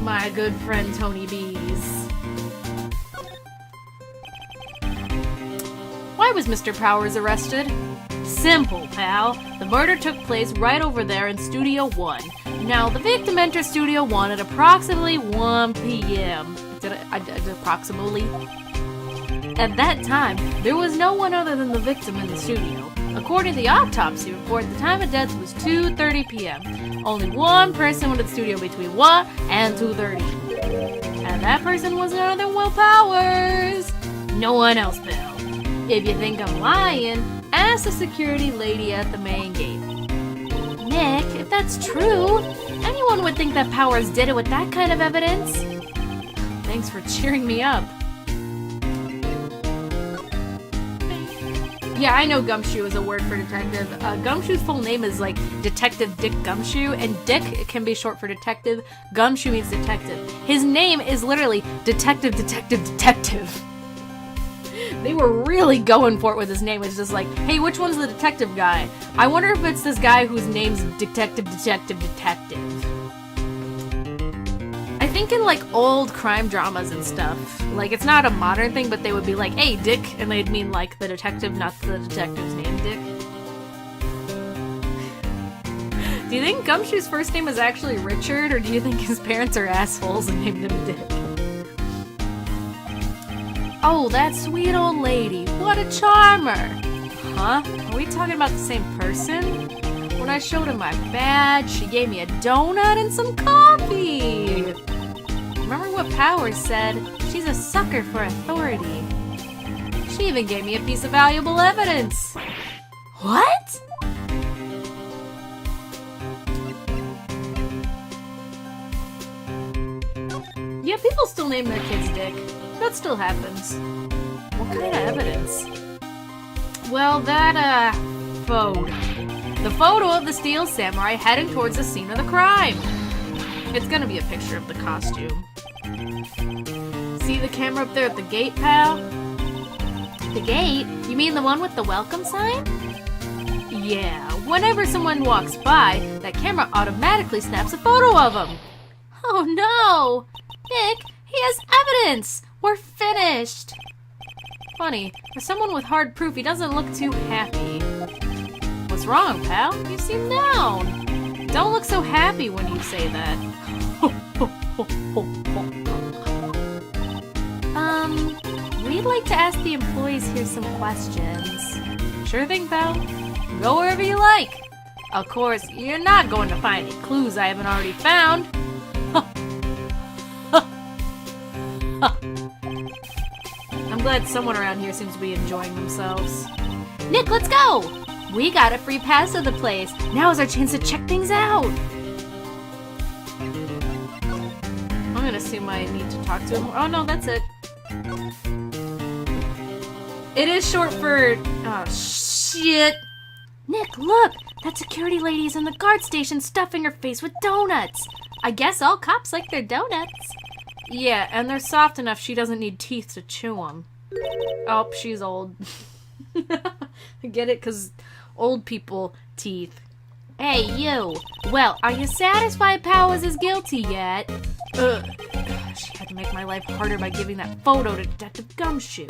My good friend Tony B's. Why was Mr. Powers arrested? Simple, pal. The murder took place right over there in Studio 1. Now, the victim entered Studio 1 at approximately 1 p.m. Approximately. At that time, there was no one other than the victim in the studio. According to the autopsy report, the time of death was 2:30 p.m. Only one person went to the studio between 1 and 2:30. And that person was none other than Will Powers. No one else, pal. If you think I'm lying, ask the security lady at the main gate. Nick, if that's true, anyone would think that Powers did it with that kind of evidence. Thanks for cheering me up. Yeah, I know Gumshoe is a word for detective. Gumshoe's full name is like Detective Dick Gumshoe, and Dick can be short for detective. Gumshoe means detective. His name is literally Detective. They were really going for it with his name. It's just like, hey, which one's the detective guy? I wonder if it's this guy whose name's Detective. I think in like old crime dramas and stuff, like it's not a modern thing, but they would be like, hey, Dick, and they'd mean like the detective, not the detective's name, Dick. Do you think Gumshoe's first name is actually Richard, or do you think his parents are assholes and named him Dick? Oh, that sweet old lady. What a charmer. Huh? Are we talking about the same person? When I showed her my badge, she gave me a donut and some coffee. Remember what Powers said? She's a sucker for authority. She even gave me a piece of valuable evidence. What? Yeah, people still name their kids Dick. That still happens. What kind of evidence? Well, that, photo. The photo of the Steel Samurai heading towards the scene of the crime. It's gonna be a picture of the costume. See the camera up there at the gate, pal? The gate? You mean the one with the welcome sign? Yeah, whenever someone walks by, that camera automatically snaps a photo of them. Oh no! Nick, he has evidence! We're finished! Funny, for someone with hard proof, he doesn't look too happy. What's wrong, pal? You seem down. Don't look so happy when you say that. We'd like to ask the employees here some questions. Sure thing, pal. Go wherever you like. Of course, you're not going to find any clues I haven't already found. I'm glad someone around here seems to be enjoying themselves. Nick, let's go! We got a free pass to the place. Now is our chance to check things out. I'm gonna assume I need to talk to him. Oh no, that's it. It is short for... Oh, shit. Nick, look! That security lady is in the guard station stuffing her face with donuts. I guess all cops like their donuts. Yeah, and they're soft enough she doesn't need teeth to chew them. Oh, she's old. I get it, because old people, teeth. Hey, you! Well, are you satisfied Powers is guilty yet? Ugh. She had to make my life harder by giving that photo to Detective Gumshoe.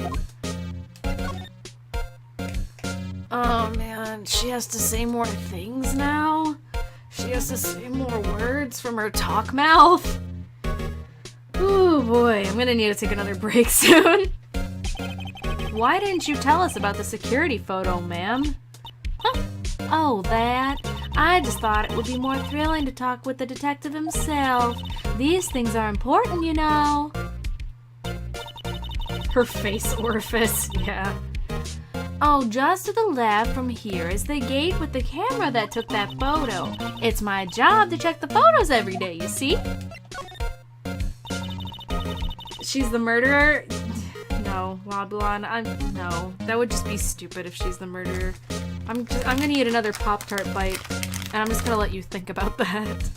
Oh man, she has to say more things now? She has to say more words from her talk mouth? Ooh boy, I'm gonna need to take another break soon. Why didn't you tell us about the security photo, ma'am? Huh? Oh, that? I just thought it would be more thrilling to talk with the detective himself. These things are important, you know. Her face orifice, yeah. Oh, just to the left from here is the gate with the camera that took that photo. It's my job to check the photos every day, you see? She's the murderer? No, Woblon, no. That would just be stupid if she's the murderer. I'm gonna eat another Pop-Tart bite, and I'm just gonna let you think about that.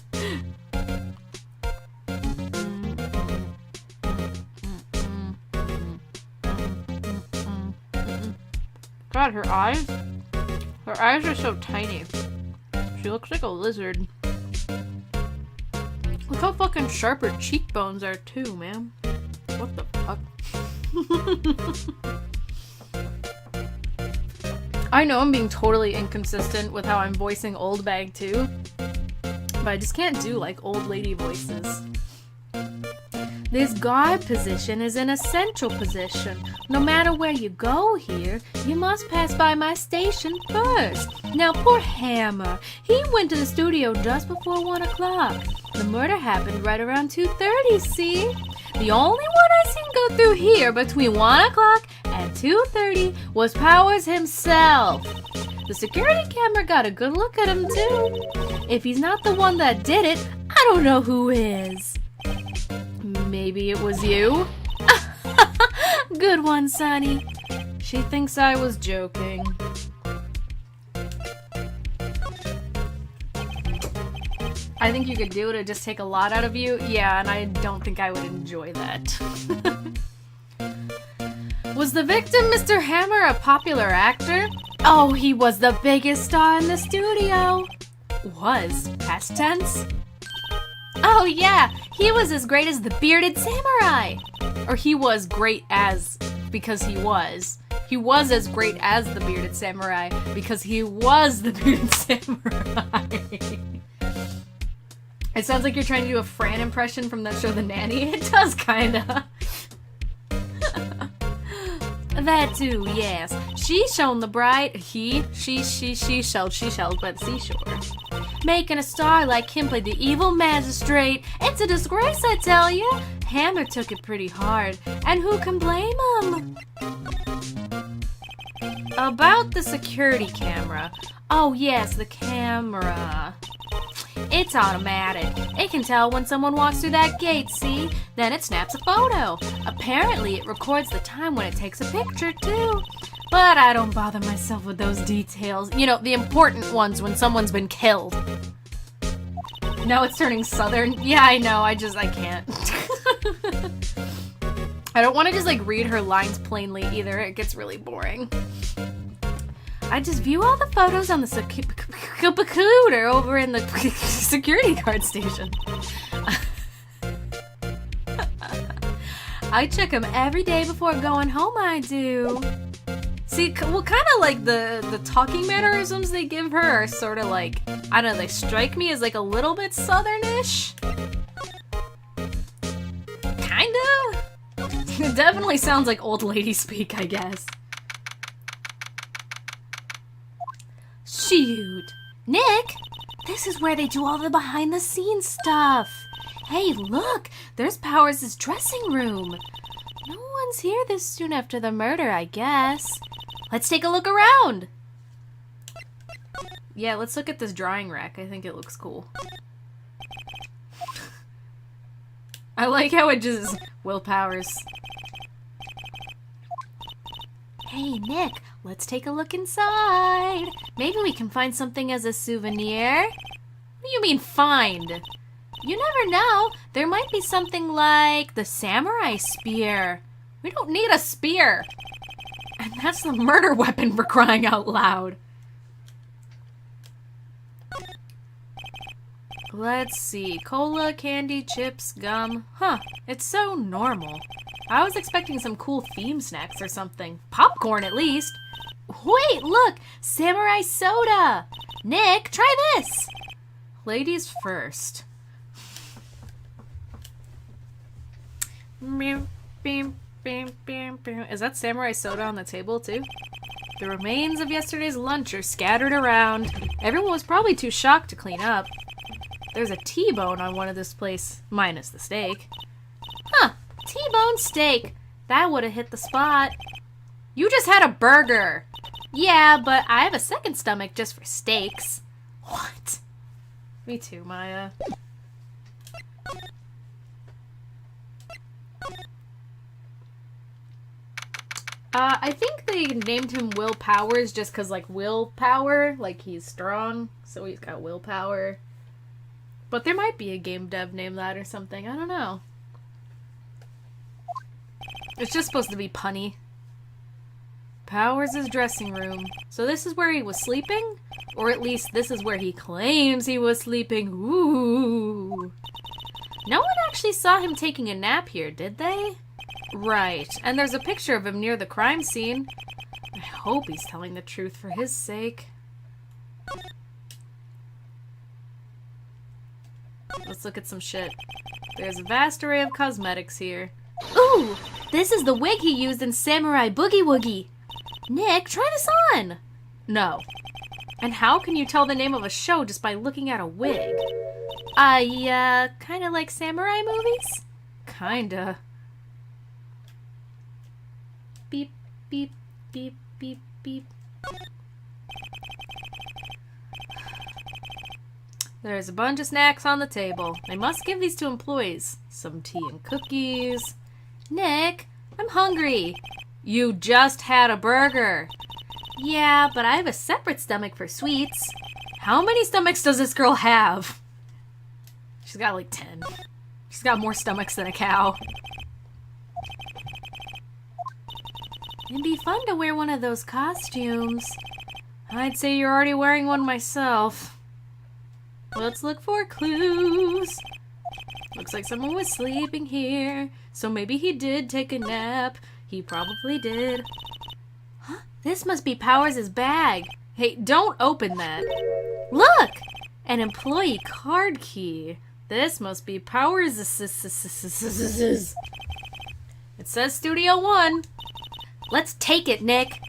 God, her eyes are so tiny. She looks like a lizard. Look how fucking sharp her cheekbones are too, man. What the fuck? I know I'm being totally inconsistent with how I'm voicing Old Bag too, but I just can't do like old lady voices. This guard position is an essential position. No matter where you go here, you must pass by my station first. Now, poor Hammer. He went to the studio just before 1 o'clock. The murder happened right around 2:30, see? The only one I seen go through here between 1 o'clock and 2:30 was Powers himself. The security camera got a good look at him, too. If he's not the one that did it, I don't know who is. Maybe it was you? Good one, Sonny. She thinks I was joking. I think you could do it. It'd just take a lot out of you. Yeah, and I don't think I would enjoy that. Was the victim Mr. Hammer a popular actor? Oh, he was the biggest star in the studio. Was. Past tense? Oh yeah, he was as great as the bearded samurai. Or he was great as, because he was. He was as great as the bearded samurai, because he was the bearded samurai. It sounds like you're trying to do a Fran impression from that show The Nanny. It does kinda. That too, yes. She shone the bright, she shelled by the seashore. Making a star like him play the evil magistrate. It's a disgrace, I tell you. Hammer took it pretty hard, and who can blame him? About the security camera. Oh yes, the camera. It's automatic. It can tell when someone walks through that gate, see? Then it snaps a photo. Apparently, it records the time when it takes a picture, too. But I don't bother myself with those details. You know, the important ones when someone's been killed. Now it's turning southern. Yeah, I know. I can't. I don't want to just, like, read her lines plainly, either. It gets really boring. I just view all the photos on the computer over in the security guard station. I check them every day before going home, I do. See, well, kind of like the talking mannerisms they give her are sort of like, I don't know, they strike me as like a little bit southernish. Kinda. It definitely sounds like old lady speak, I guess. Shoot. Nick, this is where they do all the behind-the-scenes stuff. Hey, look, there's Powers' dressing room. No one's here this soon after the murder, I guess. Let's take a look around. Yeah, let's look at this drawing rack. I think it looks cool. I like how it just... Will Powers. Hey, Nick, let's take a look inside. Maybe we can find something as a souvenir. What do you mean, find? You never know. There might be something like the samurai spear. We don't need a spear. And that's the murder weapon, for crying out loud. Let's see. Cola, candy, chips, gum. Huh, it's so normal. I was expecting some cool theme snacks or something. Popcorn, at least. Wait, look! Samurai soda! Nick, try this! Ladies first. Is that samurai soda on the table, too? The remains of yesterday's lunch are scattered around. Everyone was probably too shocked to clean up. There's a T-bone on one of this place, minus the steak. Huh, T-bone steak. That would have hit the spot. You just had a burger. Yeah, but I have a second stomach just for steaks. What? Me too, Maya. I think they named him Will Powers just because, like, willpower, like, he's strong, so he's got willpower. But there might be a game dev named that or something, I don't know. It's just supposed to be punny. Powers' dressing room. So this is where he was sleeping? Or at least this is where he claims he was sleeping. Ooh. No one actually saw him taking a nap here, did they? Right. And there's a picture of him near the crime scene. I hope he's telling the truth for his sake. Let's look at some shit. There's a vast array of cosmetics here. Ooh! This is the wig he used in Samurai Boogie Woogie. Nick, try this on! No. And how can you tell the name of a show just by looking at a wig? Kinda like samurai movies? Kinda. Beep, beep, beep, beep, beep. There's a bunch of snacks on the table. I must give these to employees. Some tea and cookies. Nick, I'm hungry. You just had a burger. Yeah, but I have a separate stomach for sweets. How many stomachs does this girl have? She's got like 10. She's got more stomachs than a cow. It'd be fun to wear one of those costumes. I'd say you're already wearing one myself. Let's look for clues. Looks like someone was sleeping here, so maybe he did take a nap. He probably did. Huh? This must be Powers' bag. Hey, don't open that. Look! An employee card key. This must be Powers'. It says Studio One. Let's take it, Nick.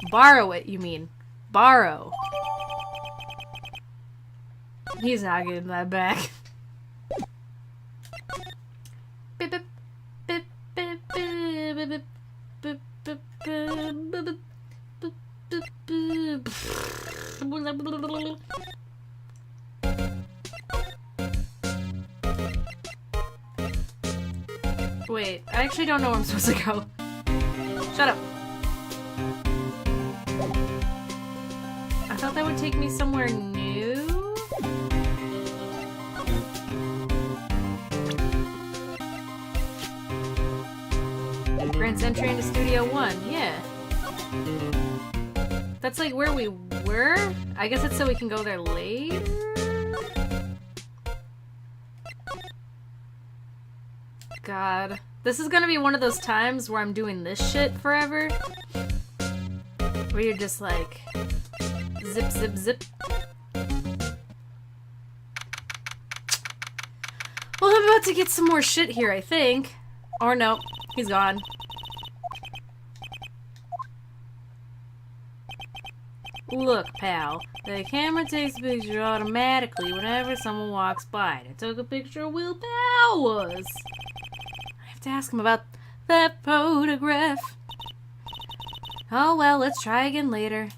Borrow it, you mean. Borrow. He's not getting that back. Wait, I actually don't know where I'm supposed to go. Shut up. I thought that would take me somewhere new. Grant's entry into Studio One, yeah. That's like where we were? I guess it's so we can go there later? God. This is gonna be one of those times where I'm doing this shit forever. Where you're just like... Zip, zip, zip. Well, I'm about to get some more shit here, I think. Or no, he's gone. Look, pal, the camera takes a picture automatically whenever someone walks by. And I took a picture of Will Powers. I have to ask him about that photograph. Oh well, let's try again later.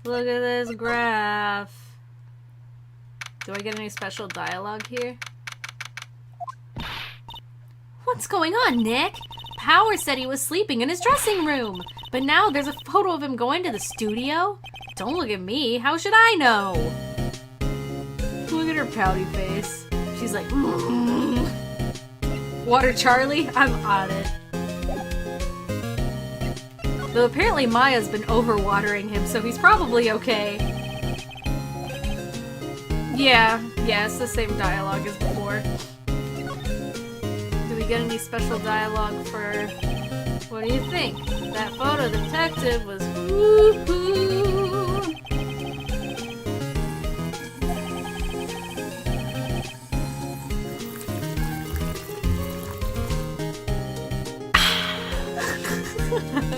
Look at this graph. Do I get any special dialogue here? What's going on, Nick? Powers said he was sleeping in his dressing room. But now there's a photo of him going to the studio? Don't look at me. How should I know? Look at her pouty face. She's like, Water Charlie? I'm on it. Though apparently Maya's been overwatering him, so he's probably okay. Yeah, it's the same dialogue as before. Do we get any special dialogue for... What do you think? That photo detective was woo-hoo.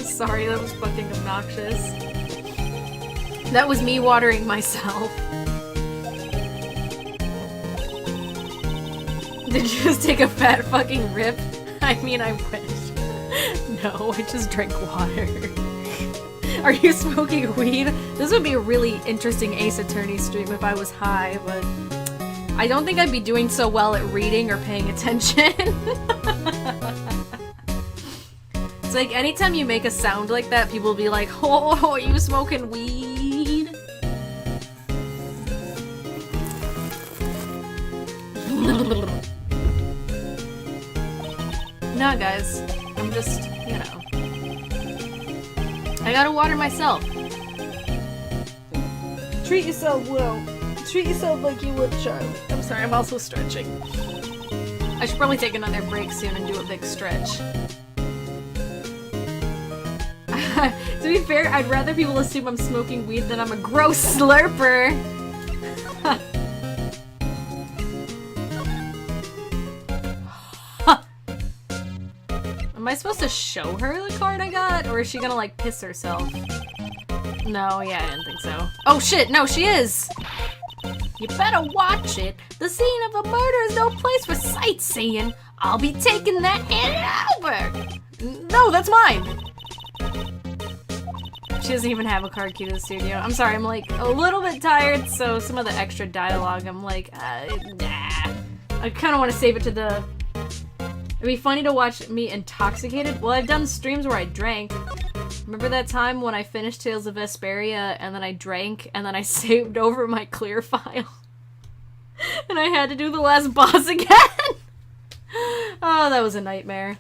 Sorry, that was fucking obnoxious. That was me watering myself. Did you just take a fat fucking rip? I mean, I wish. No, I just drank water. Are you smoking weed? This would be a really interesting Ace Attorney stream if I was high, but I don't think I'd be doing so well at reading or paying attention. It's like anytime you make a sound like that, people will be like, oh, are you smoking weed? Nah, guys. I'm just, you know. I gotta water myself. Treat yourself well. Treat yourself like you would, Charlie. I'm sorry, I'm also stretching. I should probably take another break soon and do a big stretch. To be fair, I'd rather people assume I'm smoking weed than I'm a gross slurper. Am I supposed to show her the card I got? Or is she gonna, like, piss herself? No, yeah, I didn't think so. Oh shit, no, she is! You better watch it. The scene of a murder is no place for sightseeing. I'll be taking that hand over! No, that's mine! She doesn't even have a card key to the studio. I'm sorry, I'm, like, a little bit tired, so some of the extra dialogue, I'm like, nah. I kinda wanna save it to the... It'd be funny to watch me intoxicated. Well, I've done streams where I drank. Remember that time when I finished Tales of Vesperia and then I drank and then I saved over my clear file? And I had to do the last boss again? Oh, that was a nightmare.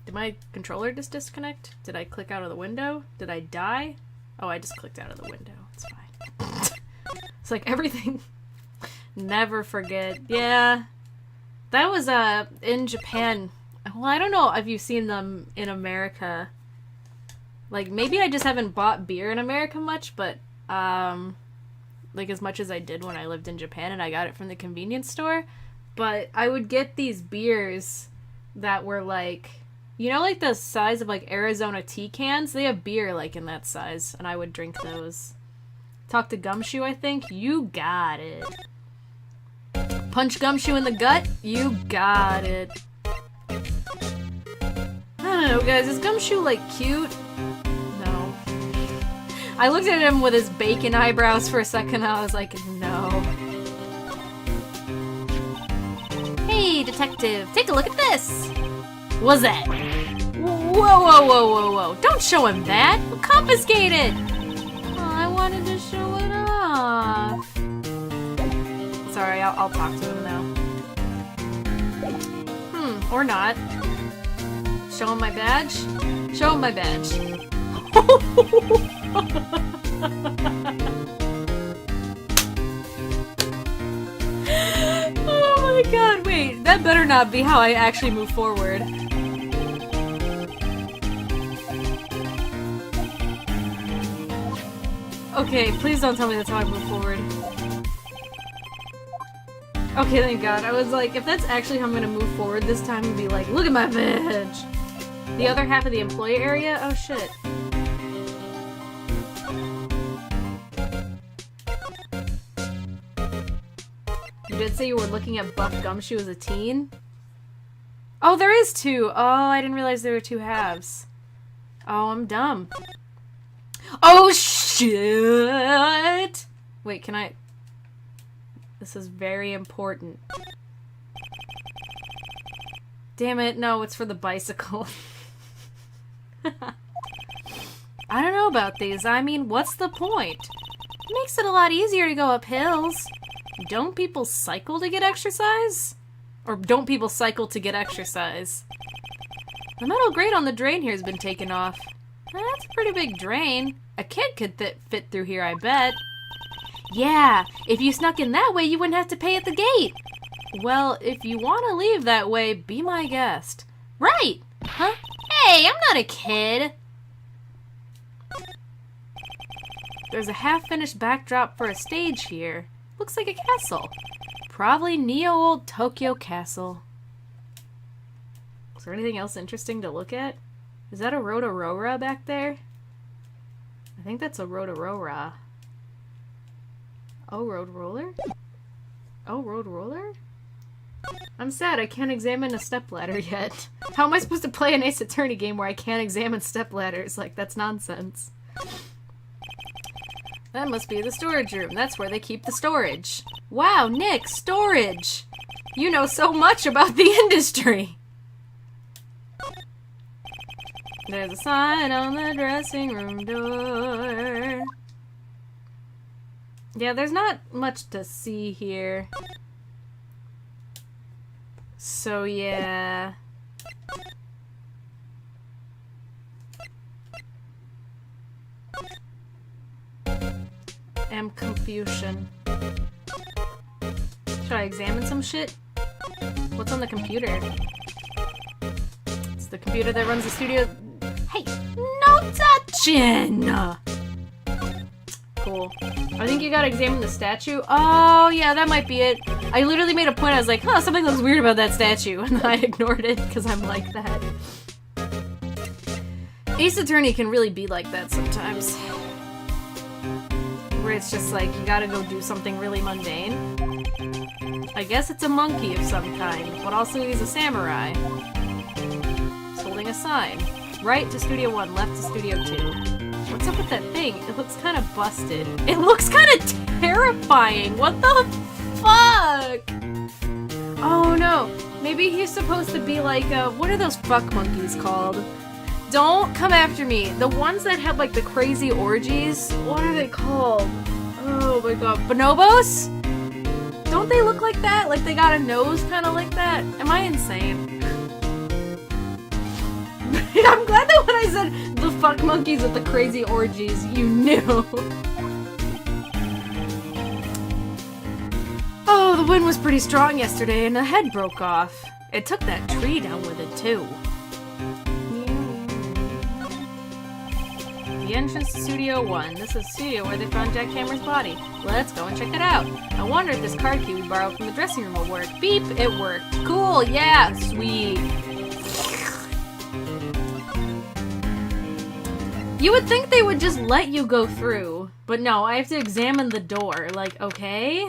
Did my controller just disconnect? Did I click out of the window? Did I die? Oh, I just clicked out of the window. It's fine. It's like everything. Never forget. Yeah. That was, in Japan. Well, I don't know if you've seen them in America. Like, maybe I just haven't bought beer in America much, but, like, as much as I did when I lived in Japan and I got it from the convenience store. But I would get these beers that were, like, you know, like, the size of, like, Arizona tea cans? They have beer, like, in that size, and I would drink those. Talk to Gumshoe, I think? You got it. Punch Gumshoe in the gut? You got it. I don't know, guys. Is Gumshoe, like, cute? No. I looked at him with his bacon eyebrows for a second, and I was like, no. Hey, detective, take a look at this! What's that? Whoa, whoa, whoa, whoa, whoa. Don't show him that! We'll confiscate it! Oh, I wanted to show it off. Sorry, I'll talk to him now. Or not. Show him my badge? Show him my badge. Oh my god, wait. That better not be how I actually move forward. Okay, please don't tell me that's how I move forward. Okay, thank God. I was like, if that's actually how I'm gonna move forward this time, and be like, look at my badge! The other half of the employee area? Oh shit. You did say you were looking at Buff Gumshoe as a teen? Oh, there is two! Oh, I didn't realize there were two halves. Oh, I'm dumb. Oh shit! Wait, can I... This is very important. Damn it, no, it's for the bicycle. I don't know about these. I mean, what's the point? It makes it a lot easier to go up hills. Don't people cycle to get exercise? Or don't people cycle to get exercise? The metal grate on the drain here has been taken off. That's a pretty big drain. A kid could fit through here, I bet. Yeah, if you snuck in that way, you wouldn't have to pay at the gate. Well, if you want to leave that way, be my guest. Right! Huh? Hey, I'm not a kid! There's a half-finished backdrop for a stage here. Looks like a castle. Probably neo-old Tokyo Castle. Is there anything else interesting to look at? Is that a Rotorora back there? I think that's a Rotorora. Oh, Road Roller? Oh, Road Roller? I'm sad I can't examine a stepladder yet. How am I supposed to play an Ace Attorney game where I can't examine stepladders? Like, that's nonsense. That must be the storage room. That's where they keep the storage. Wow, Nick, storage! You know so much about the industry! There's a sign on the dressing room door. Yeah, there's not much to see here. So, yeah. Am confusion. Should I examine some shit? What's on the computer? It's the computer that runs the studio. Hey, no touching! Cool. I think you gotta examine the statue. Oh, yeah, that might be it. I literally made a point. I was like, huh, something looks weird about that statue. And I ignored it because I'm like that. Ace Attorney can really be like that sometimes. Where it's just like, you gotta go do something really mundane. I guess it's a monkey of some kind, but also he's a samurai. He's holding a sign. Right to Studio 1, left to Studio 2. What's up with that thing? It looks kind of busted. It looks kind of terrifying! What the fuck? Oh no. Maybe he's supposed to be like, what are those fuck monkeys called? Don't come after me. The ones that have like the crazy orgies? What are they called? Oh my god. Bonobos? Don't they look like that? Like they got a nose kind of like that? Am I insane? I'm glad that when I said the fuck monkeys with the crazy orgies, you knew. Oh, the wind was pretty strong yesterday and the head broke off. It took that tree down with it too. The entrance to Studio 1. This is the studio where they found Jack Hammer's body. Let's go and check it out. I wonder if this card key we borrowed from the dressing room will work. Beep! It worked. Cool! Yeah! Sweet! You would think they would just let you go through. But no, I have to examine the door. Like, okay?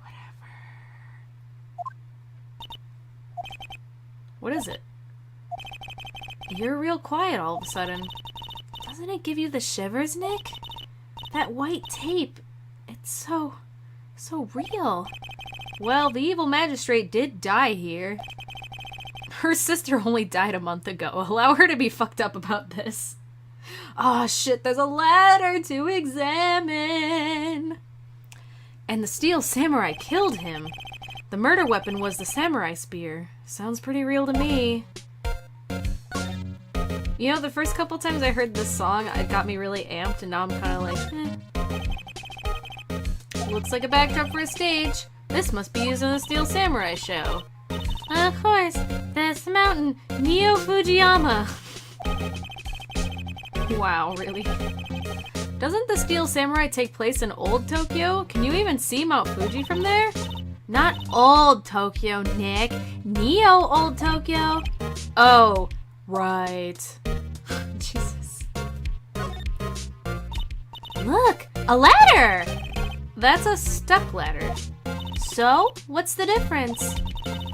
Whatever. What is it? You're real quiet all of a sudden. Doesn't it give you the shivers, Nick? That white tape. It's so real. Well, the evil magistrate did die here. Her sister only died a month ago. Allow her to be fucked up about this. Oh shit, there's a ladder to examine. And the steel samurai killed him. The murder weapon was the samurai spear. Sounds pretty real to me. You know, the first couple times I heard this song, it got me really amped, and now I'm kind of like, eh. Looks like a backdrop for a stage. This must be used in the Steel Samurai show. Of course, that's the mountain, Neo Fujiyama. Wow, really? Doesn't the Steel Samurai take place in Old Tokyo? Can you even see Mount Fuji from there? Not Old Tokyo, Nick. Neo Old Tokyo. Oh, right. Jesus. Look, a ladder! That's a step ladder. So, what's the difference?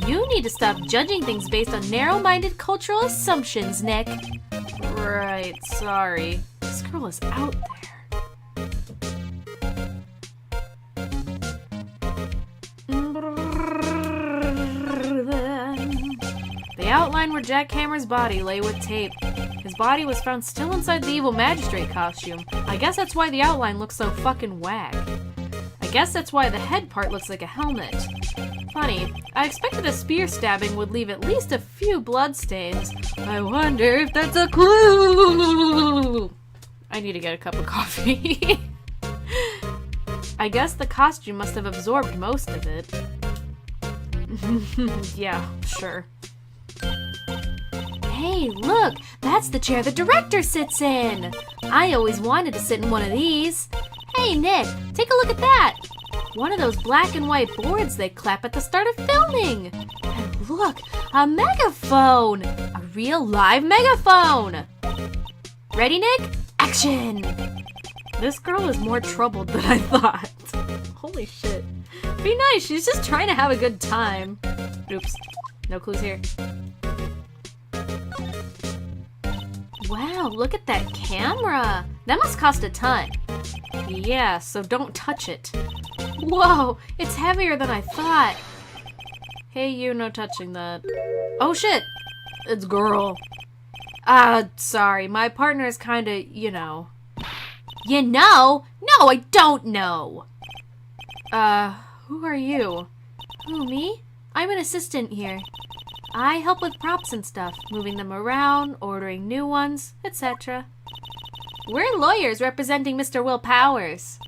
You need to stop judging things based on narrow-minded cultural assumptions, Nick. Right, sorry. This girl is out there. The outline where Jack Hammer's body lay with tape. His body was found still inside the evil magistrate costume. I guess that's why the outline looks so fucking whack. I guess that's why the head part looks like a helmet. Funny, I expected a spear stabbing would leave at least a few bloodstains. I wonder if that's a clue! I need to get a cup of coffee. I guess the costume must have absorbed most of it. Yeah, sure. Hey, look! That's the chair the director sits in! I always wanted to sit in one of these. Hey, Nick, take a look at that! One of those black and white boards they clap at the start of filming! And look, a megaphone! A real live megaphone! Ready, Nick? Action! This girl is more troubled than I thought. Holy shit. Be nice, she's just trying to have a good time. Oops. No clues here. Wow, look at that camera. That must cost a ton. Yeah, so don't touch it. Whoa, it's heavier than I thought. Hey, you, no touching that. Oh shit, it's girl. Sorry, my partner is kinda, you know. You know? No, I don't know. Who are you? Who, me? I'm an assistant here. I help with props and stuff, moving them around, ordering new ones, etc. We're lawyers representing Mr. Will Powers.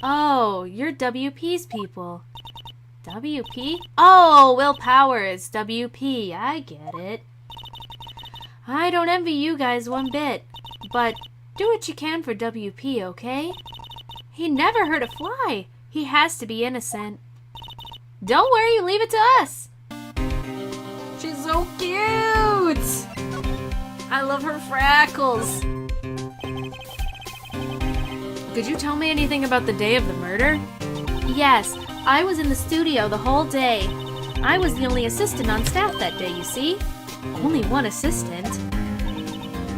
Oh, you're WP's people. WP? Oh, Will Powers, WP, I get it. I don't envy you guys one bit, but do what you can for WP, okay? He never hurt a fly. He has to be innocent. Don't worry, leave it to us. She's so cute! I love her freckles. Could you tell me anything about the day of the murder? Yes, I was in the studio the whole day. I was the only assistant on staff that day, you see? Only one assistant?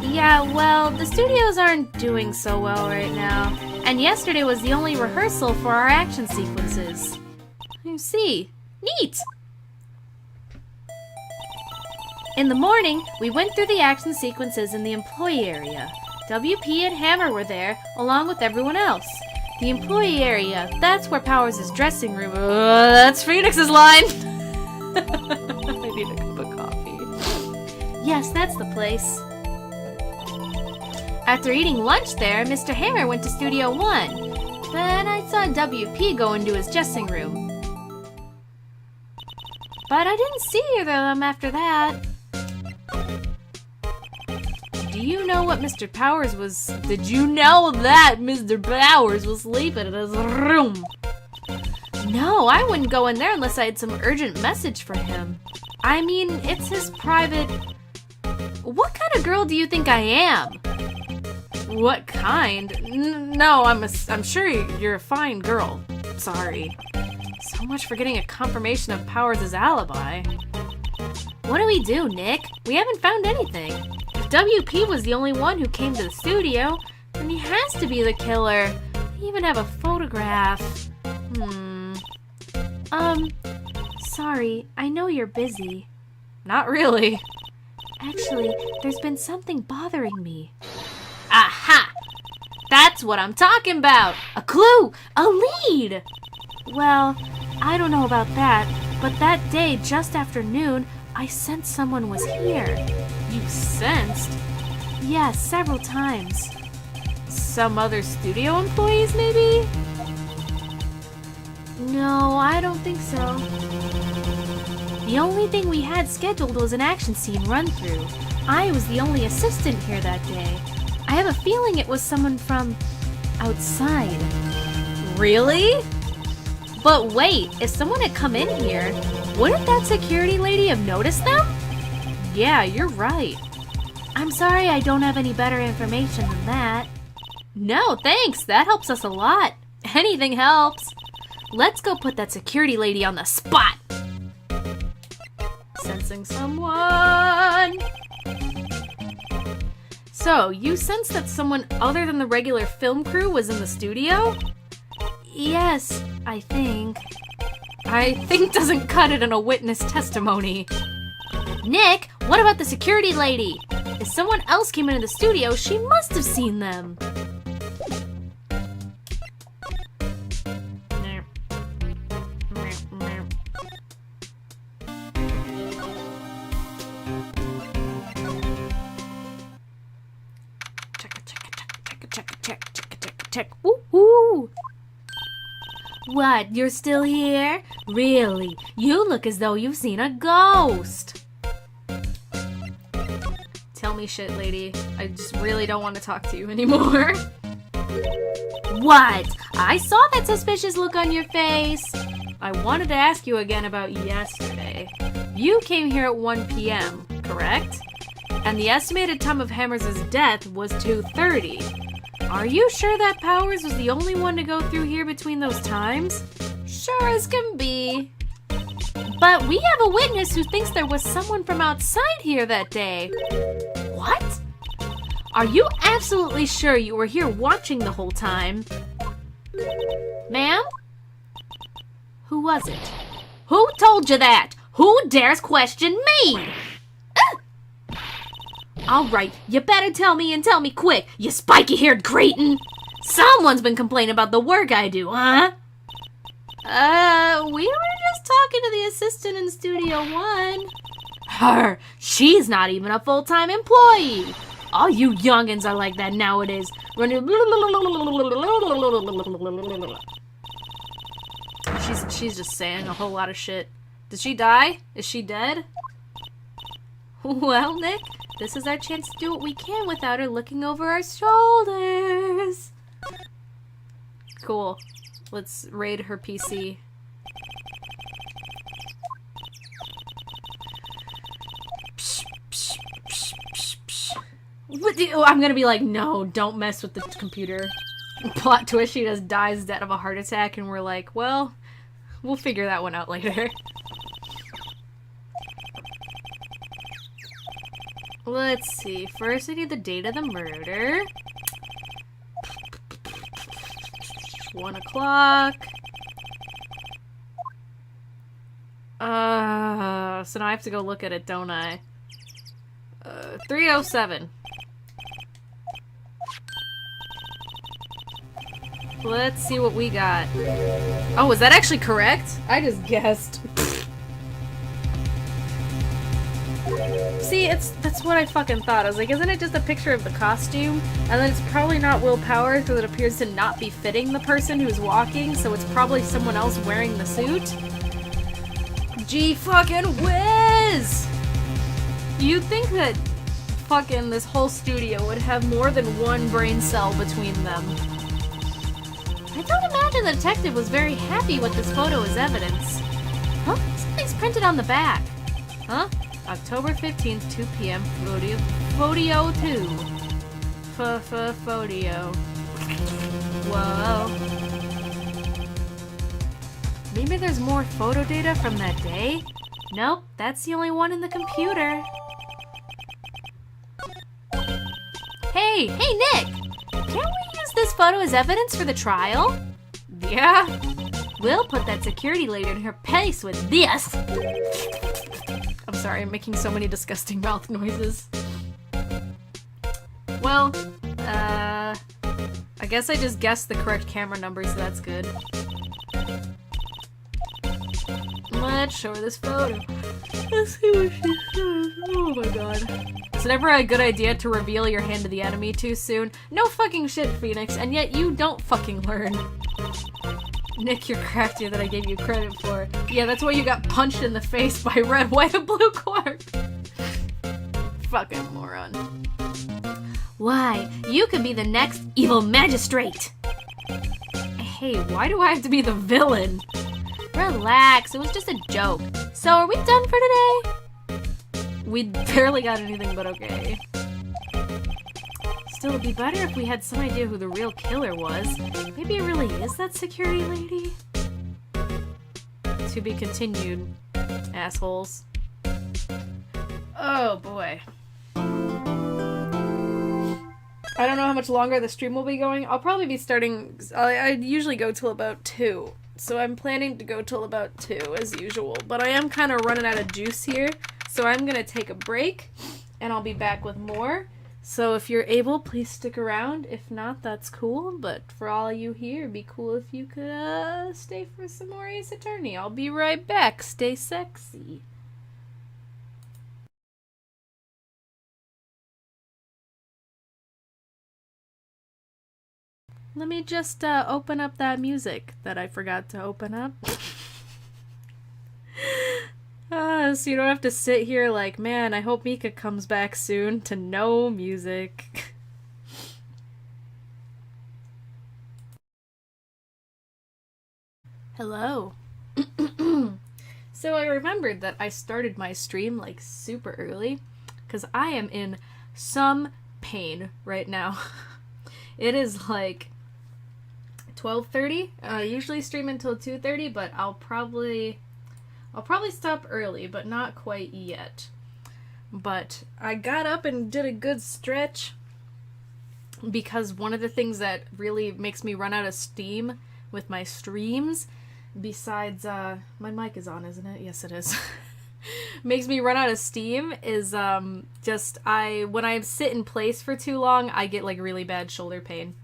Yeah, well, the studios aren't doing so well right now. And yesterday was the only rehearsal for our action sequences. You see. Neat! In the morning, we went through the action sequences in the employee area. WP and Hammer were there, along with everyone else. The employee area, that's where Powers' dressing room... that's Phoenix's line! I need a cup of coffee. Yes, that's the place. After eating lunch there, Mr. Hammer went to Studio 1. Then I saw WP go into his dressing room. But I didn't see either of them after that. Do you know what Mr. Powers was... Did you know that Mr. Powers was sleeping in his room? No, I wouldn't go in there unless I had some urgent message for him. I mean, it's his private... What kind of girl do you think I am? What kind? No, I'm sure you're a fine girl. Sorry. So much for getting a confirmation of Powers' alibi. What do we do, Nick? We haven't found anything. If WP was the only one who came to the studio, then he has to be the killer. We even have a photograph. Sorry, I know you're busy. Not really. Actually, there's been something bothering me. Aha! That's what I'm talking about! A clue! A lead! Well, I don't know about that, but that day, just after noon, I sensed someone was here. You sensed? Yes, several times. Some other studio employees, maybe? No, I don't think so. The only thing we had scheduled was an action scene run-through. I was the only assistant here that day. I have a feeling it was someone from outside. Really? But wait, if someone had come in here, wouldn't that security lady have noticed them? Yeah, you're right. I'm sorry I don't have any better information than that. No, thanks. That helps us a lot. Anything helps. Let's go put that security lady on the spot. Sensing someone. So, you sensed that someone other than the regular film crew was in the studio? Yes, I think. I think doesn't cut it in a witness testimony. Nick, what about the security lady? If someone else came into the studio, she must have seen them. Check. Woo-hoo! What, you're still here? Really? You look as though you've seen a ghost. Tell me shit, lady. I just really don't want to talk to you anymore. What? I saw that suspicious look on your face. I wanted to ask you again about yesterday. You came here at 1 p.m., correct? And the estimated time of Hammers' death was 2:30. Are you sure that Powers was the only one to go through here between those times? Sure as can be. But we have a witness who thinks there was someone from outside here that day. What? Are you absolutely sure you were here watching the whole time? Ma'am? Who was it? Who told you that? Who dares question me? All right, you better tell me and tell me quick, you spiky-haired cretin. Someone's been complaining about the work I do, huh? We were just talking to the assistant in Studio One. Her, she's not even a full-time employee. All you youngins are like that nowadays. She's just saying a whole lot of shit. Did she die? Is she dead? Well, Nick, this is our chance to do what we can without her looking over our shoulders. Cool. Let's raid her PC. I'm gonna be like, no, don't mess with the computer. Plot twist, she just dies dead of a heart attack, and we're like, well, we'll figure that one out later. Let's see. First, I need the date of the murder. 1 o'clock. So now I have to go look at it, don't I? 3:07. Let's see what we got. Oh, was that actually correct? I just guessed. See, that's what I fucking thought. I was like, isn't it just a picture of the costume? And then it's probably not willpower because it appears to not be fitting the person who's walking, so it's probably someone else wearing the suit. Gee fucking whiz! You'd think that fucking this whole studio would have more than one brain cell between them. I don't imagine the detective was very happy with this photo as evidence. Huh? Something's printed on the back. Huh? October 15th, 2 p.m. Photo 2. Photo. Whoa. Maybe there's more photo data from that day? Nope, that's the only one in the computer. Hey, Nick! Can't we use this photo as evidence for the trial? Yeah. We'll put that security lady in her place with this. I'm sorry, I'm making so many disgusting mouth noises. Well, I guess I just guessed the correct camera number, so that's good. Let's show her this photo. Let's see what she says. Oh my god. It's never a good idea to reveal your hand to the enemy too soon. No fucking shit, Phoenix, and yet you don't fucking learn. Nick, you're craftier than I gave you credit for. Yeah, that's why you got punched in the face by red, white, and blue quark. Fucking moron. Why, you could be the next evil magistrate. Hey, why do I have to be the villain? Relax, it was just a joke. So, are we done for today? We barely got anything but okay. Still, it'd be better if we had some idea who the real killer was. Maybe it really is that security lady? To be continued, assholes. Oh boy. I don't know how much longer the stream will be going. I'll probably be starting... I usually go till about 2. So I'm planning to go till about 2, as usual. But I am kind of running out of juice here. So I'm going to take a break. And I'll be back with more. So if you're able, please stick around. If not, that's cool. But for all you here, it'd be cool if you could stay for some more Ace Attorney. I'll be right back. Stay sexy. Let me just open up that music that I forgot to open up. So you don't have to sit here like, man, I hope Mika comes back soon to no music. Hello. So I remembered that I started my stream like super early because I am in some pain right now. It is like 12:30. I usually stream until 2:30, but I'll I'll probably stop early, but not quite yet. But I got up and did a good stretch because one of the things that really makes me run out of steam with my streams, besides, my mic is on, isn't it? Yes, it is. Makes me run out of steam is, when I sit in place for too long, I get, like, really bad shoulder pain.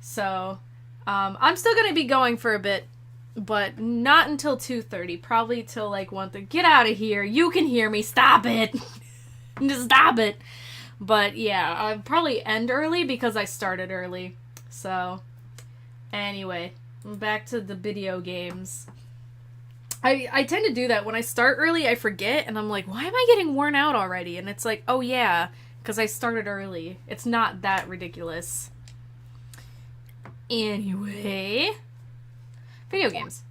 So, I'm still gonna be going for a bit, but not until 2:30, probably till, like, 1:30. Get out of here! You can hear me! Stop it! Just stop it! But, yeah, I'll probably end early because I started early. So, anyway, back to the video games. I tend to do that. When I start early, I forget, and I'm like, why am I getting worn out already? And it's like, oh yeah, because I started early. It's not that ridiculous. Anyway, video games.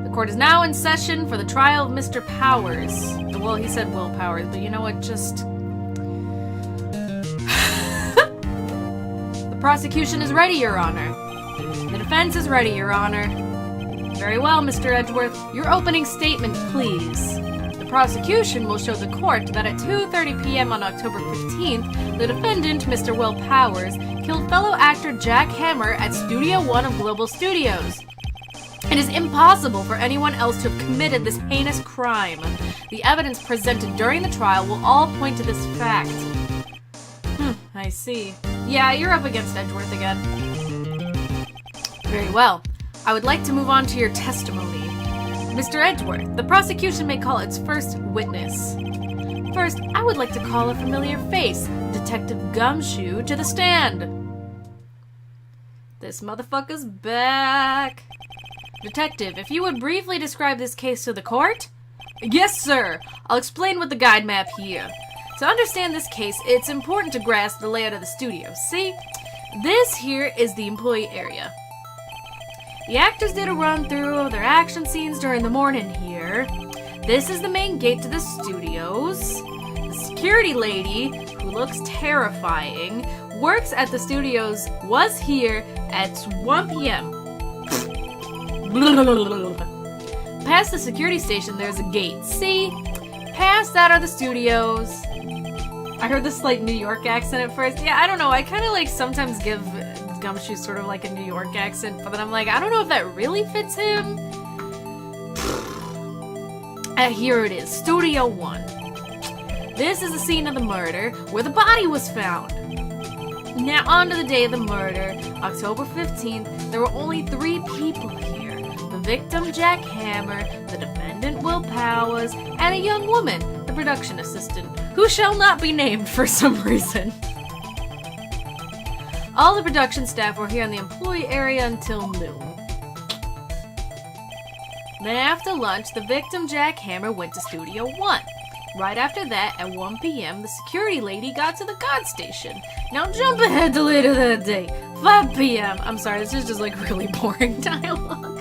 The court is now in session for the trial of Mr. Powers. Well, he said Will Powers, but you know what, just... The prosecution is ready, Your Honor. The defense is ready, Your Honor. Very well, Mr. Edgeworth. Your opening statement, please. The prosecution will show the court that at 2:30 p.m. on October 15th, the defendant, Mr. Will Powers, killed fellow actor Jack Hammer at Studio One of Global Studios. It is impossible for anyone else to have committed this heinous crime. The evidence presented during the trial will all point to this fact. I see. Yeah, you're up against Edgeworth again. Very well. I would like to move on to your testimony. Mr. Edgeworth, the prosecution may call its first witness. First, I would like to call a familiar face, Detective Gumshoe, to the stand. This motherfucker's back. Detective, if you would briefly describe this case to the court? Yes, sir. I'll explain with the guide map here. To understand this case, it's important to grasp the layout of the studio. See? This here is the employee area. The actors did a run-through of their action scenes during the morning here. This is the main gate to the studios. The security lady, who looks terrifying, works at the studios, was here at 1 p.m. Past the security station, there's a gate. See? Past that are the studios. I heard this slight New York accent at first. Yeah, I don't know. I kind of like sometimes give Gumshoe sort of like a New York accent, but then I'm like, I don't know if that really fits him. Here it is, Studio 1. This is the scene of the murder, where the body was found. Now, on to the day of the murder, October 15th, there were only 3 people here. The victim, Jack Hammer, the defendant, Will Powers, and a young woman, the production assistant, who shall not be named for some reason. All the production staff were here in the employee area until noon. Then after lunch, the victim, Jack Hammer, went to Studio 1. Right after that, at 1 p.m., the security lady got to the guard station. Now jump ahead to later that day, 5 p.m. I'm sorry, this is just like really boring dialogue.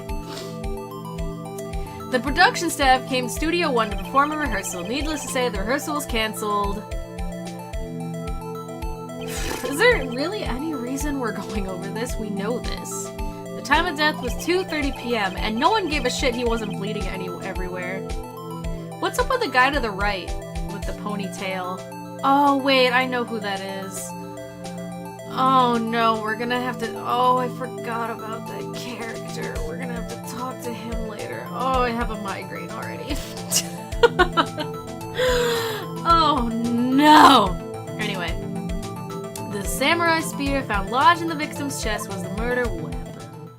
The production staff came to Studio 1 to perform a rehearsal. Needless to say, the rehearsal was cancelled. Is there really any reason we're going over this? We know this. The time of death was 2:30 p.m. and no one gave a shit he wasn't bleeding everywhere. What's up with the guy to the right with the ponytail? Oh, wait, I know who that is. Oh, no, we're gonna have to... Oh, I forgot about that character. We're gonna have to talk to him later. Oh, I have a migraine already. Oh, no! Anyway. The samurai spear found lodged in the victim's chest was the murder weapon.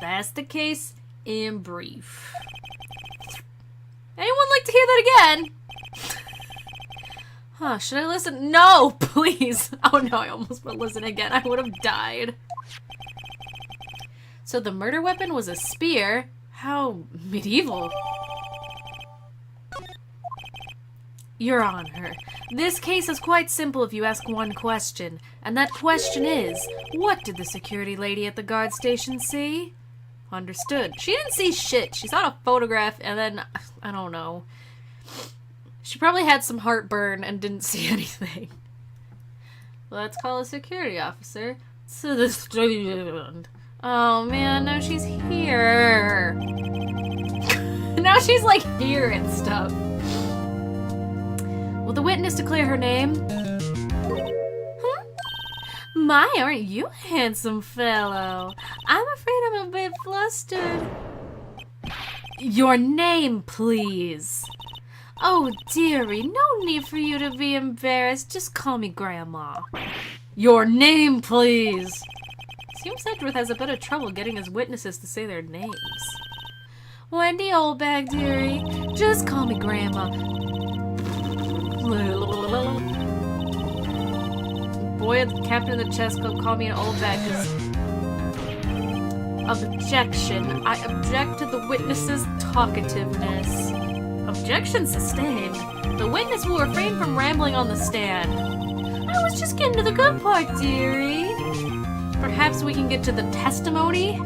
That's the case in brief. Anyone like to hear that again? Huh, should I listen? No, please. Oh no, I almost put listen again. I would have died. So the murder weapon was a spear? How medieval. Your Honor, this case is quite simple if you ask one question. And that question is, what did the security lady at the guard station see? Understood. She didn't see shit. She saw a photograph and then, I don't know. She probably had some heartburn and didn't see anything. Let's call a security officer to the stand. Oh man, now she's here. Now she's like here and stuff. Will the witness declare her name? Huh? My, aren't you a handsome fellow? I'm afraid I'm a bit flustered. Your name, please. Oh, dearie, no need for you to be embarrassed. Just call me Grandma. Your name, please. Seems Edgeworth has a bit of trouble getting his witnesses to say their names. Wendy Oldbag, dearie. Just call me Grandma. Boy, the captain of the chess club called me an Oldbag because... Objection. I object to the witness's talkativeness. Objection sustained. The witness will refrain from rambling on the stand. I was just getting to the good part, dearie. Perhaps we can get to the testimony?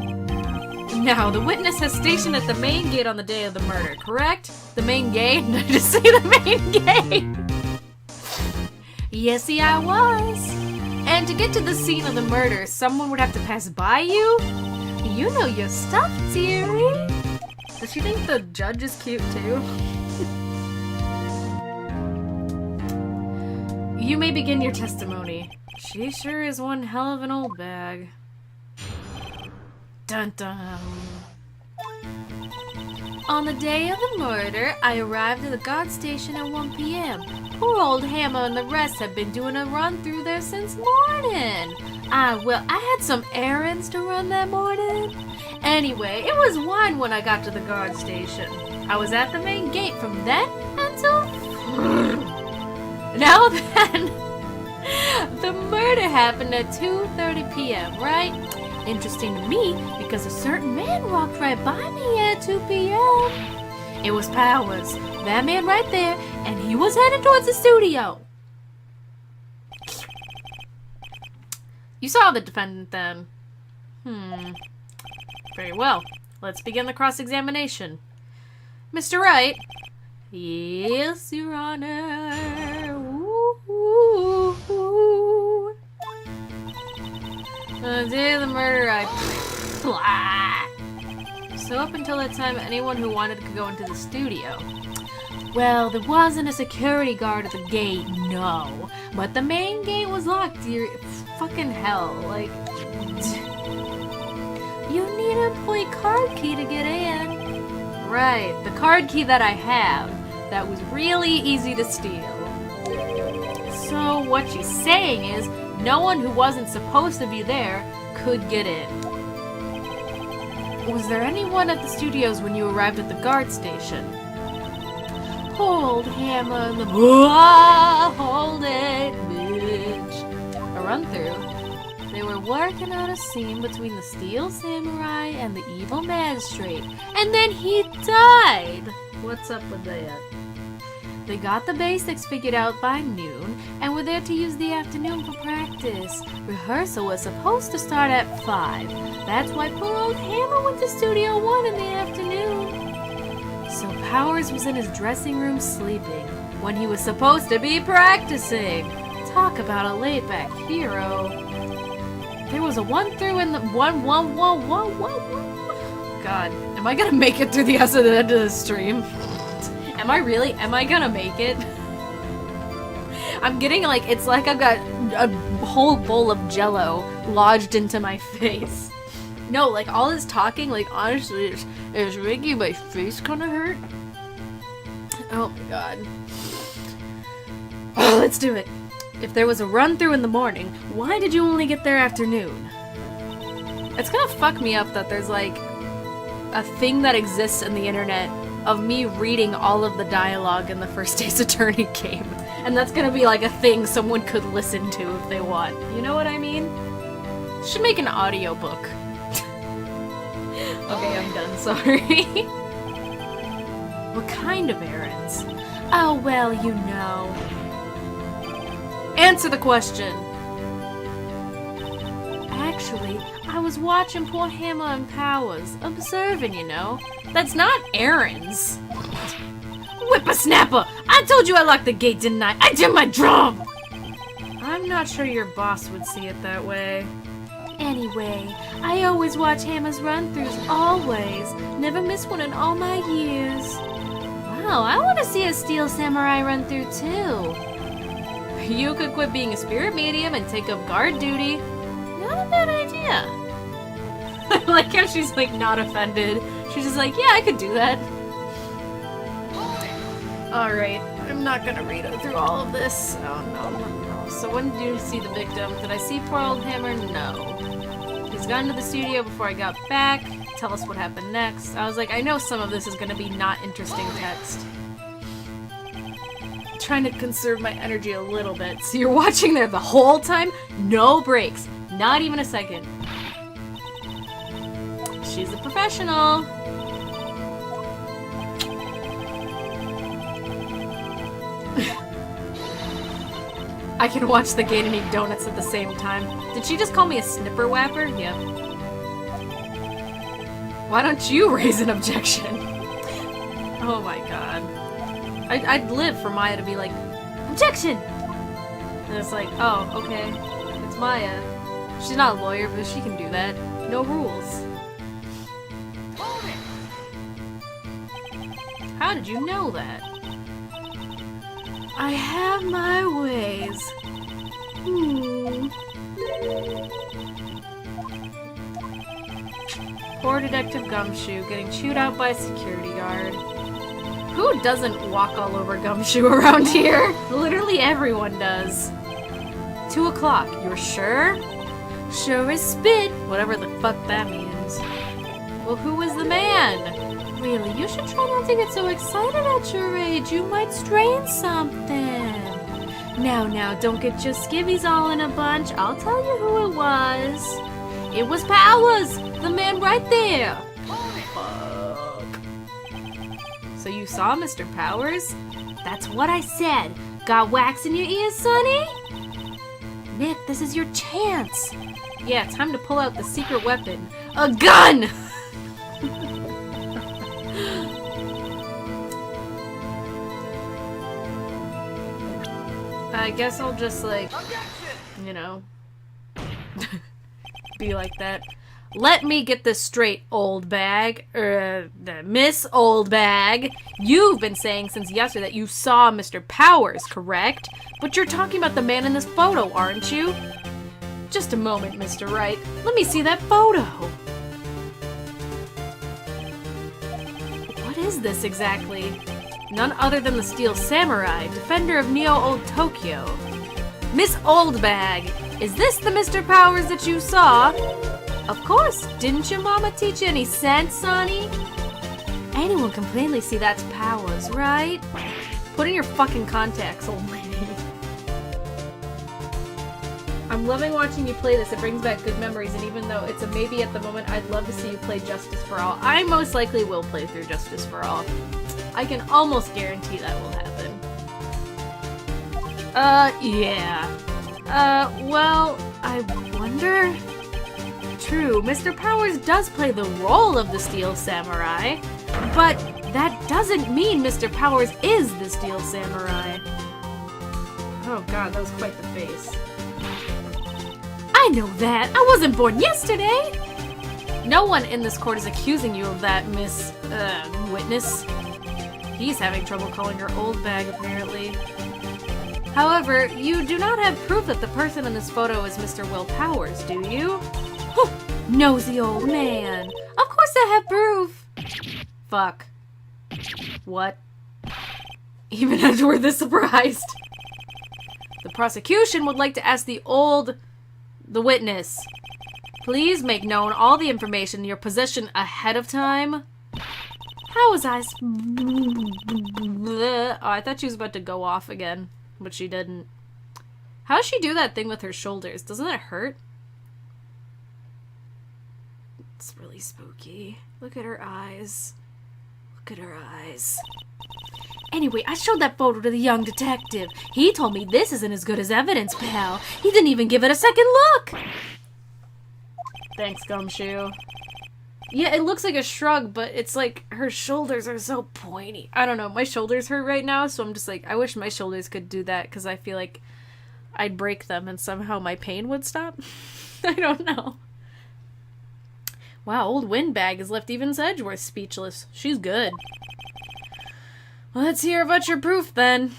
Now, the witness has stationed at the main gate on the day of the murder, correct? The main gate? Did I just say the main gate? Yesy, I was. And to get to the scene of the murder, someone would have to pass by you? You know your stuff, dearie. Does she think the judge is cute too? You may begin your testimony. She sure is one hell of an old bag. Dun dun. On the day of the murder, I arrived at the guard station at 1 p.m. Poor old Hammer and the rest have been doing a run through there since morning. Well, I had some errands to run that morning. Anyway, it was 1 when I got to the guard station. I was at the main gate from then until... Now then, the murder happened at 2:30 p.m., right? Interesting to me because a certain man walked right by me at 2 p.m. It was Powers, that man right there, and he was headed towards the studio. You saw the defendant then. Very well. Let's begin the cross-examination. Mr. Wright? Yes, Your Honor. On the day of the murder, So up until that time, anyone who wanted could go into the studio. Well, there wasn't a security guard at the gate, no. But the main gate was locked, dear. Fucking hell, like... You need an employee card key to get in. Right, the card key that I have, that was really easy to steal. So what she's saying is, no one who wasn't supposed to be there could get in. Was there anyone at the studios when you arrived at the guard station? Hold Hammer and the... Hold it, bitch. A run-through. They were working on a scene between the Steel Samurai and the evil magistrate. And then he died! What's up with that? They got the basics figured out by noon, and were there to use the afternoon for practice. Rehearsal was supposed to start at 5. That's why poor old Hammer went to Studio 1 in the afternoon. So Powers was in his dressing room sleeping, when he was supposed to be practicing. Talk about a laid-back hero. There was a 1-through in the... God, am I gonna make it through the end of the stream? Am I gonna make it? I'm getting like, it's like I've got a whole bowl of Jell-O lodged into my face. No, like all this talking, like honestly, is making my face kinda hurt. Oh my god. Oh, let's do it. If there was a run-through in the morning, why did you only get there afternoon? It's gonna fuck me up that there's like a thing that exists in the internet of me reading all of the dialogue in the First Days Attorney game. And that's gonna be like a thing someone could listen to if they want. You know what I mean? Should make an audiobook. Okay, I'm done, sorry. What kind of errands? Oh, well, you know. Answer the question! Actually, I was watching poor Hammer and Powers, observing, you know. That's not errands! Whippersnapper! I told you I locked the gate, didn't I? I did my job! I'm not sure your boss would see it that way. Anyway, I always watch Hammer's run-throughs, always. Never miss one in all my years. Wow, I want to see a Steel Samurai run-through too. You could quit being a spirit medium and take up guard duty. Not a bad idea. I like how she's like not offended. She's just like, yeah, I could do that. Alright, I'm not gonna read through all of this. Oh no. So when did you see the victim? Did I see poor old Hammer? No. He's gone to the studio before I got back. Tell us what happened next. I was like, I know some of this is gonna be not interesting text. Trying to conserve my energy a little bit. So you're watching there the whole time? No breaks. Not even a second. She's a professional. I can watch the game and eat donuts at the same time. Did she just call me a snipper whapper? Yep. Why don't you raise an objection? Oh my god. I'd live for Maya to be like, objection! And it's like, oh, okay. It's Maya. She's not a lawyer, but she can do that. No rules. How did you know that? I have my ways. Poor Detective Gumshoe getting chewed out by a security guard. Who doesn't walk all over Gumshoe around here? Literally everyone does. 2 o'clock. You're sure? Sure as spit. Whatever the fuck that means. Well, who is the man? Really, you should try not to get so excited at your age. You might strain something. Now, don't get your skivvies all in a bunch. I'll tell you who it was. It was Powers, the man right there. Fuck. So you saw Mr. Powers? That's what I said. Got wax in your ears, Sonny? Nick, this is your chance. Yeah, time to pull out the secret weapon. A gun! I guess I'll just, like, you know, be like that. Let me get this straight, old bag. Miss Old Bag. You've been saying since yesterday that you saw Mr. Powers, correct? But you're talking about the man in this photo, aren't you? Just a moment, Mr. Wright. Let me see that photo. What is this exactly? None other than the Steel Samurai, defender of Neo-Old Tokyo. Miss Old Bag, is this the Mr. Powers that you saw? Of course, didn't your mama teach you any sense, Sonny? Anyone can plainly see that's Powers, right? Put in your fucking contacts, old lady. I'm loving watching you play this. It brings back good memories, and even though it's a maybe at the moment, I'd love to see you play Justice for All. I most likely will play through Justice for All. I can almost guarantee that will happen. Yeah. Well, I wonder... True, Mr. Powers does play the role of the Steel Samurai, but that doesn't mean Mr. Powers is the Steel Samurai. Oh god, that was quite the face. I know that! I wasn't born yesterday! No one in this court is accusing you of that, Miss, witness. He's having trouble calling her old bag, apparently. However, you do not have proof that the person in this photo is Mr. Will Powers, do you? Nosy old man. Of course I have proof. Fuck. What? Even Edward is surprised. The prosecution would like to ask the witness. Please make known all the information in your possession ahead of time. How was I Oh, I thought she was about to go off again, but she didn't. How does she do that thing with her shoulders? Doesn't that hurt? It's really spooky. Look at her eyes. Look at her eyes. Anyway, I showed that photo to the young detective. He told me this isn't as good as evidence, pal. He didn't even give it a second look. Thanks, Gumshoe. Yeah, it looks like a shrug, but it's like her shoulders are so pointy. I don't know, my shoulders hurt right now, so I'm just like, I wish my shoulders could do that, because I feel like I'd break them and somehow my pain would stop. I don't know. Wow, old Windbag has left even Sedgeworth speechless. She's good. Let's hear about your proof, then.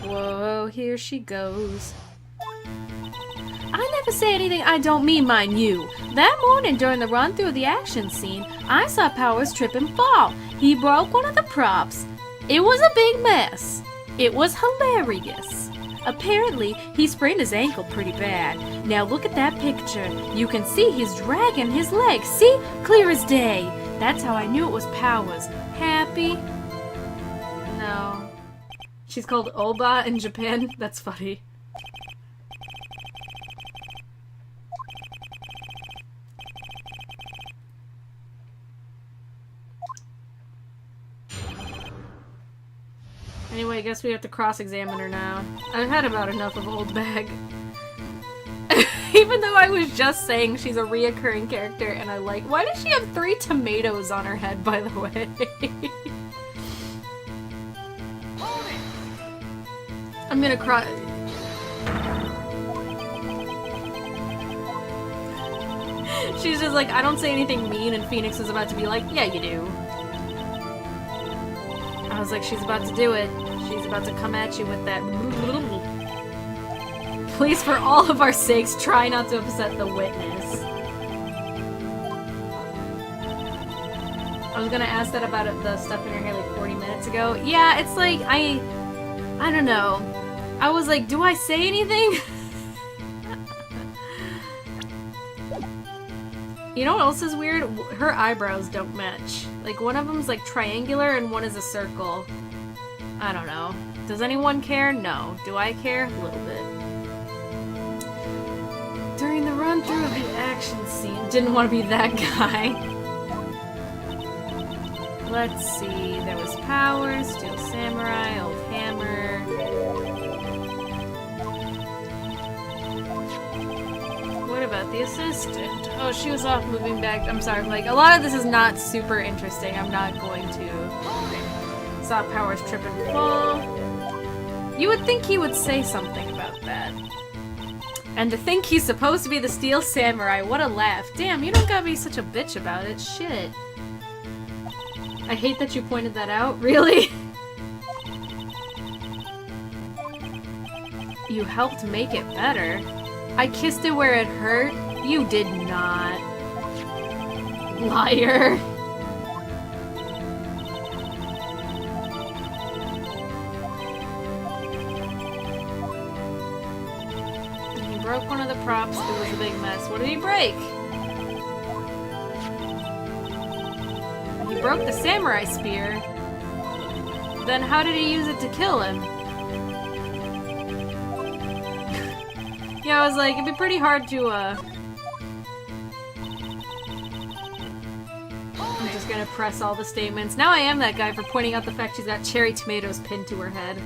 Whoa, here she goes. I never say anything I don't mean, mind you. That morning during the run through the action scene, I saw Powers trip and fall. He broke one of the props. It was a big mess. It was hilarious. Apparently, he sprained his ankle pretty bad. Now look at that picture. You can see he's dragging his leg. See? Clear as day. That's how I knew it was Powers. Happy? No. She's called Oba in Japan? That's funny. Anyway, I guess we have to cross-examine her now. I've had about enough of Old Bag. Even though I was just saying she's a reoccurring character and I like... Why does she have 3 tomatoes on her head, by the way? I'm gonna cry. She's just like, I don't say anything mean, and Phoenix is about to be like, yeah, you do. I was like, she's about to do it. She's about to come at you with that. Please, for all of our sakes, try not to upset the witness. I was gonna ask that about the stuff in her hair like 40 minutes ago. Yeah, it's like, I don't know. I was like, do I say anything? You know what else is weird? Her eyebrows don't match. Like, one of them's like triangular and one is a circle. I don't know. Does anyone care? No. Do I care? A little bit. During the run-through of the action scene. Didn't want to be that guy. Let's see. There was Power, Steel Samurai, Old Hammer. What about the assistant? Oh, she was off moving back. I'm sorry, like, a lot of this is not super interesting. I'm not going to... Saw Powers trip and fall. You would think he would say something about that. And to think he's supposed to be the Steel Samurai, what a laugh. Damn, you don't gotta be such a bitch about it. Shit. I hate that you pointed that out. Really? You helped make it better. I kissed it where it hurt? You did not. Liar. He broke one of the props. It was a big mess. What did he break? He broke the samurai spear. Then how did he use it to kill him? Yeah, I was like, it'd be pretty hard to, I'm just gonna press all the statements. Now I am that guy for pointing out the fact she's got cherry tomatoes pinned to her head.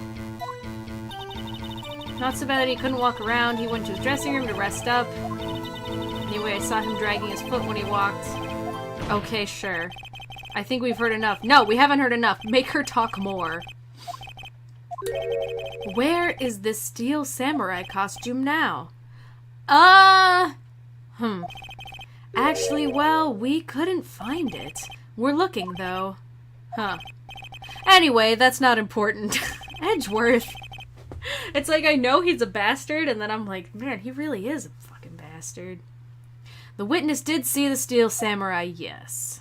Not so bad that he couldn't walk around. He went to his dressing room to rest up. Anyway, I saw him dragging his foot when he walked. Okay, sure. I think we've heard enough. No, we haven't heard enough. Make her talk more. Where is this Steel Samurai costume now? Actually, well, we couldn't find it. We're looking, though. Huh. Anyway, that's not important. Edgeworth. It's like, I know he's a bastard, and then I'm like, man, he really is a fucking bastard. The witness did see the Steel Samurai, yes.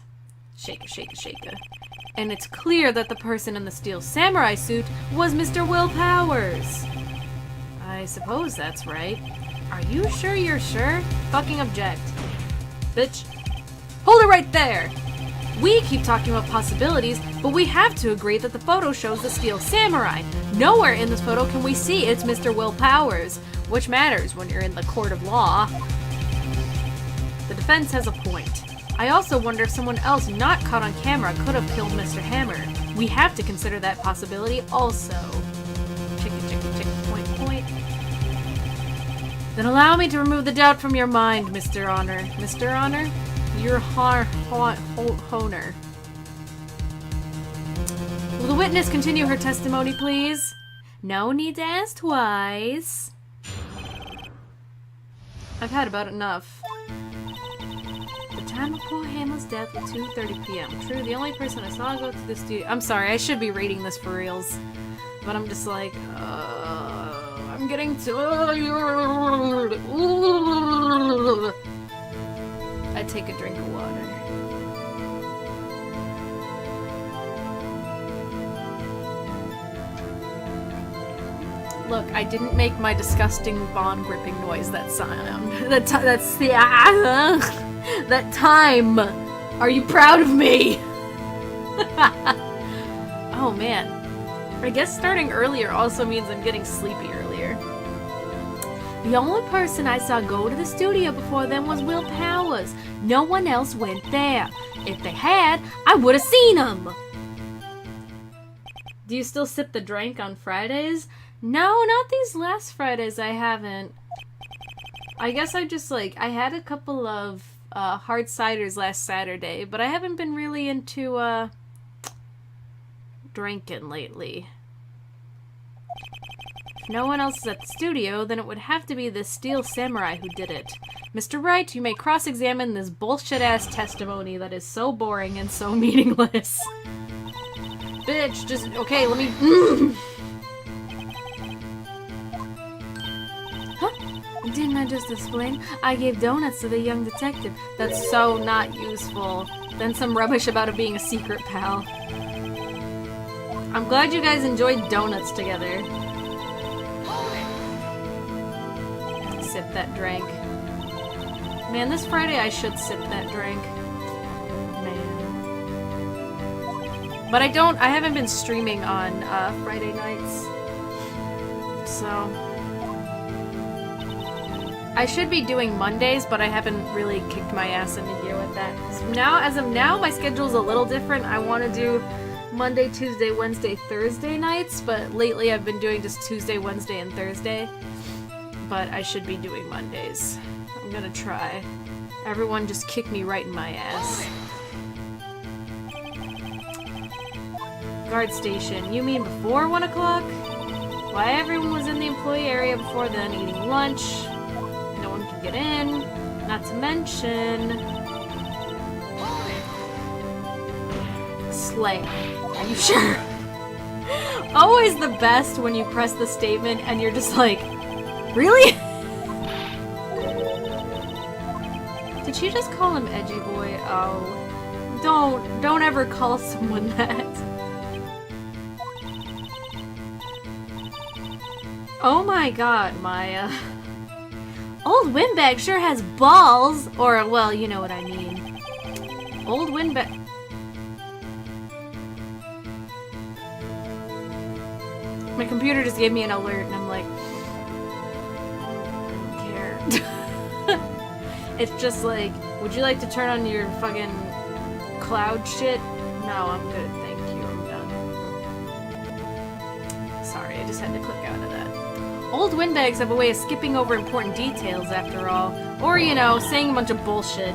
Shaka, shaka, shaka. And it's clear that the person in the Steel Samurai suit was Mr. Will Powers. I suppose that's right. Are you sure you're sure? Fucking object. Bitch. Hold it right there! We keep talking about possibilities, but we have to agree that the photo shows the Steel Samurai. Nowhere in this photo can we see it's Mr. Will Powers, which matters when you're in the court of law. The defense has a point. I also wonder if someone else not caught on camera could have killed Mr. Hammer. We have to consider that possibility also. Chicken, chicken, chicken, point, point. Then allow me to remove the doubt from your mind, Mr. Honor. Mr. Honor? Your Honer. Will the witness continue her testimony, please? No need to ask twice. I've had about enough. The time of poor Hamlet's death was 2:30 p.m. True, the only person I saw go to the studio. I'm sorry, I should be reading this for reals. But I'm just like, I'm getting tired. I take a drink of water. Look, I didn't make my disgusting bond gripping noise that sound. That's the that time. Are you proud of me? Oh man. I guess starting earlier also means I'm getting sleepy earlier. The only person I saw go to the studio before them was Will Powers. No one else went there. If they had, I would have seen them. Do you still sip the drink on Fridays? No, not these last Fridays, I haven't. I guess I just, like, I had a couple of hard ciders last Saturday, but I haven't been really into, drinking lately. If no one else is at the studio, then it would have to be the Steel Samurai who did it. Mr. Wright, you may cross-examine this bullshit-ass testimony that is so boring and so meaningless. Bitch, just, okay, let me... Didn't I just explain? I gave donuts to the young detective. That's so not useful. Then some rubbish about it being a secret, pal. I'm glad you guys enjoyed donuts together. Sip that drink. Man, this Friday I should sip that drink. Man. But I haven't been streaming on Friday nights. So... I should be doing Mondays, but I haven't really kicked my ass into gear with that. So now, as of now, my schedule's a little different. I want to do Monday, Tuesday, Wednesday, Thursday nights, but lately I've been doing just Tuesday, Wednesday, and Thursday. But I should be doing Mondays. I'm gonna try. Everyone just kick me right in my ass. Guard station. You mean before 1 o'clock? Why, everyone was in the employee area before then eating lunch. No one can get in. Not to mention... Slay. Are you sure? Always the best when you press the statement and you're just like, really? Did she just call him edgy boy? Oh. Don't ever call someone that. Oh my god, Maya. Old Windbag sure has balls! Or, well, you know what I mean. Old Windbag... My computer just gave me an alert and I'm like... I don't care. It's just like, would you like to turn on your fucking cloud shit? No, I'm good, thank you, I'm done. Sorry, I just had to click out of that. Old windbags have a way of skipping over important details, after all. Or, you know, saying a bunch of bullshit.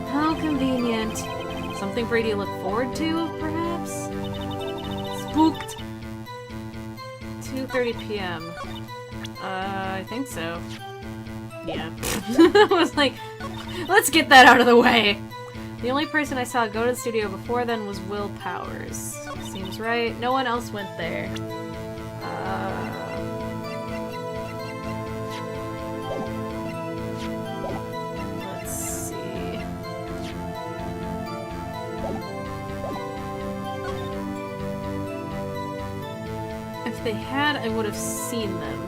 How convenient. Something for you to look forward to, perhaps? Spooked. 2:30 p.m. I think so. Yeah. I was like, let's get that out of the way. The only person I saw go to the studio before then was Will Powers. Seems right. No one else went there. Let's see. If they had, I would have seen them.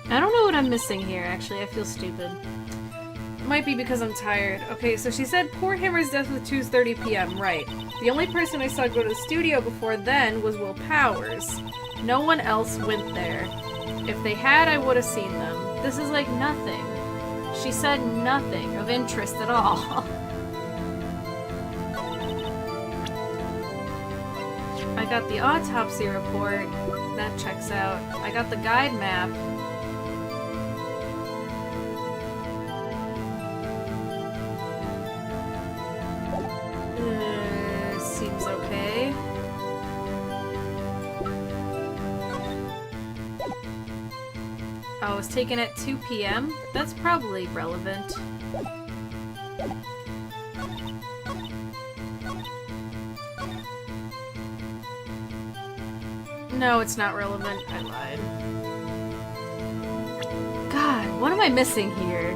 I don't know what I'm missing here, actually. I feel stupid. It might be because I'm tired. Okay, so she said poor Hammer's death was 2:30 p.m. Right. The only person I saw go to the studio before then was Will Powers. No one else went there. If they had, I would have seen them. This is like nothing. She said nothing of interest at all. I got the autopsy report. That checks out. I got the guide map. Oh, it was taken at 2 p.m.? That's probably relevant. No, it's not relevant. I lied. God, what am I missing here?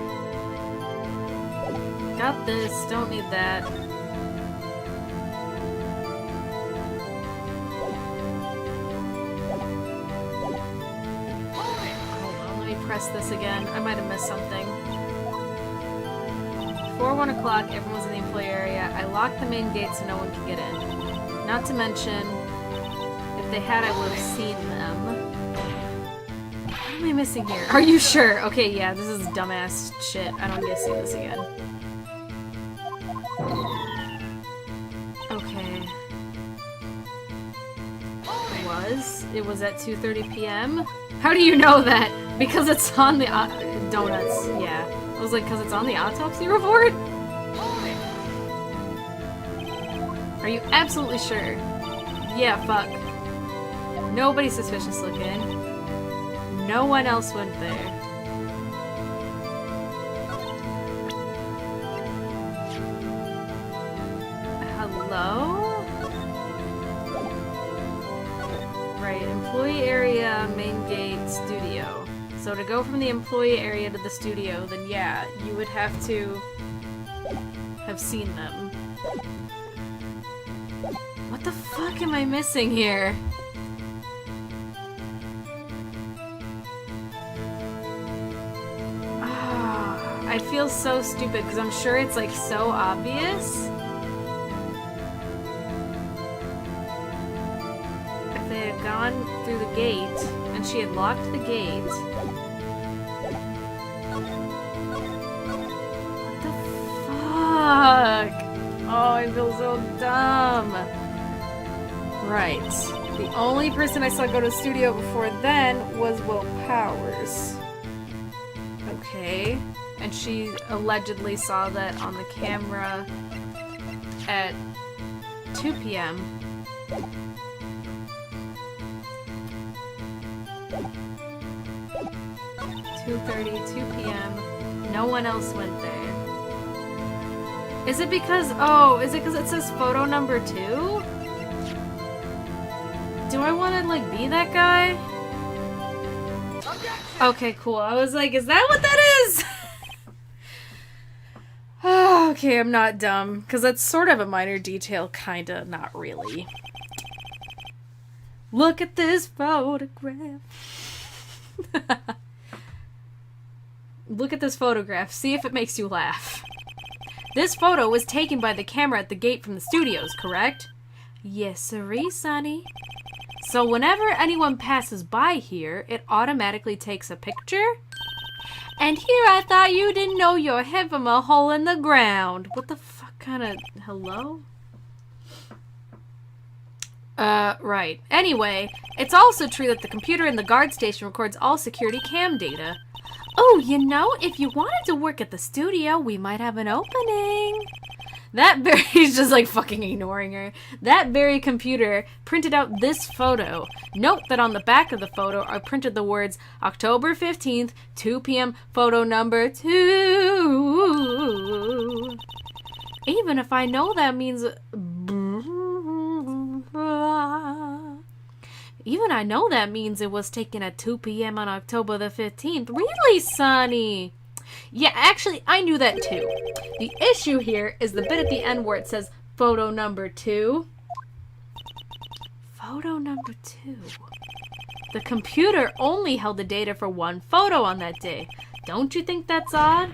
Got this. Don't need that. Hold on, let me press this again. I might have missed something. Before 1 o'clock, everyone's in the employee area. I locked the main gate so no one can get in. Not to mention, if they had, I would have seen them. What am I missing here? Are you sure? Okay, yeah, this is dumbass shit. I don't need to see this again. Okay. It was at 2:30 p.m.? How do you know that? Because it's on the donuts. Yeah. I was like, because it's on the autopsy report? Are you absolutely sure? Yeah, fuck. Nobody suspicious looking. No one else went there. Hello? Right, employee area, main gate, studio. So to go from the employee area to the studio, then yeah, you would have to have seen them. What the fuck am I missing here? I feel so stupid because I'm sure it's like so obvious. If they had gone through the gate and she had locked the gate. What the fuck? Oh, I feel so dumb. Right. The only person I saw go to the studio before then was Will Powers. Okay. And she allegedly saw that on the camera at 2 p.m. (2:30, 2 p.m.) No one else went there. Is it because, it says photo number 2? Do I want to, like, be that guy? Okay, cool. I was like, is that what that is? Okay, I'm not dumb, because that's sort of a minor detail, kinda, not really. Look at this photograph. Look at this photograph. See if it makes you laugh. This photo was taken by the camera at the gate from the studios, correct? Yes, sirree, sonny. So whenever anyone passes by here, it automatically takes a picture? And here I thought you didn't know your head from a hole in the ground. What the fuck kind of... Hello? Right. Anyway, it's also true that the computer in the guard station records all security cam data. Oh, you know, if you wanted to work at the studio, we might have an opening. He's just like fucking ignoring her. That very computer printed out this photo. Note that on the back of the photo are printed the words October 15th, 2 p.m. photo number 2. Even if I know that means... Even I know that means it was taken at 2 p.m. on October the 15th. Really, Sonny? Yeah, actually, I knew that too. The issue here is the bit at the end where it says photo number 2. Photo number 2. The computer only held the data for one photo on that day. Don't you think that's odd?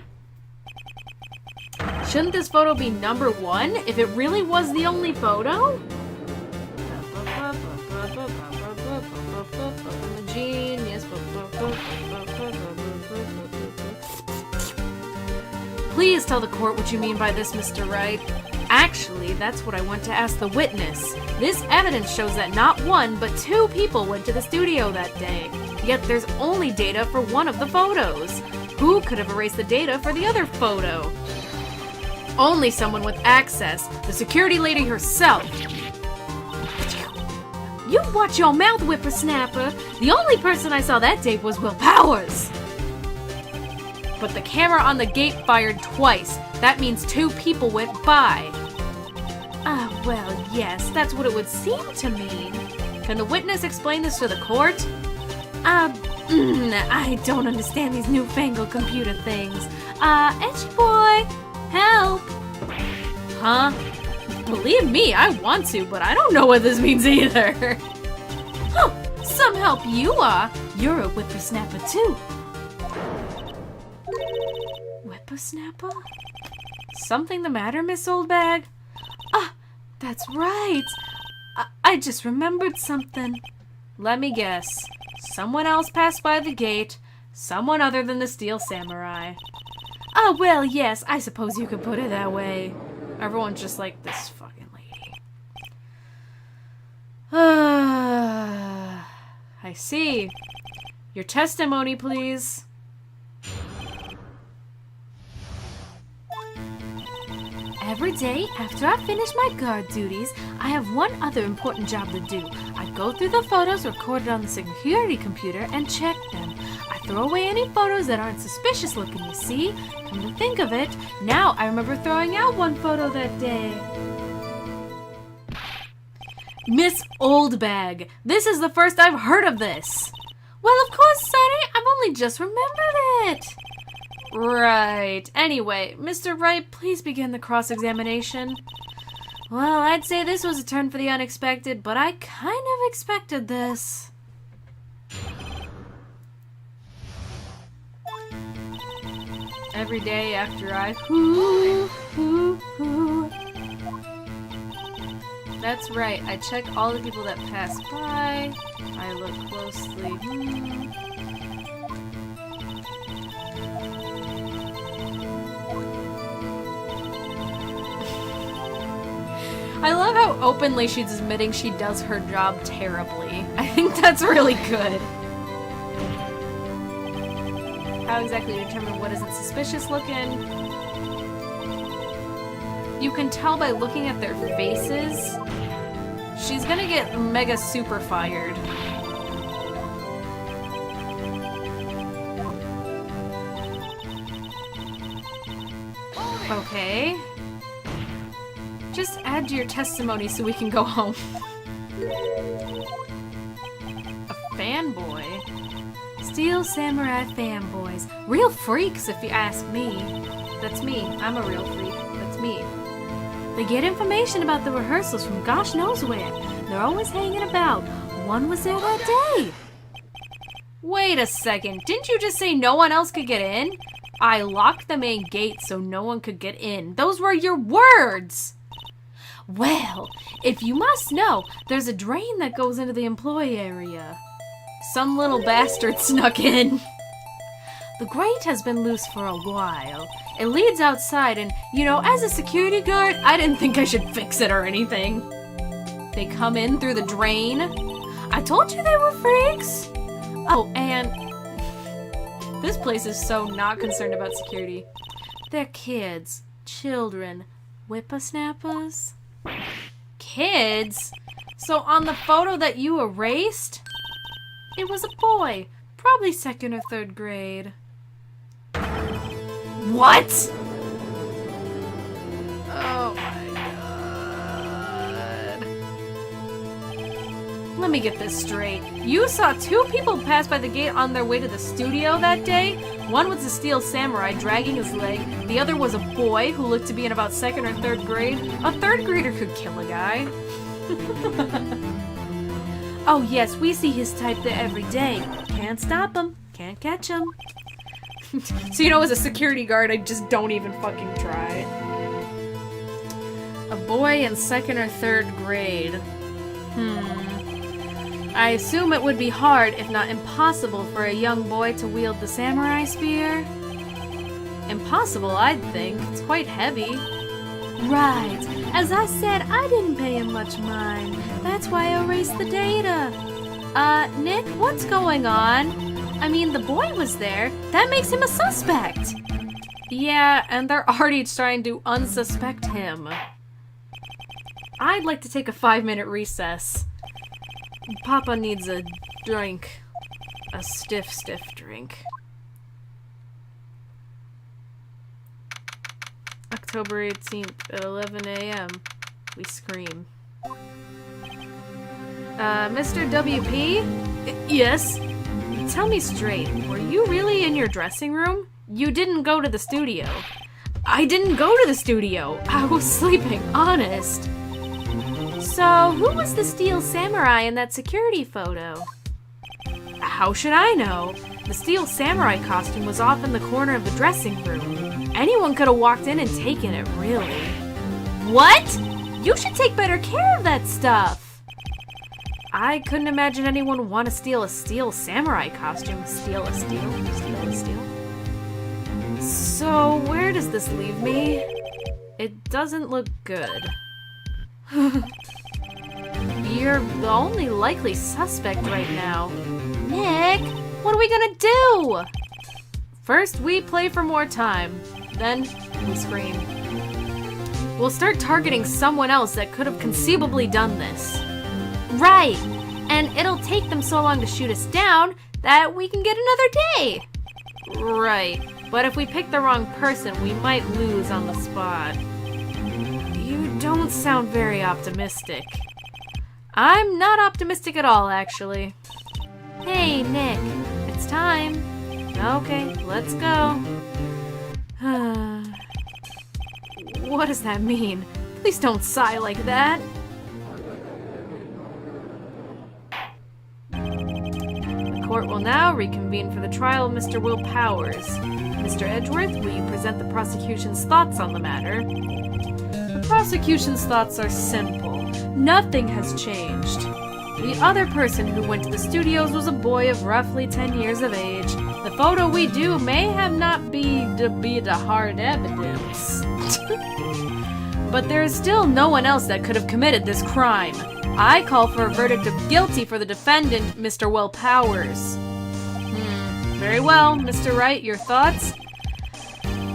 Shouldn't this photo be number 1 if it really was the only photo? I'm a genius. Please tell the court what you mean by this, Mr. Wright. Actually, that's what I want to ask the witness. This evidence shows that not 1, but 2 people went to the studio that day. Yet there's only data for one of the photos. Who could have erased the data for the other photo? Only someone with access. The security lady herself. You watch your mouth, whippersnapper. The only person I saw that day was Will Powers. but the camera on the gate fired twice. That means 2 people went by. Well, yes, that's what it would seem to mean. Can the witness explain this to the court? I don't understand these newfangled computer things. Edgy boy, help! Huh? Believe me, I want to, but I don't know what this means either. Huh, some help you are. You're a whippersnapper too. Whippersnapper? Something the matter, Miss Oldbag? That's right. I just remembered something. Let me guess. Someone else passed by the gate. Someone other than the Steel Samurai. Oh, well, yes, I suppose you could put it that way. Everyone's just like, this fucking lady. I see. Your testimony, please. Every day, after I finish my guard duties, I have one other important job to do. I go through the photos recorded on the security computer and check them. I throw away any photos that aren't suspicious looking, you see? Come to think of it, now I remember throwing out one photo that day. Miss Oldbag, this is the first I've heard of this. Well, of course, Sonny, I've only just remembered it. Right. Anyway, Mr. Wright, please begin the cross-examination. Well, I'd say this was a turn for the unexpected, but I kind of expected this. Every day after I That's right, I check all the people that pass by. I look closely. I love how openly she's admitting she does her job terribly. I think that's really good. How exactly determine what isn't suspicious looking? You can tell by looking at their faces. She's gonna get mega super fired. Okay. Just add to your testimony so we can go home. A fanboy? Steel Samurai fanboys. Real freaks, if you ask me. That's me. I'm a real freak. That's me. They get information about the rehearsals from gosh knows where. They're always hanging about. One was there that day. Wait a second. Didn't you just say no one else could get in? I locked the main gate so no one could get in. Those were your words! Well, if you must know, there's a drain that goes into the employee area. Some little bastard snuck in. The grate has been loose for a while. It leads outside and, you know, as a security guard, I didn't think I should fix it or anything. They come in through the drain. I told you they were freaks. Oh, and this place is so not concerned about security. They're kids, children, whippersnappers. Kids? So on the photo that you erased, it was a boy, probably 2nd or 3rd grade. What? Oh my god. Let me get this straight. You saw 2 people pass by the gate on their way to the studio that day? One was a Steel Samurai dragging his leg. The other was a boy who looked to be in about 2nd or 3rd grade. A 3rd grader could kill a guy. Oh yes, we see his type there every day. Can't stop him. Can't catch him. So you know, as a security guard, I just don't even fucking try. A boy in 2nd or 3rd grade. I assume it would be hard, if not impossible, for a young boy to wield the samurai spear? Impossible, I'd think. It's quite heavy. Right. As I said, I didn't pay him much mind. That's why I erased the data. Nick, what's going on? I mean, the boy was there. That makes him a suspect. Yeah, and they're already trying to unsuspect him. I'd like to take a 5-minute recess. Papa needs a drink. A stiff drink. October 18th at 11 a.m. We scream. Mr. WP? Yes? Tell me straight, were you really in your dressing room? You didn't go to the studio. I didn't go to the studio. I was sleeping, honest. So, who was the Steel Samurai in that security photo? How should I know? The Steel Samurai costume was off in the corner of the dressing room. Anyone could have walked in and taken it, really. What? You should take better care of that stuff. I couldn't imagine anyone would want to steal a Steel Samurai costume. Steal a steal? So, where does this leave me? It doesn't look good. You're the only likely suspect right now. Nick, what are we gonna do? First, we play for more time. Then, we scream. We'll start targeting someone else that could have conceivably done this. Right, and it'll take them so long to shoot us down that we can get another day. Right, but if we pick the wrong person, we might lose on the spot. You don't sound very optimistic. I'm not optimistic at all, actually. Hey, Nick, it's time. Okay, let's go. What does that mean? Please don't sigh like that. The court will now reconvene for the trial of Mr. Will Powers. Mr. Edgeworth, will you present the prosecution's thoughts on the matter? The prosecution's thoughts are simple. Nothing has changed. The other person who went to the studios was a boy of roughly 10 years of age. The photo we do may have not be the hard evidence. But there is still no one else that could have committed this crime. I call for a verdict of guilty for the defendant, Mr. Will Powers. Very well, Mr. Wright, your thoughts?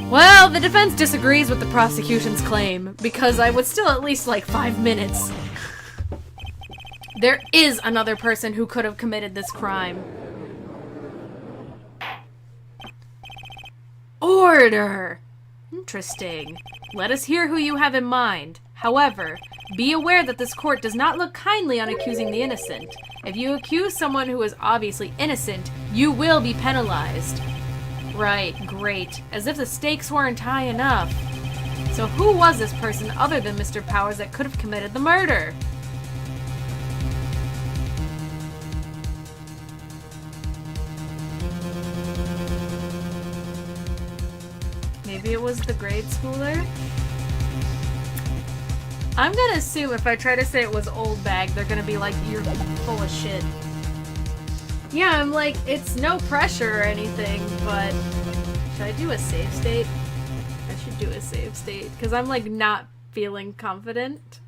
Well, the defense disagrees with the prosecution's claim, because I would still at least like 5 minutes. There is another person who could have committed this crime. Order! Interesting. Let us hear who you have in mind. However, be aware that this court does not look kindly on accusing the innocent. If you accuse someone who is obviously innocent, you will be penalized. Right, great. As if the stakes weren't high enough. So who was this person other than Mr. Powers that could have committed the murder? Maybe it was the grade schooler? I'm gonna assume if I try to say it was old bag, they're gonna be like, you're full of shit. Yeah, I'm like, it's no pressure or anything, but should I do a save state? I should do a save state, because I'm like not feeling confident.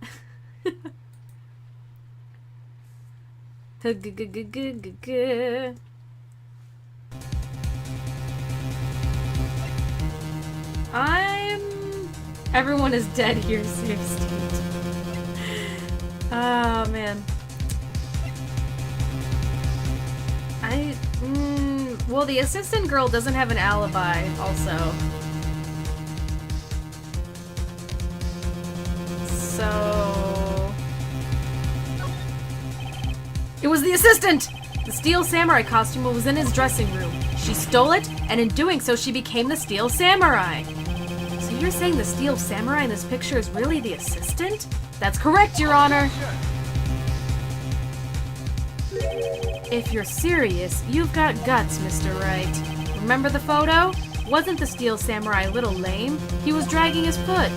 Everyone is dead here, save state. Oh, man. Well, the assistant girl doesn't have an alibi, also. So... It was the assistant! The Steel Samurai costume was in his dressing room. She stole it, and in doing so, she became the Steel Samurai. So you're saying the Steel Samurai in this picture is really the assistant? That's correct, Your Honor! If you're serious, you've got guts, Mr. Wright. Remember the photo? Wasn't the Steel Samurai a little lame? He was dragging his foot.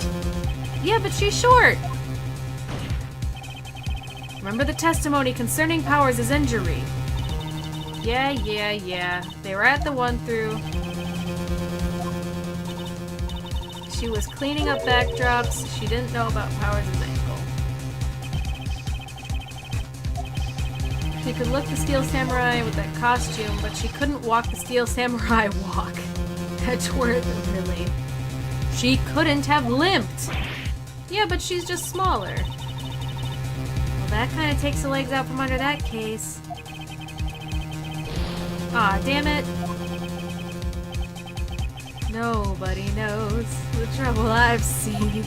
Yeah, but she's short! Remember the testimony concerning Powers' injury? Yeah. They were at the one through. She was cleaning up backdrops. She didn't know about Powers' ankle. She could look the Steel Samurai with that costume, but she couldn't walk the Steel Samurai walk. Edgeworth, really. She couldn't have limped. Yeah, but she's just smaller. Well, that kind of takes the legs out from under that case. Aw, damn it. Nobody knows the trouble I've seen.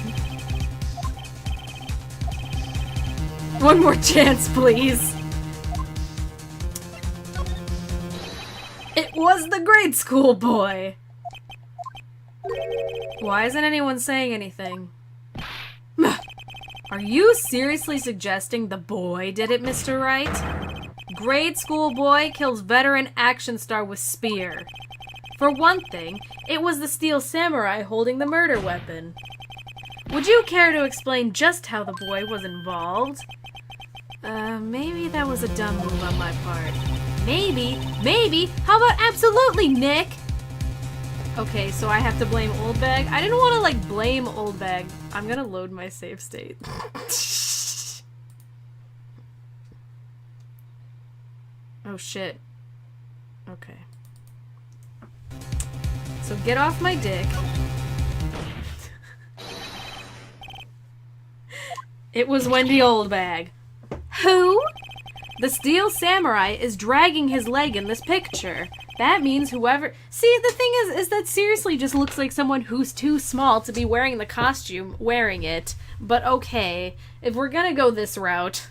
One more chance, please. It was the grade school boy. Why isn't anyone saying anything? Are you seriously suggesting the boy did it, Mr. Wright? Grade school boy kills veteran action star with spear. For one thing, it was the steel samurai holding the murder weapon. Would you care to explain just how the boy was involved? Maybe that was a dumb move on my part. Maybe, how about absolutely, Nick? Okay, so I have to blame Old Bag? I didn't want to, like, blame Old Bag. I'm gonna load my save state. Oh, shit. Okay. So get off my dick. It was Wendy Oldbag. Who? The steel samurai is dragging his leg in this picture. That means whoever... See, the thing is that seriously just looks like someone who's too small to be wearing the costume, wearing it. But okay, if we're gonna go this route...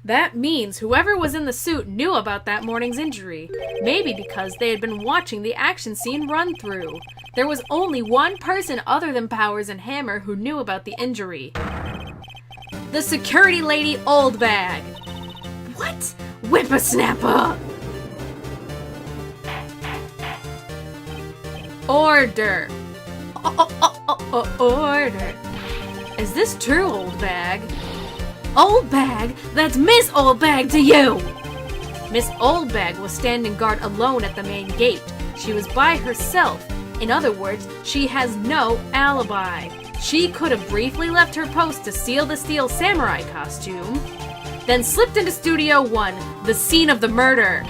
That means whoever was in the suit knew about that morning's injury. Maybe because they had been watching the action scene run through. There was only one person other than Powers and Hammer who knew about the injury. The security lady Oldbag. What? Whippersnapper! Order. Order. Is this true, Oldbag? Oldbag? That's Miss Oldbag to you! Miss Oldbag was standing guard alone at the main gate. She was by herself. In other words, she has no alibi. She could have briefly left her post to steal the steel samurai costume, then slipped into Studio 1, the scene of the murder.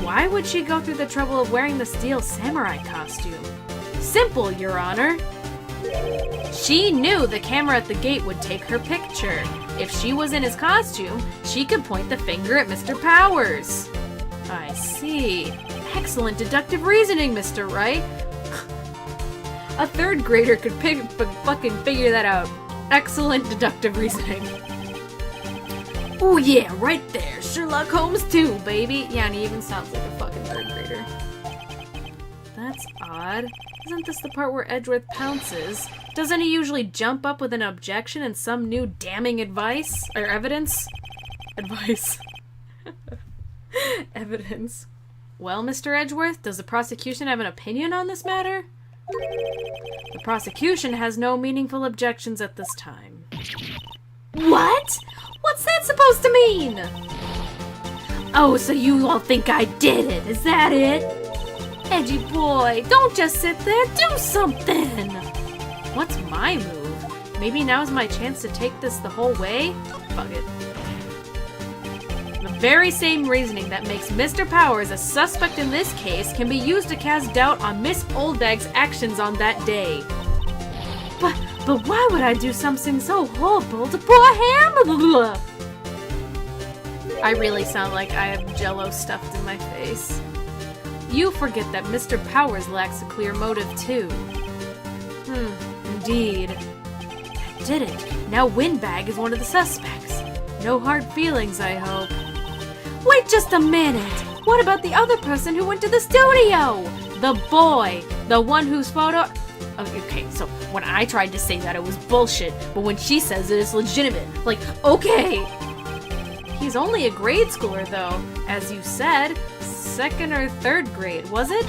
Why would she go through the trouble of wearing the steel samurai costume? Simple, Your Honor. She knew the camera at the gate would take her picture. If she was in his costume, she could point the finger at Mr. Powers. I see. Excellent deductive reasoning, Mr. Wright. A third grader could fucking figure that out. Excellent deductive reasoning. Oh yeah, right there. Sherlock Holmes too, baby. Yeah, and he even sounds like a fucking third grader. That's odd. Isn't this the part where Edgeworth pounces? Doesn't he usually jump up with an objection and some new damning advice? Or evidence? Advice. Evidence. Well, Mr. Edgeworth, does the prosecution have an opinion on this matter? The prosecution has no meaningful objections at this time. What? What's that supposed to mean? Oh, so you all think I did it, is that it? Edgy boy, don't just sit there, do something! What's my move? Maybe now's my chance to take this the whole way? Fuck it. The very same reasoning that makes Mr. Powers a suspect in this case can be used to cast doubt on Miss Oldbag's actions on that day. But why would I do something so horrible to poor Hammer? I really sound like I have Jell-O stuffed in my face. You forget that Mr. Powers lacks a clear motive too. Indeed. That did it. Now Windbag is one of the suspects. No hard feelings, I hope. Wait just a minute! What about the other person who went to the studio? The boy! The one whose photo... Okay, so when I tried to say that, it was bullshit, but when she says it, it's legitimate. Like, okay! He's only a grade schooler, though. As you said, 2nd or 3rd grade, was it?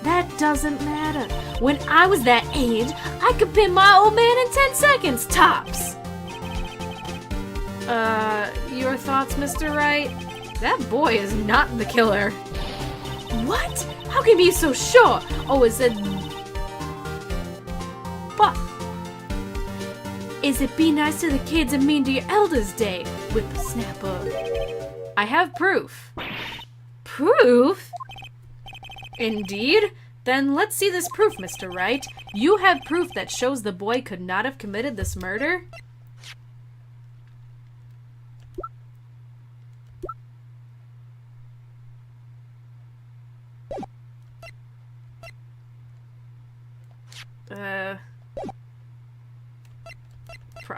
That doesn't matter. When I was that age, I could pin my old man in 10 seconds, tops! Your thoughts, Mr. Wright? That boy is not the killer. What? How can you be so sure? Oh, is it... But... Is it be nice to the kids and mean to your elders day? Whippersnapper. I have proof. Proof? Indeed? Then let's see this proof, Mr. Wright. You have proof that shows the boy could not have committed this murder?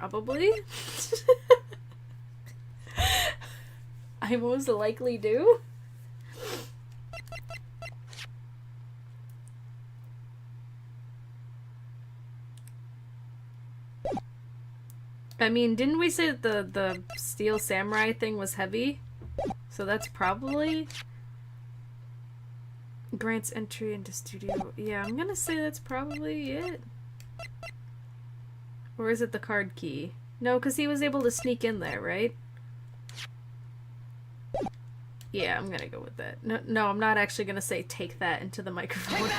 Probably. I most likely do. I mean, didn't we say that the steel samurai thing was heavy? So that's probably... grants entry into studio. Yeah, I'm gonna say that's probably it. Or is it the card key? No, because he was able to sneak in there, right? Yeah, I'm gonna go with that. No, I'm not actually gonna say take that into the microphone.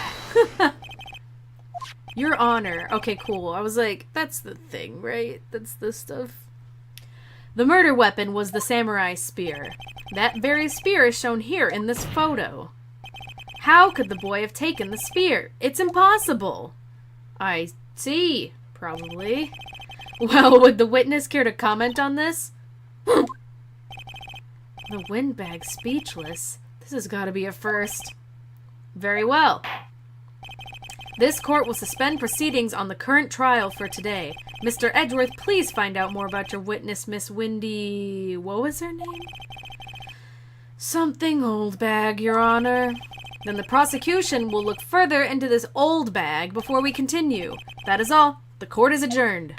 Your Honor. Okay, cool. I was like, that's the thing, right? That's the stuff. The murder weapon was the samurai spear. That very spear is shown here in this photo. How could the boy have taken the spear? It's impossible. I see. Probably. Well, would the witness care to comment on this? The windbag speechless. This has got to be a first. Very well. This court will suspend proceedings on the current trial for today. Mr. Edgeworth, please find out more about your witness, Miss Windy... What was her name? Something old bag, Your Honor. Then the prosecution will look further into this old bag before we continue. That is all. The court is adjourned.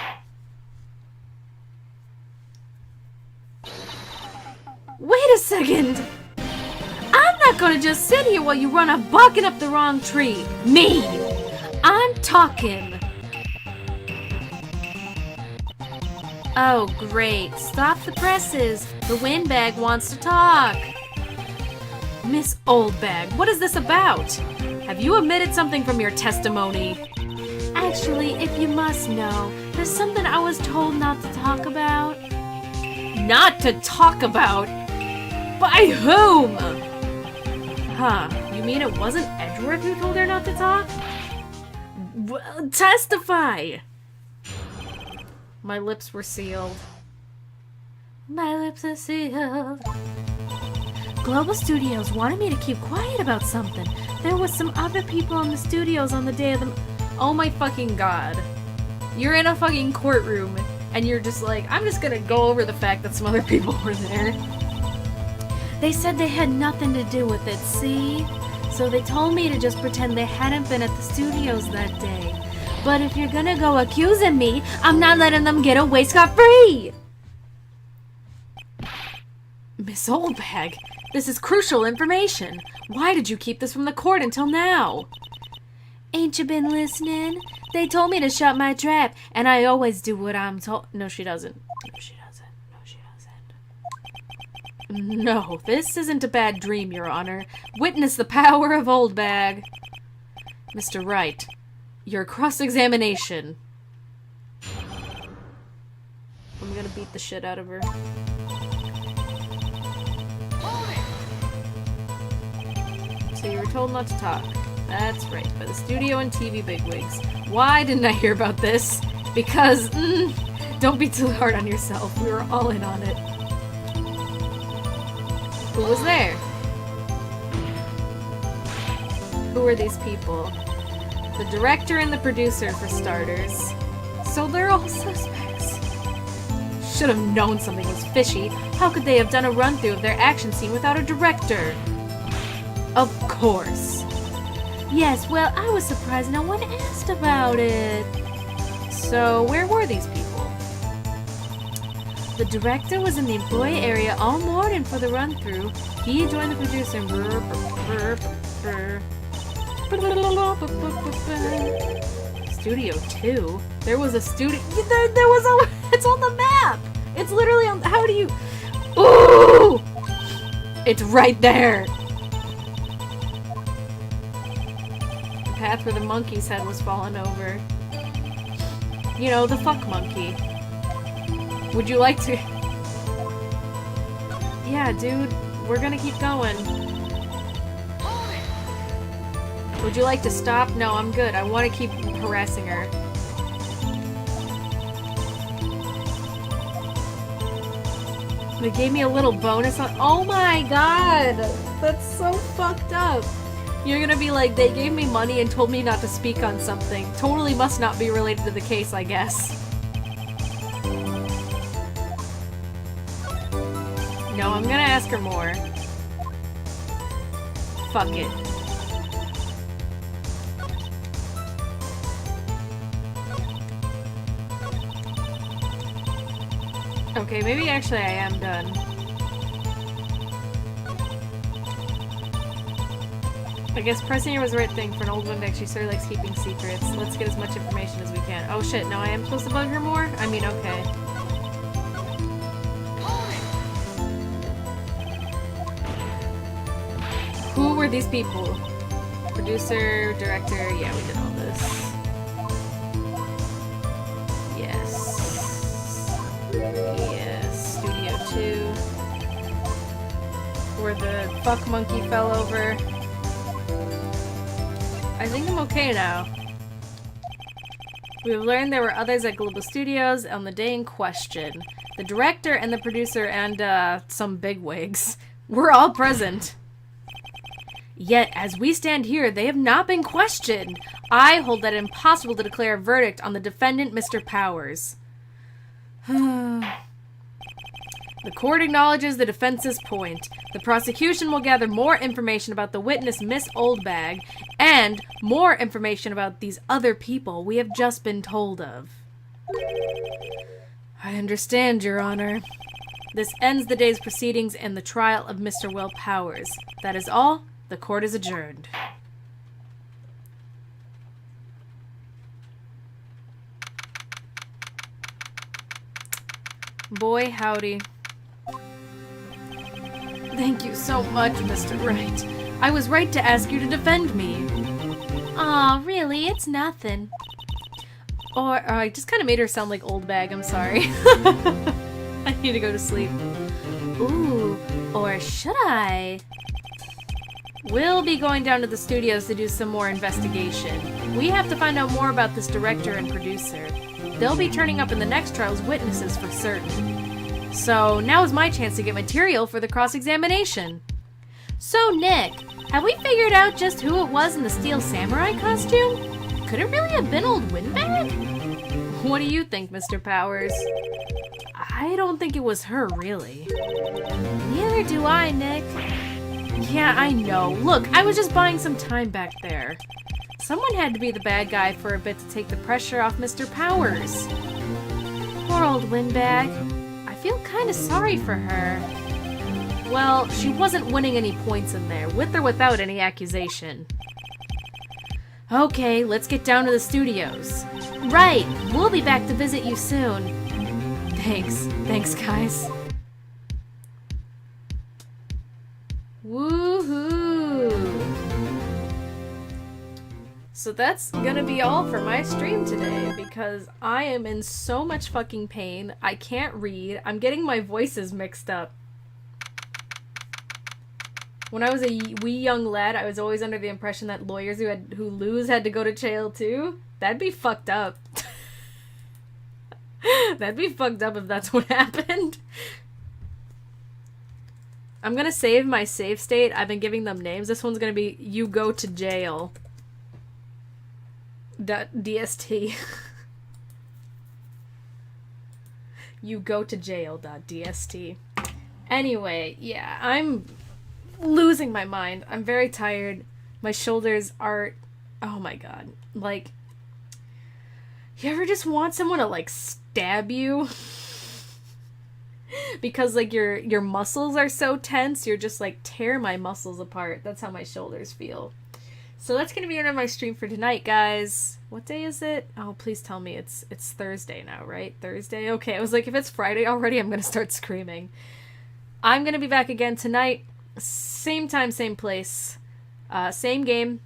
Wait a second! I'm not gonna just sit here while you run off barking up the wrong tree. Me! I'm talking! Oh, great. Stop the presses. The windbag wants to talk. Miss Oldbag, what is this about? Have you omitted something from your testimony? Actually, if you must know, there's something I was told not to talk about. Not to talk about? By whom? Huh, you mean it wasn't Edgeworth who told her not to talk? Well, testify! My lips were sealed. My lips are sealed. Global Studios wanted me to keep quiet about something. There was some other people in the studios on the day of the... Oh my fucking god. You're in a fucking courtroom, and you're just like, I'm just gonna go over the fact that some other people were there. They said they had nothing to do with it, see? So they told me to just pretend they hadn't been at the studios that day. But if you're gonna go accusing me, I'm not letting them get away scot-free! Miss Oldbag, this is crucial information. Why did you keep this from the court until now? Ain't you been listening? They told me to shut my trap, and I always do what I'm told. No, she doesn't. No, she doesn't. No, she doesn't. No, this isn't a bad dream, Your Honor. Witness the power of Oldbag. Mr. Wright, your cross-examination. I'm gonna beat the shit out of her. So you were told not to talk. That's right, by the studio and TV bigwigs. Why didn't I hear about this? Because, don't be too hard on yourself. We were all in on it. Who was there? Who are these people? The director and the producer, for starters. So they're all suspects. Should have known something was fishy. How could they have done a run-through of their action scene without a director? Of course. Yes, well, I was surprised no one asked about it. So, where were these people? The director was in the employee area all morning for the run-through. He joined the producer and Studio 2? There was a studio... There was a... It's on the map! It's literally on... How do you... Ooh! It's right there! Path where the monkey's head was falling over. You know, the fuck monkey. Would you like to... Yeah, dude, we're gonna keep going. Would you like to stop? No, I'm good. I want to keep harassing her. They gave me a little bonus on... Oh my god! That's so fucked up. You're gonna be like, they gave me money and told me not to speak on something. Totally must not be related to the case, I guess. No, I'm gonna ask her more. Fuck it. Okay, maybe actually I am done. I guess pressing here was the right thing. For an old woman, actually sort of likes keeping secrets. Let's get as much information as we can. Oh shit, no, I am supposed to bug her more? I mean, okay. Who were these people? Producer, director, yeah, we did all this. Yes. Yes, Studio 2. Where the fuck monkey fell over. I think I'm okay now. We've learned there were others at Global Studios on the day in question. The director and the producer and, some bigwigs were all present. Yet, as we stand here, they have not been questioned. I hold that impossible to declare a verdict on the defendant, Mr. Powers. The court acknowledges the defense's point. The prosecution will gather more information about the witness, Miss Oldbag, and more information about these other people we have just been told of. I understand, Your Honor. This ends the day's proceedings and the trial of Mr. Will Powers. That is all. The court is adjourned. Boy, howdy. Thank you so much, Mr. Wright. I was right to ask you to defend me. Aw, really? It's nothing. Or I just kind of made her sound like old bag. I'm sorry. I need to go to sleep. Ooh, or should I? We'll be going down to the studios to do some more investigation. We have to find out more about this director and producer. They'll be turning up in the next trial as witnesses for certain. So now is my chance to get material for the cross-examination. So Nick, have we figured out just who it was in the steel samurai costume? Could it really have been old Windbag? What do you think, Mr. Powers? I don't think it was her, really. Neither do I, Nick. Yeah, I know. Look, I was just buying some time back there. Someone had to be the bad guy for a bit to take the pressure off Mr. Powers. Poor old Windbag. I feel kind of sorry for her. Well, she wasn't winning any points in there, with or without any accusation. Okay, let's get down to the studios. Right, we'll be back to visit you soon. Thanks. Thanks, guys. Woohoo! So that's gonna be all for my stream today, because I am in so much fucking pain. I can't read. I'm getting my voices mixed up. When I was a wee young lad, I was always under the impression that lawyers who lose had to go to jail too. That'd be fucked up. That'd be fucked up if that's what happened. I'm gonna save my save state. I've been giving them names. This one's gonna be You Go to Jail. .dst. You Go to Jail. .dst. Anyway, yeah, I'm losing my mind. I'm very tired. My shoulders are, oh my god. Like, you ever just want someone to like stab you? Because like your muscles are so tense, you're just like, tear my muscles apart. That's how my shoulders feel. So that's gonna be the end of my stream for tonight, guys. What day is it? Oh, please tell me it's Thursday now, right? Thursday? Okay, I was like, if it's Friday already, I'm gonna start screaming. I'm gonna be back again tonight. Same time, same place. Same game.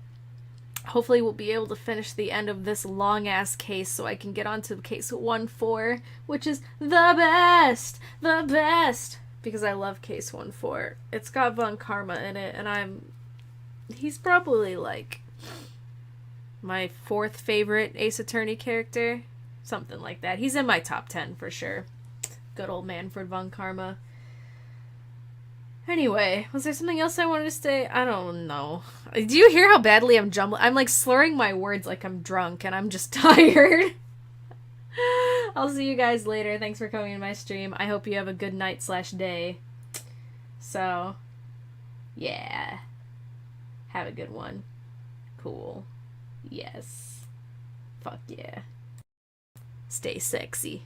Hopefully we'll be able to finish the end of this long-ass case so I can get on to case 1-4, which is the best! The best! Because I love case 1-4. It's got Von Karma in it, and he's probably, like, my 4th favorite Ace Attorney character. Something like that. He's in my top 10 for sure. Good old Manfred Von Karma. Anyway, was there something else I wanted to say? I don't know. Do you hear how badly I'm jumbling? I'm like slurring my words like I'm drunk and I'm just tired. I'll see you guys later. Thanks for coming to my stream. I hope you have a good night/day. So, yeah. Have a good one. Cool. Yes. Fuck yeah. Stay sexy.